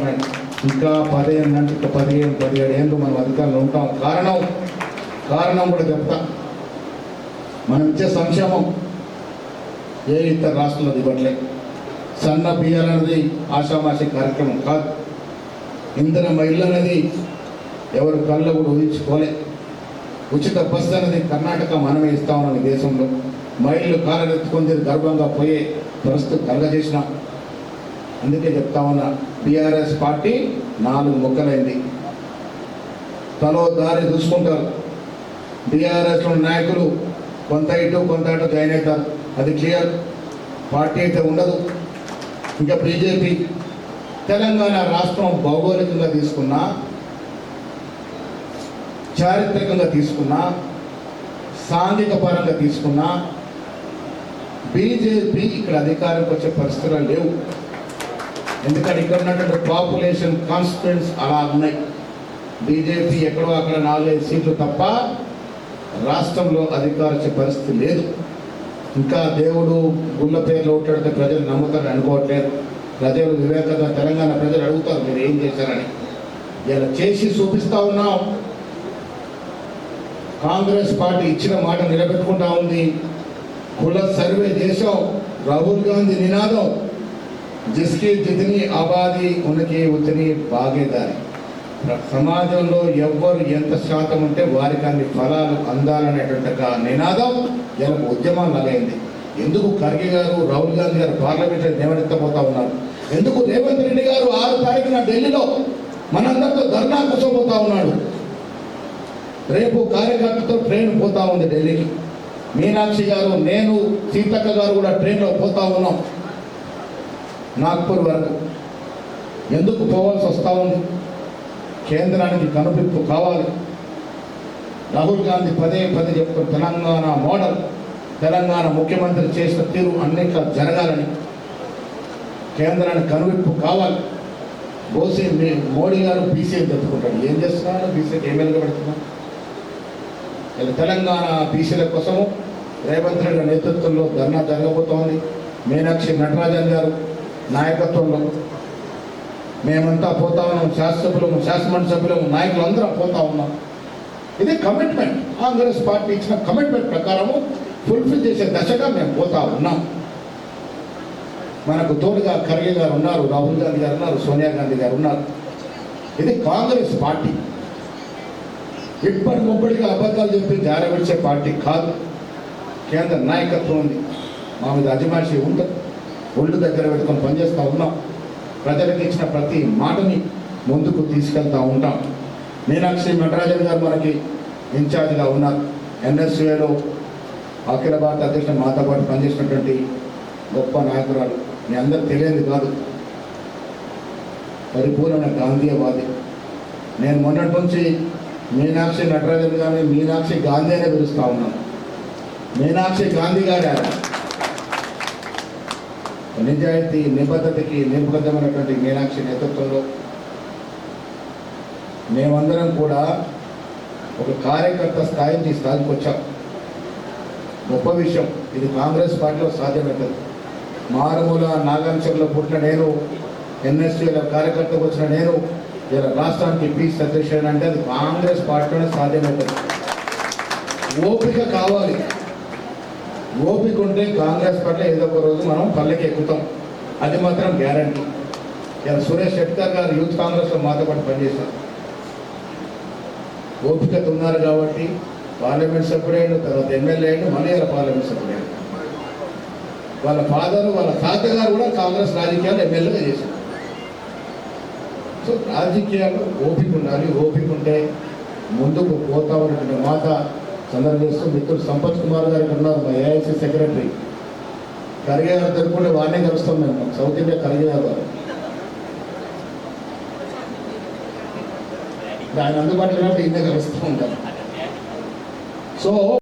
ఇంకా 10 ఏళ్ళు అంటే 15-17 ఏళ్ళు మనం అధికారంలో ఉంటాం. కారణం కూడా చెప్తా. మనం ఇచ్చే సంక్షేమం ఏ ఇతర రాష్ట్రంలో ఇవ్వట్లే. సన్న బియ్యాలు అనేది ఆషామాషి కార్యక్రమం కాదు. ఇంధన ఇల్లు అనేది ఎవరు కళ్ళు కూడా ఊహించుకోలే. ఉచిత బస్సు అనేది కర్ణాటక మనమే ఇస్తా ఉన్నాం ఈ దేశంలో. మైళ్ళు కాలరెత్తుకొని గర్వంగా పోయే పరిస్థితి కలగజేసినాం. అందుకే చెప్తా ఉన్నా, టీఆర్ఎస్ పార్టీ 4 ముక్కలైంది. తలో దారి చూసుకుంటారు. టీఆర్ఎస్లో నాయకులు కొంత ఇటు కొంత అటు జాయిన్ అవుతారు, అది క్లియర్. పార్టీ అయితే ఉండదు. ఇంకా బీజేపీ తెలంగాణ రాష్ట్రం భౌగోళికంగా తీసుకున్నా, చారిత్రకంగా తీసుకున్నా, సాంఘిక పరంగా తీసుకున్నా బీజేపీ ఇక్కడ అధికారంకి వచ్చే పరిస్థితులు లేవు. ఎందుకంటే ఇక్కడ ఉన్నటువంటి పాపులేషన్ కాన్స్టిట్యూయెంట్స్ అలా ఉన్నాయి. బీజేపీ ఎక్కడో అక్కడ 4-5 సీట్లు తప్ప రాష్ట్రంలో అధికారం వచ్చే పరిస్థితి లేదు. ఇంకా దేవుడు గుళ్ళ పేర్లు ఓట్లాడితే ప్రజలు నమ్ముతారని అనుకోవట్లేదు. ప్రజలు వివేకంగా తెలంగాణ ప్రజలు అడుగుతారు మీరు ఏం చేశారని. ఇలా చేసి చూపిస్తూ ఉన్నాం. కాంగ్రెస్ పార్టీ ఇచ్చిన మాట నిలబెట్టుకుంటా ఉంది. కుల సర్వే దేశం రాహుల్ గాంధీ నినాదం, జిస్కి జితని ఆబాదీ ఉనికి ఉతని భాగీదారి. సమాజంలో ఎవ్వరు ఎంత శాతం ఉంటే వారికి అన్ని ఫలాలు అందాలనేటువంటి ఒక నినాదం ఇలా ఉద్యమం లాగైంది. ఎందుకు ఖర్గే గారు, రాహుల్ గాంధీ గారు పార్లమెంట్లో నిలబెత్తబోతా ఉన్నారు? ఎందుకు రేవంత్ రెడ్డి గారు 6 తారీఖున ఢిల్లీలో మనందరితో ధర్నా కూర్చోబోతా ఉన్నాడు? రేపు కార్యకర్తతో ట్రైన్ పోతా ఉంది ఢిల్లీకి. మీనాక్షి గారు, నేను, సీతక్క గారు కూడా ట్రైన్లో పోతా ఉన్నాం నాగ్పూర్ వరకు. ఎందుకు పోవాల్సి వస్తూ ఉంది? కేంద్రానికి కనువిప్పు కావాలి. రాహుల్ గాంధీ పదే చెప్తున్న తెలంగాణ మోడల్, తెలంగాణ ముఖ్యమంత్రి చేసిన తీరు అన్నిట్లో జరగాలని కేంద్రానికి కనువిప్పు కావాలి. మోడీ గారు బీసీని తెచ్చుకుంటాడు. ఏం చేస్తున్నాడు? బీసీకి ఏమేలుగా పెడుతున్నాడు? ఇలా తెలంగాణ బీసీల కోసము రేవంత్ రెడ్డి నేతృత్వంలో ధర్నా జరగబోతోంది. మీనాక్షి నటరాజన్ గారు నాయకత్వంలో మేమంతా పోతా ఉన్నాం. శాసనమండలి సభ్యులము, నాయకులు అందరం పోతా ఉన్నాం. ఇది కమిట్మెంట్. కాంగ్రెస్ పార్టీ ఇచ్చిన కమిట్మెంట్ ప్రకారము ఫుల్ఫిల్ చేసే దశగా మేము పోతా ఉన్నాం. మనకు తోడుగా ఖర్గే గారు ఉన్నారు, రాహుల్ గాంధీ గారు ఉన్నారు, సోనియా గాంధీ గారు ఉన్నారు. ఇది కాంగ్రెస్ పార్టీ. ఇప్పటి ముప్పటిగా అబద్ధాలు చెప్పి జారవిడిచే పార్టీ కాదు. కేంద్ర నాయకత్వం ఉంది. మా మీద అజమాయిషీ ఉంటుంది. ఒళ్ళు దగ్గర పెట్టుకొని పనిచేస్తూ ఉన్నాం. ప్రజలకు ఇచ్చిన ప్రతి మాటని ముందుకు తీసుకెళ్తూ ఉంటాం. మీనాక్షి నటరాజన్ గారు మనకి ఇన్ఛార్జ్గా ఉన్నారు. ఎన్ఎస్యూఏలో అఖిల భారత అధ్యక్షుడు మాతో పాటు పనిచేసినటువంటి గొప్ప నాయకురాలు. మీ అందరూ తెలియదు కాదు, పరిపూర్ణ గాంధీయవాది. నేను మొన్నటి నుంచి మీనాక్షి నటరాజన్ గారిని మీనాక్షి గాంధీ అనే పిలుస్తూ ఉన్నాను. మీనాక్షి గాంధీ గారు నిజాయితీ, నిబద్ధతకి నిబద్ధమైనటువంటి మీనాక్షి నేతృత్వంలో మేమందరం కూడా ఒక కార్యకర్త స్థాయి నుంచి స్థాయికి వచ్చాం. గొప్ప విషయం. ఇది కాంగ్రెస్ పార్టీలో సాధ్యమవుతుంది. మారుమూల నాగాంచంలో పుట్టిన నేను, ఎన్ఎస్యూలో కార్యకర్తకు వచ్చిన నేను ఇలా రాష్ట్రానికి పీస్ అధ్యక్షుడు అంటే అది కాంగ్రెస్ పార్టీలోనే సాధ్యమవుతుంది. ఓపిక కావాలి. ఓపిక ఉంటే కాంగ్రెస్ పార్టీలో ఏదో ఒక రోజు మనం పల్లెకి ఎక్కుతాం. అది మాత్రం గ్యారంటీ. ఇలా సురేష్ శెట్కర్ గారు యూత్ కాంగ్రెస్లో మాతో పాటు పనిచేశారు. ఓపికత ఉన్నారు కాబట్టి పార్లమెంట్ సభ్యుడైన తర్వాత ఎమ్మెల్యే అయిన మళ్ళీ ఇలా పార్లమెంట్ సభ్యుడైన. వాళ్ళ ఫాదరు, వాళ్ళ తాతగారు కూడా కాంగ్రెస్ రాజకీయాలు ఎమ్మెల్యేగా చేశారు. సో రాజకీయాల్లో ఓపిక ఉండాలి. ఓపిక ఉంటే ముందుకు పోతా ఉన్నటువంటి మాట సందర్భం చేస్తూ మిత్రుడు సంపత్ కుమార్ గారికి ఉన్నారు, మా ఏఐసీ సెక్రటరీ. ఖర్గే గారు తెలుపుకుంటే వాడినే కలుస్తాం మేము. సౌత్ ఇండియా ఖర్గే గారు ఆయన అందుబాటులో ఈయన కలుస్తూ ఉంటారు. సో